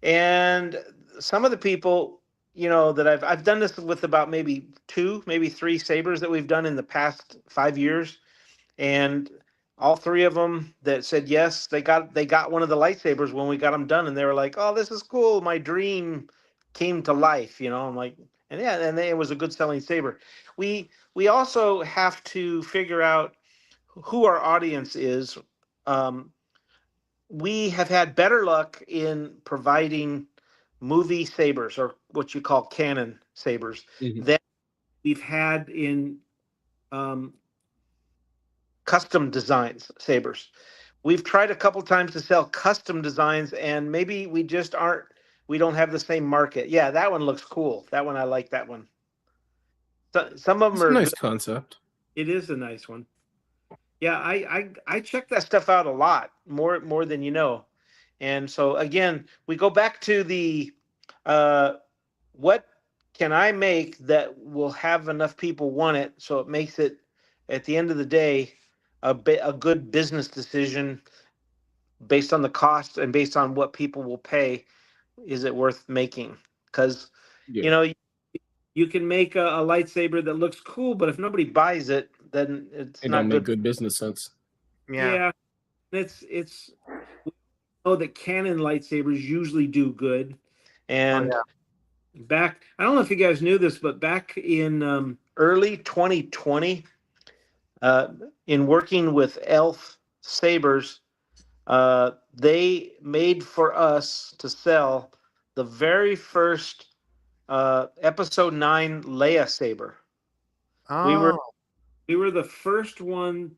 And some of the people, that I've done this with about maybe two, maybe three sabers that we've done in the past 5 years, and all three of them that said yes, they got one of the lightsabers when we got them done, and they were like, "Oh, this is cool. My dream came to life." I'm like, and yeah, and it was a good selling saber. We also have to figure out who our audience is. Um, we have had better luck in providing movie sabers, or what you call canon sabers, Mhm. than we've had in um, custom designs sabers. We've tried a couple times to sell custom designs, and maybe we don't have the same market. Yeah, that one looks cool. That one, I like that one. Some of them It's a are nice good. concept. It is a nice one. Yeah, I check that stuff out a lot, more than you know. And so again, we go back to the uh, what can I make that will have enough people want it, so it makes it, at the end of the day, a good business decision based on the cost and based on what people will pay. Is it worth making? Because Yeah. you know you can make a lightsaber that looks cool, but if nobody buys it, then it's It don't not make good. good business sense. Yeah. Yeah, it's we know that Canon lightsabers usually do good, Oh and yeah. I don't know if you guys knew this, but back in early 2020, uh, in working with Elf Sabers, they made for us to sell the very first Episode 9 Leia Saber. We were Oh. we were the first one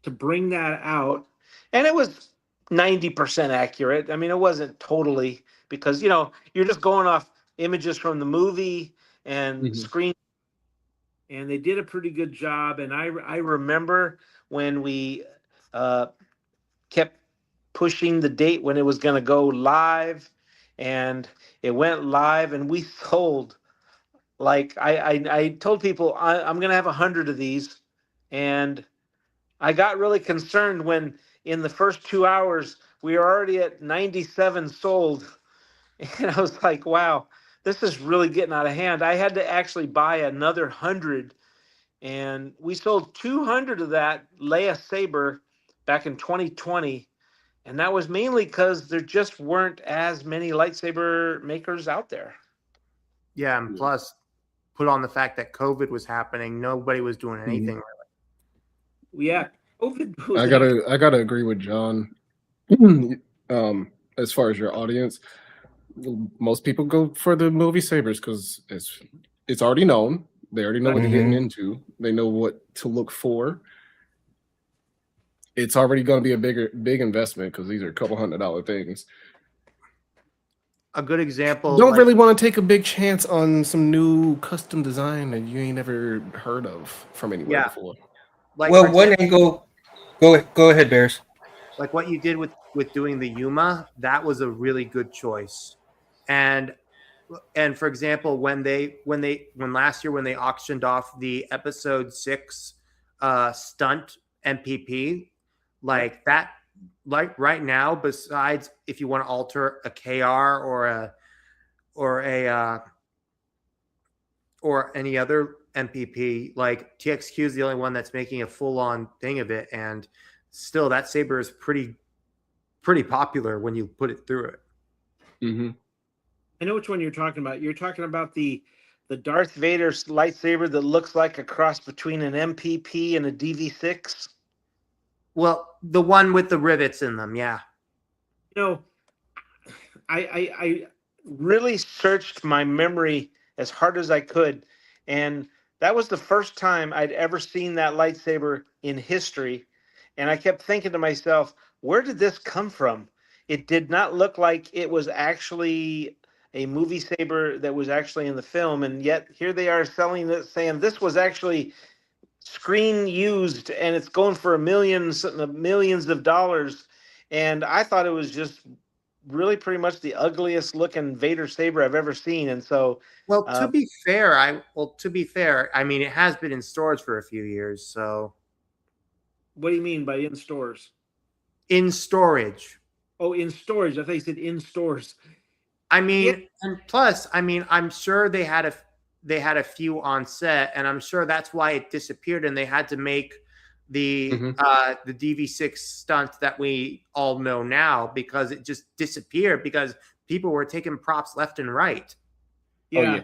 to bring that out, and it was 90% accurate. I mean, it wasn't totally, because you're just going off images from the movie and Mhm. screen, and they did a pretty good job. And I remember when we uh, kept pushing the date when it was going to go live, and it went live, and we sold, like, I told people I'm going to have 100 of these, and I got really concerned when in the first 2 hours we were already at 97 sold. And I was like, wow, this is really getting out of hand. I had to actually buy another 100, and we sold 200 of that Leia Saber back in 2020. And that was mainly because there just weren't as many lightsaber makers out there. Yeah, and Yeah. plus put on the fact that COVID was happening, nobody was doing Mhm. anything. Yeah, COVID was I gotta agree with John. As far as your audience, most people go for the movie sabers because it's already known. They already know what they're getting Mm-hmm. into. They know what to look for. It's already going to be a big investment because these are a couple $100 things. a good example. Don't like, really want to take a big chance on some new custom design that you ain't never heard of from anywhere Yeah. before. like Well, for one example, angle. Go ahead, Bears. like what you did with doing the Yuma, that was a really good choice. And for example, when last year when they auctioned off the episode 6 stunt MPP, like that, like right now, besides if you want to alter a KR or a or any other MPP, like TXQ is the only one that's making a full on thing of it, and still that saber is pretty popular when you put it through it. Mm-hmm. I know which one you're talking about. You're talking about the Darth Vader lightsaber that looks like a cross between an MPP and a DV6. Well, the one with the rivets in them, yeah. You know, I really searched my memory as hard as I could, and that was the first time I'd ever seen that lightsaber in history. And I kept thinking to myself, where did this come from? It did not look like it was actually a movie saber that was actually in the film, and yet here they are selling it, saying this was actually screen used, and it's going for millions of dollars. And I thought it was just really pretty much the ugliest looking Vader saber I've ever seen. And so, Well, to be fair, I mean, it has been in stores for a few years, so what do you mean by in stores? in storage. Oh, in storage. I thought you said in stores. I mean, and plus, I mean, I'm sure they had a few on set, and I'm sure that's why it disappeared, and they had to make the the DV6 stunt that we all know now, because it just disappeared because people were taking props left and right. Yeah. Oh, yeah.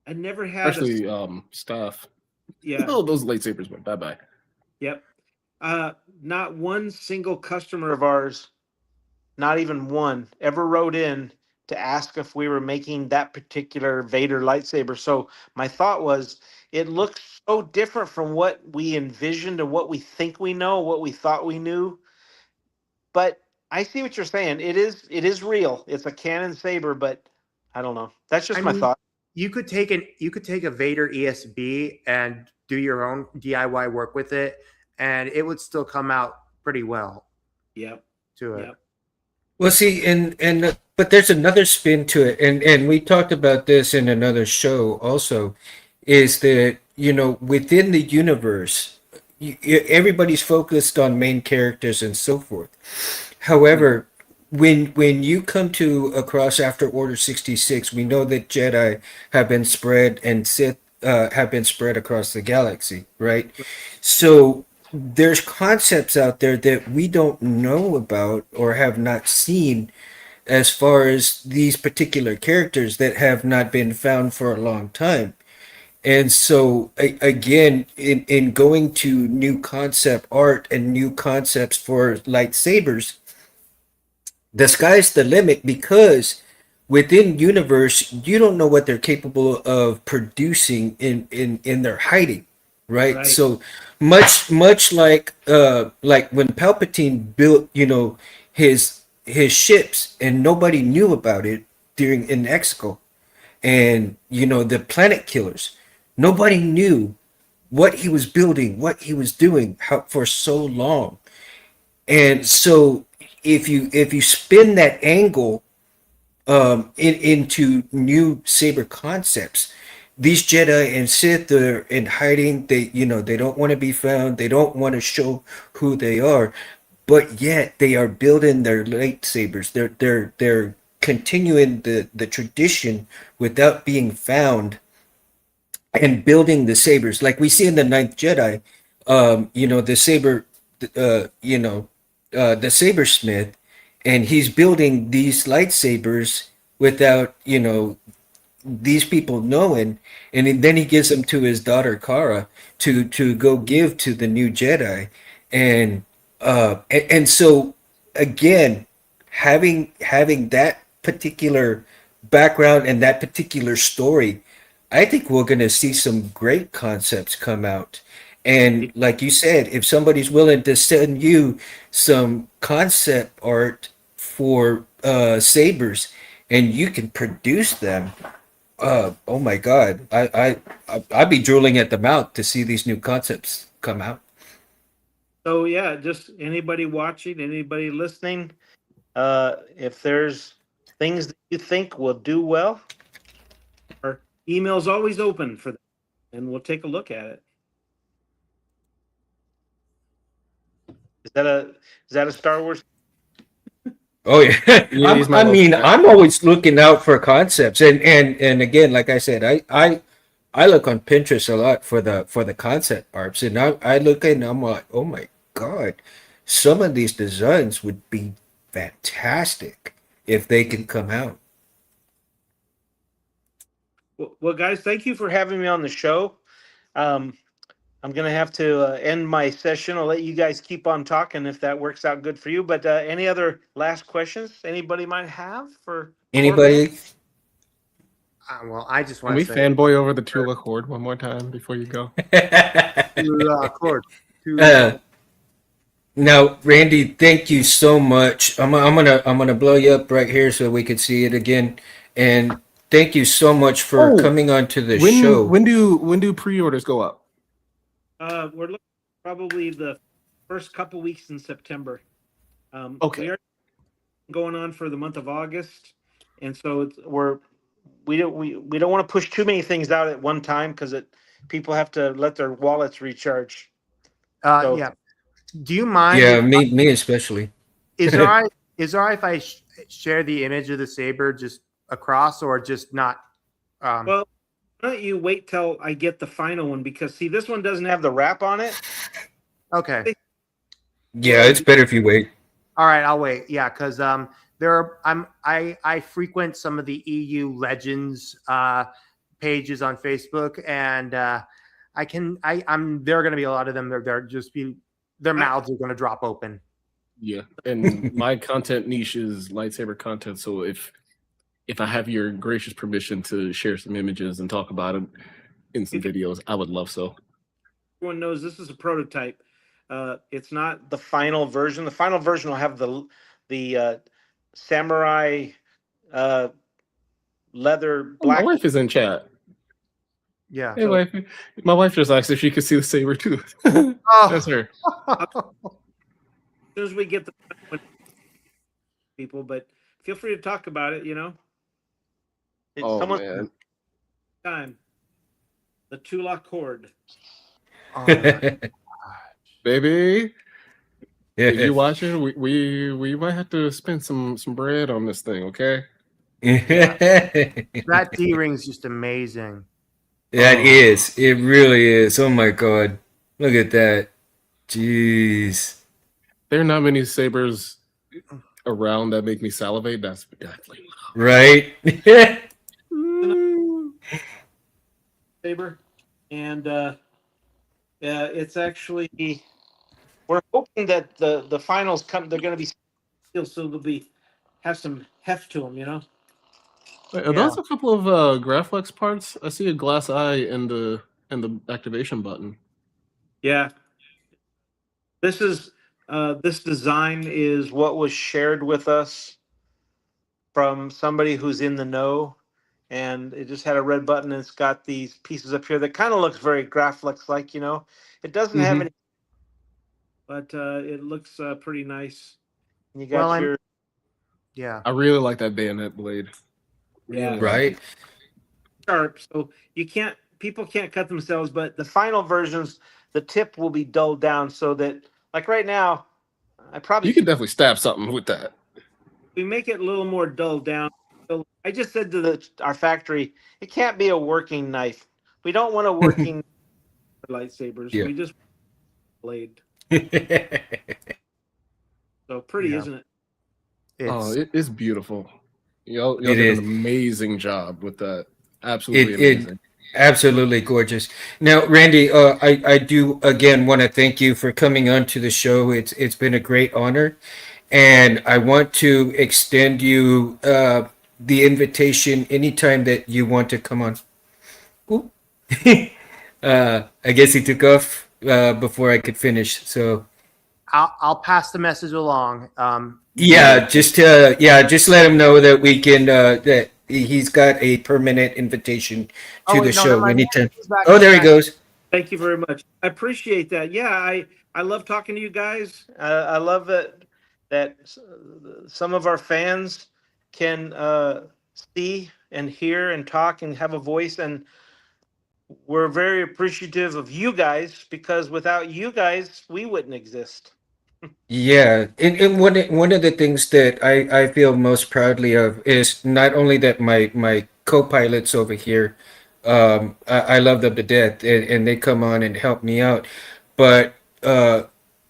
I never had Especially staff. yeah. Oh, those lightsabers went bye-bye. Yep. Not one single customer of ours, not even one, ever wrote in to ask if we were making that particular Vader lightsaber. So my thought was, it looks so different from what we envisioned and what we think we know, what we thought we knew. But I see what you're saying. It is real. It's a Canon saber, but I don't know. That's just my thought. You could take a Vader ESB and do your own DIY work with it, and it would still come out pretty well. Yep. To it. Yep. Well, see, but there's another spin to it, and we talked about this in another show also, is that within the universe, everybody's focused on main characters and so forth. However, when you come to across after Order 66, we know that Jedi have been spread and Sith have been spread across the galaxy, right? So there's concepts out there that we don't know about or have not seen, as far as these particular characters that have not been found for a long time. And so again, in going to new concept art and new concepts for lightsabers, the sky's the limit, because within universe you don't know what they're capable of producing in their hiding, right? So much like when Palpatine built his ships and nobody knew about it during in Exegol, and the planet killers, nobody knew what he was building, what he was doing, for so long. And so if you spin that angle into new saber concepts, these Jedi and Sith are in hiding. They don't want to be found. They don't want to show who they are, but yet they are building their lightsabers. They're continuing the tradition without being found, and building the sabers like we see in the Ninth Jedi. The saber, the sabersmith, and he's building these lightsabers without these people knowing, and then he gives them to his daughter Kara to go give to the new Jedi. And so again, having that particular background and that particular story, I think we're going to see some great concepts come out. And like you said, if somebody's willing to send you some concept art for sabers, and you can produce them. Oh my God, I'd be drooling at the mouth to see these new concepts come out. So yeah, just anybody watching, anybody listening, if there's things that you think will do well, our email's always open for that, and we'll take a look at it. Is that a Star Wars? Oh yeah, Yeah, he's my I little mean, cat. I'm always looking out for concepts, and again, like I said, I look on Pinterest a lot for the concept arts, and I look and I'm like, oh my God, some of these designs would be fantastic if they can come out. Well, guys, thank you for having me on the show. Um, I'm going to have to end my session. I'll let you guys keep on talking if that works out good for you. But any other last questions anybody might have for Korbanth? Anybody? Well, I just Can want we to say, fanboy over the Tula Horde one more time before you go? Cord, Uh, Now, Randy, thank you so much. I'm gonna blow you up right here so we can see it again. And thank you so much for Oh, coming on to the When show. when do pre-orders go up? We're looking probably the first couple weeks in September. Okay. We are going on for the month of August, and so we don't want to push too many things out at one time because people have to let their wallets recharge. So- yeah. Do you mind? Yeah, me especially. Is it all right? Is it all right if I share the image of the saber just across, or just not? Well, why don't you wait till I get the final one, because see, this one doesn't have the wrap on it. Okay. Yeah, it's better if you wait. All right, I'll wait. Yeah, because I frequent some of the EU Legends pages on Facebook, and there are going to be a lot of them. They're just be their mouths are going to drop open. Yeah, and my content niche is lightsaber content. So if I have your gracious permission to share some images and talk about it in some videos, I would love so. Everyone knows this is a prototype. It's not the final version. The final version will have the samurai leather My black. wife is in chat. Yeah. Hey, wife. My wife just asked if she could see the saber too. Oh. That's her. As soon as we get the people, but feel free to talk about it. Oh man. Time. The Tula cord. Oh, my Baby, if you Yeah. watching, we might have to spend some bread on this thing, okay? that D ring's just amazing. That Oh. is. It really is. Oh my God. Look at that. Jeez. There are not many sabers around that make me salivate. That's definitely Right? Saber, and it's actually, we're hoping that the finals come. They're going to be still, so they'll have some heft to them. Wait, are those a couple of Graflex parts? I see a glass eye in the activation button. Yeah. This design is what was shared with us from somebody who's in the know, and it just had a red button, and it's got these pieces up here that kind of looks very Graflex like. It doesn't have any, but it looks pretty nice. You got your Yeah. I really like that bayonet blade. Yeah. Right? sharp, so people can't cut themselves, but the final versions, the tip will be dulled down so that, like right now, You can definitely stab something with that. we make it a little more dulled down. So I just said to our factory, it can't be a working knife. We don't want a working lightsabers. Yeah. We just blade. So pretty, isn't it? It's beautiful. Y'all It did is. an amazing job with that. Absolutely amazing. Absolutely gorgeous. Now, Randy, I do again want to thank you for coming on to the show. It's been a great honor, and I want to extend you the invitation anytime that you want to come on. Ooh. I guess he took off before I could finish. So I'll pass the message along. just let him know that we can that he's got a permanent invitation to the wait, no, show never mind. anytime. He's back, Oh, he's there he back. goes. Thank you very much. I appreciate that. Yeah, I love talking to you guys. I love that some of our fans can see and hear and talk and have a voice, and we're very appreciative of you guys because without you guys, we wouldn't exist. Yeah, and one of the things that I feel most proudly of is not only that my co-pilots over here, I love them to death, and they come on and help me out, but I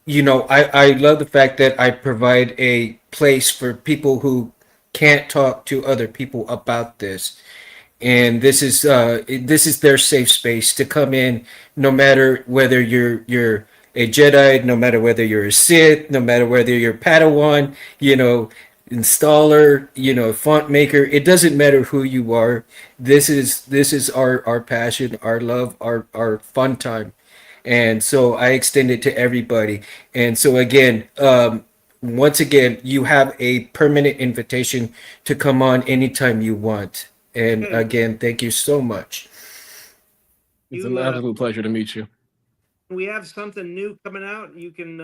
love the fact that I provide a place for people who can't talk to other people about this, and this is their safe space to come in, no matter whether you're a Jedi, no matter whether you're a Sith, no matter whether you're Padawan, installer, font maker. It doesn't matter who you are. This is our passion, our love, our fun time, and so I extend it to everybody. And so again, once again, you have a permanent invitation to come on anytime you want. And Okay. again, thank you so much. It's an absolute pleasure to meet you. We have something new coming out. You can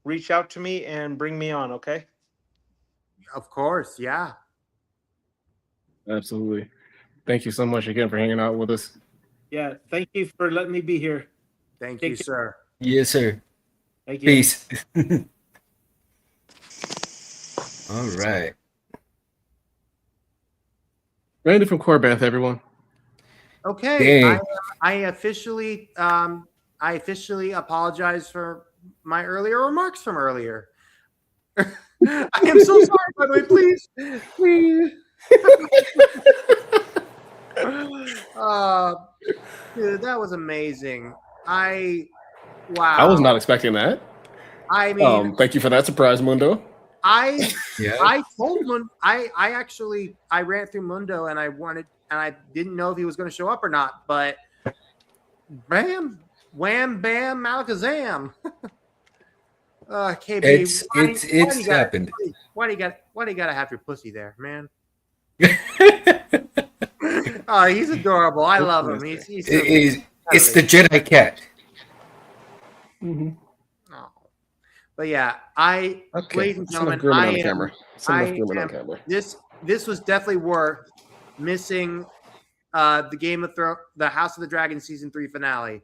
reach out to me and bring me on, okay? Of course, yeah. Absolutely. Thank you so much again for hanging out with us. Yeah, thank you for letting me be here. Thank Take you, care. sir. Yes, sir. Thank you. Peace. All right. Randy from Korbanth, everyone. Okay, Dang. I officially apologize for my earlier remarks from earlier. I am so sorry, by the way. Please. Dude, that was amazing. Wow. I was not expecting that. I mean, Thank you for that surprise, Mundo. I Yeah. told Mundo, I ran through Mundo and I didn't know if he was going to show up or not, but bam, wham, bam, malakazam. KB, It's happened. Why do you got to have your pussy there, man? Oh, he's adorable. I love him. He's so It's the Jedi cat. Mm-hmm. oh. But yeah, Okay. ladies and Some enough gentlemen, grooming I on the am. camera. Some enough grooming on am- camera. This was definitely worth missing the Game of Thrones, the House of the Dragon season 3 finale.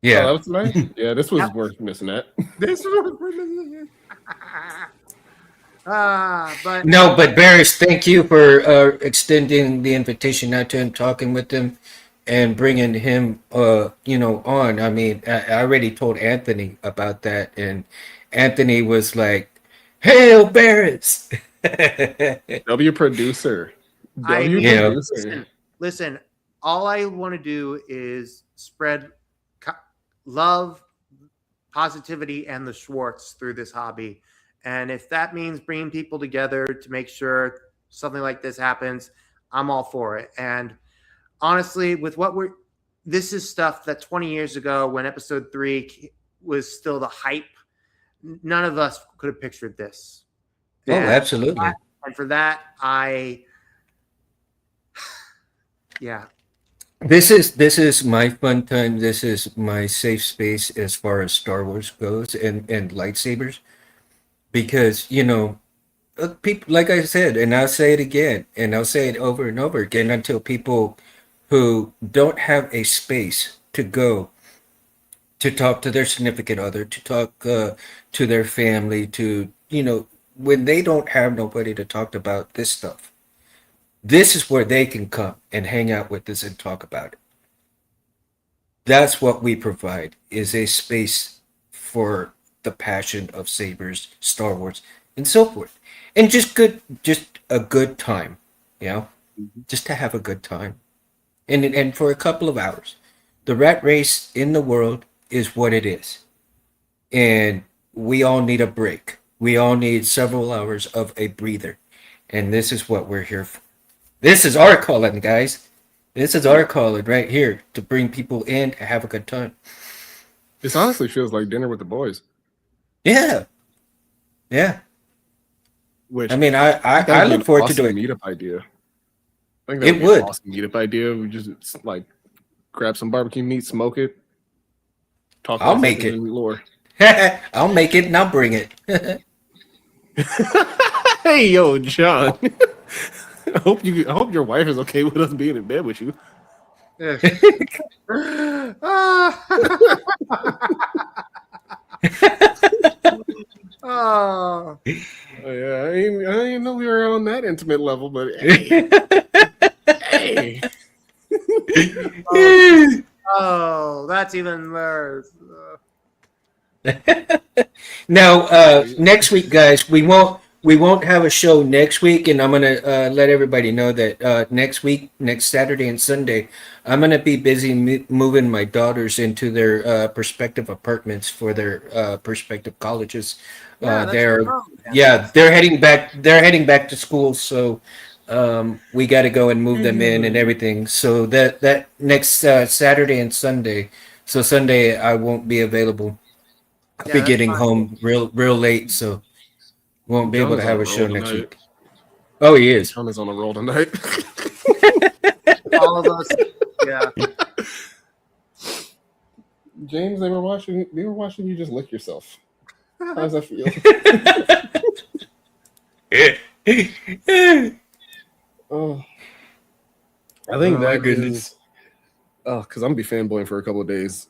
Yeah. Oh, that was nice. Yeah, this was Yep. worth missing that. This was but No, but Barris, thank you for extending the invitation out to him, talking with him, and bringing him, on. I mean, I already told Anthony about that, and Anthony was like, "Hail, Barris!" W producer. I mean, Yeah. listen, all I want to do is spread love, positivity, and the Schwartz through this hobby. And if that means bringing people together to make sure something like this happens, I'm all for it. And honestly, with this is stuff that 20 years ago, when episode 3 was still the hype, none of us could have pictured this. Oh, absolutely. And for that, yeah. This is my fun time. This is my safe space as far as Star Wars goes and lightsabers, because people, like I said, and I'll say it again, and I'll say it over and over again until people who don't have a space to go to talk to their significant other, to talk to their family, to when they don't have nobody to talk about this stuff. This is where they can come and hang out with us and talk about it. That's what we provide, is a space for the passion of sabers, Star Wars, and so forth. And just a good time, just to have a good time. And for a couple of hours. The rat race in the world is what it is. And we all need a break. We all need several hours of a breather. And this is what we're here for. This is our calling, guys. This is our calling right here, to bring people in to have a good time. This honestly feels like dinner with the boys. Yeah. Yeah. Which I mean, I that'd be look an forward to awesome doing it. meetup idea. I think that It would be would. an awesome meetup idea. We just like grab some barbecue meat, smoke it, talk I'll make lightsabers it. and lore. I'll make it and I'll bring it. Hey, yo, John. I hope your wife is okay with us being in bed with you. Oh, Oh, yeah, I didn't know we were on that intimate level, but hey, hey. oh, that's even worse. Now, next week, guys, we won't have a show next week, and I'm gonna let everybody know that next week, next Saturday and Sunday, I'm gonna be busy moving my daughters into their prospective apartments for their prospective colleges. Yeah, that's They're wrong. yeah, they're heading back. They're heading back to school, so we got to go and move them in and everything. So that next Saturday and Sunday. So Sunday I won't be available. I'll Yeah, be that's getting fine. home real late, so won't be John able to is on have a a show roll next tonight. week. Oh, he is. John is on a roll tonight. All of us. Yeah. James, they were watching you just lick yourself. How does that feel? Oh, I think Oh, my that goodness. is. Oh, because I'm gonna be fanboying for a couple of days.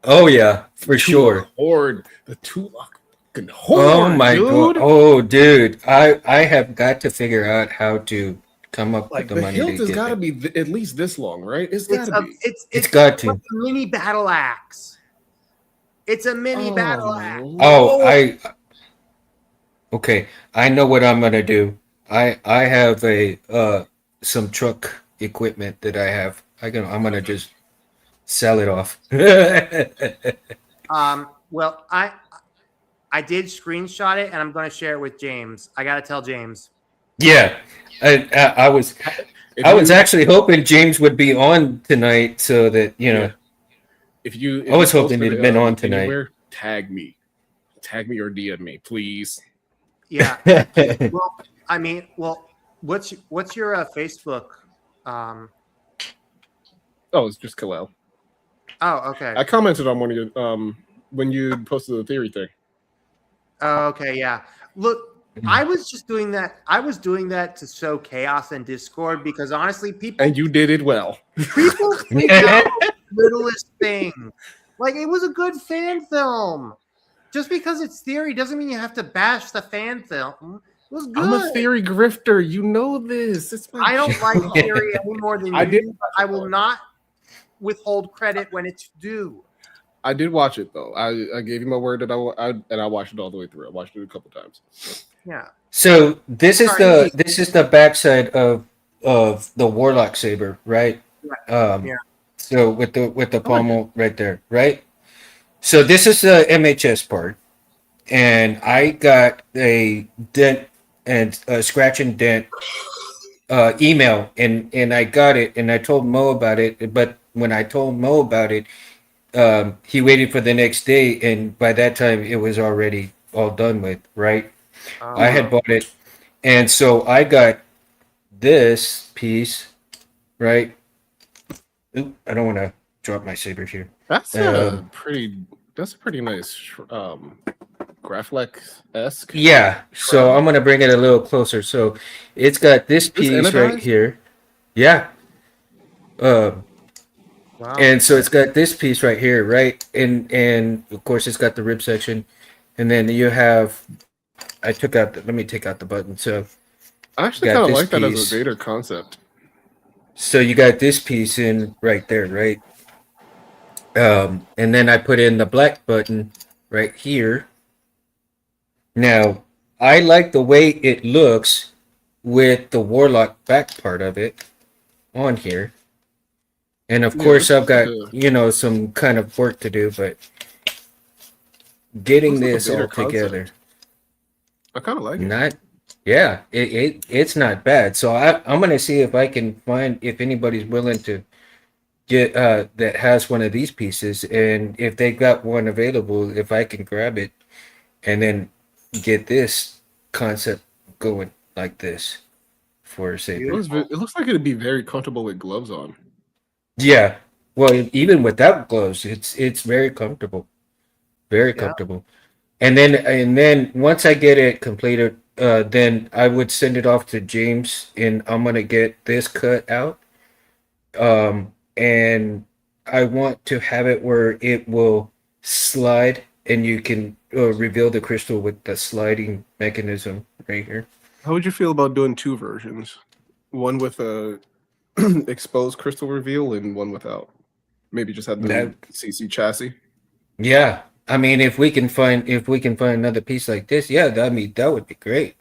Oh yeah, for sure. Horde, the Tulak fucking Oh horde, my dude. god. Oh dude, I have got to figure out how to come up Like with the the money hilt to has get got to it. be at least this long, right? It's got It's to a, be. it's got to. like a mini battle axe. It's a mini battle axe. Oh, Lord. okay. I know what I'm gonna do. I have a some truck equipment that I have. I'm gonna just sell it off. Well, I did screenshot it, and I'm going to share it with James. I got to tell James. Yeah, I was If I was you- actually hoping James would be on tonight so that Yeah. If you I was hoping post he'd it, have been on tonight. anywhere, tag me or DM me, please. Yeah. Well, I mean, what's your Facebook? Oh, it's just Kalel. Oh, okay. I commented on one of your when you posted the theory thing. Oh, okay, yeah. Look, I was just doing that. I was doing that to sow chaos in Discord because honestly, people And you did it well. freak out the littlest thing. Like it was a good fan film. Just because it's theory doesn't mean you have to bash the fan film. It was good. I'm a theory grifter. You know this. It's my I don't job. like theory any more than I you did- do, but I will not withhold credit when it's due. I did watch it though. I gave you my word that I watched it all the way through. I watched it a couple times. Yeah. So this is Sorry. the backside of the Warlock Saber, right? Yeah. So with the pommel right there, right? So this is the MHS part, and I got a dent and a scratch and dent email, and I got it, and I told Mo about it. But when I told Mo about it, he waited for the next day, and by that time it was already all done with, right? I had bought it, and so I got this piece, right? Oop, I don't want to drop my saber here. That's a pretty nice Graflex-esque. Yeah, so I'm gonna bring it a little closer. So it's got this piece right anodized? here. Yeah. Wow. And so it's got this piece right here, right? And of course it's got the rib section, and then you have. Let me take out the button. So I actually got kind of this like that as piece. a Vader concept. So you got this piece in right there, right? And then I put in the black button right here. Now, I like the way it looks with the Warlock back part of it on here. And of Yeah, course, this I've got, is some kind of work to do, but getting looks like a this all Vader concept. together, I kind of like it. it's not bad. So I'm going to see if I can find if anybody's willing to get that has one of these pieces, and if they got one available, if I can grab it and then get this concept going like this for a saber. It looks like it'd be very comfortable with gloves on. Yeah. Well, even without gloves, it's very comfortable. Very Yeah. comfortable. And then once I get it completed, then I would send it off to James, and I'm gonna get this cut out. And I want to have it where it will slide, and you can reveal the crystal with the sliding mechanism right here. How would you feel about doing two versions? One with a exposed crystal reveal and one without. Maybe just have the That- CC chassis. Yeah, I mean, if we can find another piece like this, yeah, that would be great.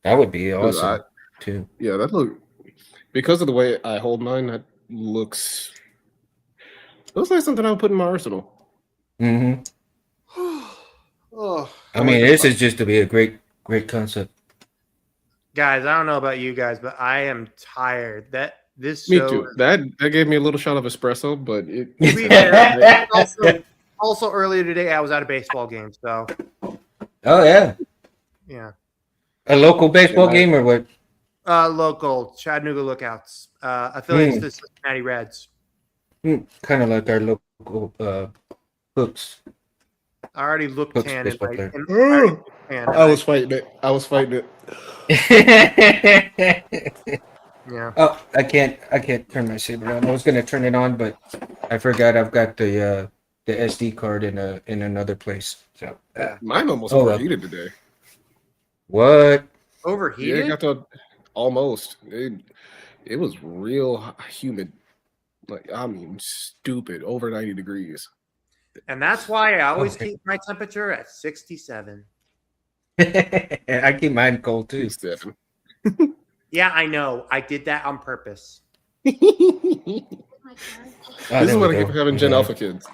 That would be 'Cause awesome too. Yeah, that look because of the way I hold mine. That looks like something I would put in my arsenal. Mm-hmm. Oh, I mean, this is just to be a great concept. Guys, I don't know about you guys, but I am tired. This me show too. That gave me a little shot of espresso, but it. To be fair, also earlier today, I was at a baseball game. So, Oh yeah, yeah. a local baseball Yeah. game or what? Local Chattanooga Lookouts, affiliates to the Cincinnati Reds. Kind of like our local hooks. I already looked Hooks tan. In baseball my, player. in, I already looked tan. I was fighting it. Yeah. Oh, I can't turn my saber on. I was gonna turn it on, but I forgot I've got the SD card in another place. So Mine almost Oh, well. overheated today. what? Yeah, Overheated? it got to almost. It was real humid. Like I mean, stupid over 90 degrees. And that's why I always Okay. keep my temperature at 67. I keep mine cold too. 7. Yeah, I know. I did that on purpose. Oh, This there is we what I go. keep having Gen Yeah. Alpha kids.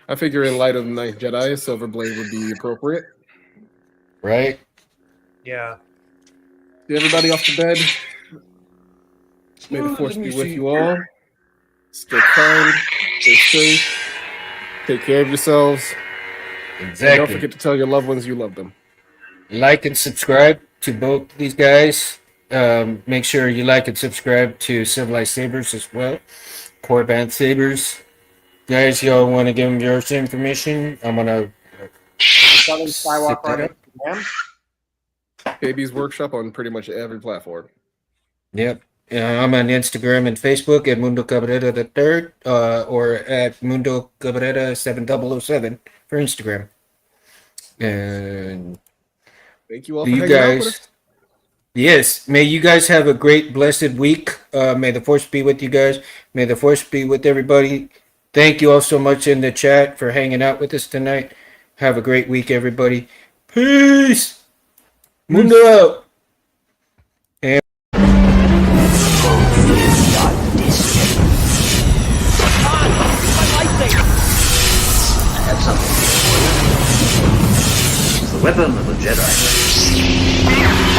I figure in light of the Ninth Jedi, Silver Blade would be appropriate. Right? Yeah. Get everybody off to bed. May the Oh, force let me be with see. you all. Stay kind, stay safe, take care of yourselves. And Exactly. don't forget to tell your loved ones you love them. Like and subscribe to both these guys. Make sure you like and subscribe to Civilized Sabers as well. Korbanth Sabers. Guys, y'all want to give them your information? I'm going to Southern Skywalker Sit that on Instagram. Baby's Workshop on pretty much every platform. Yep. I'm on Instagram and Facebook at Mundo Cabrera the Third, or at Mundo Cabrera 7007 for Instagram. And Thank you all do for you hanging out with guys? us. Yes. May you guys have a great, blessed week. May the force be with you guys. May the force be with everybody. Thank you all so much in the chat for hanging out with us tonight. Have a great week, everybody. Peace. Mundo out. The weapon of a Jedi.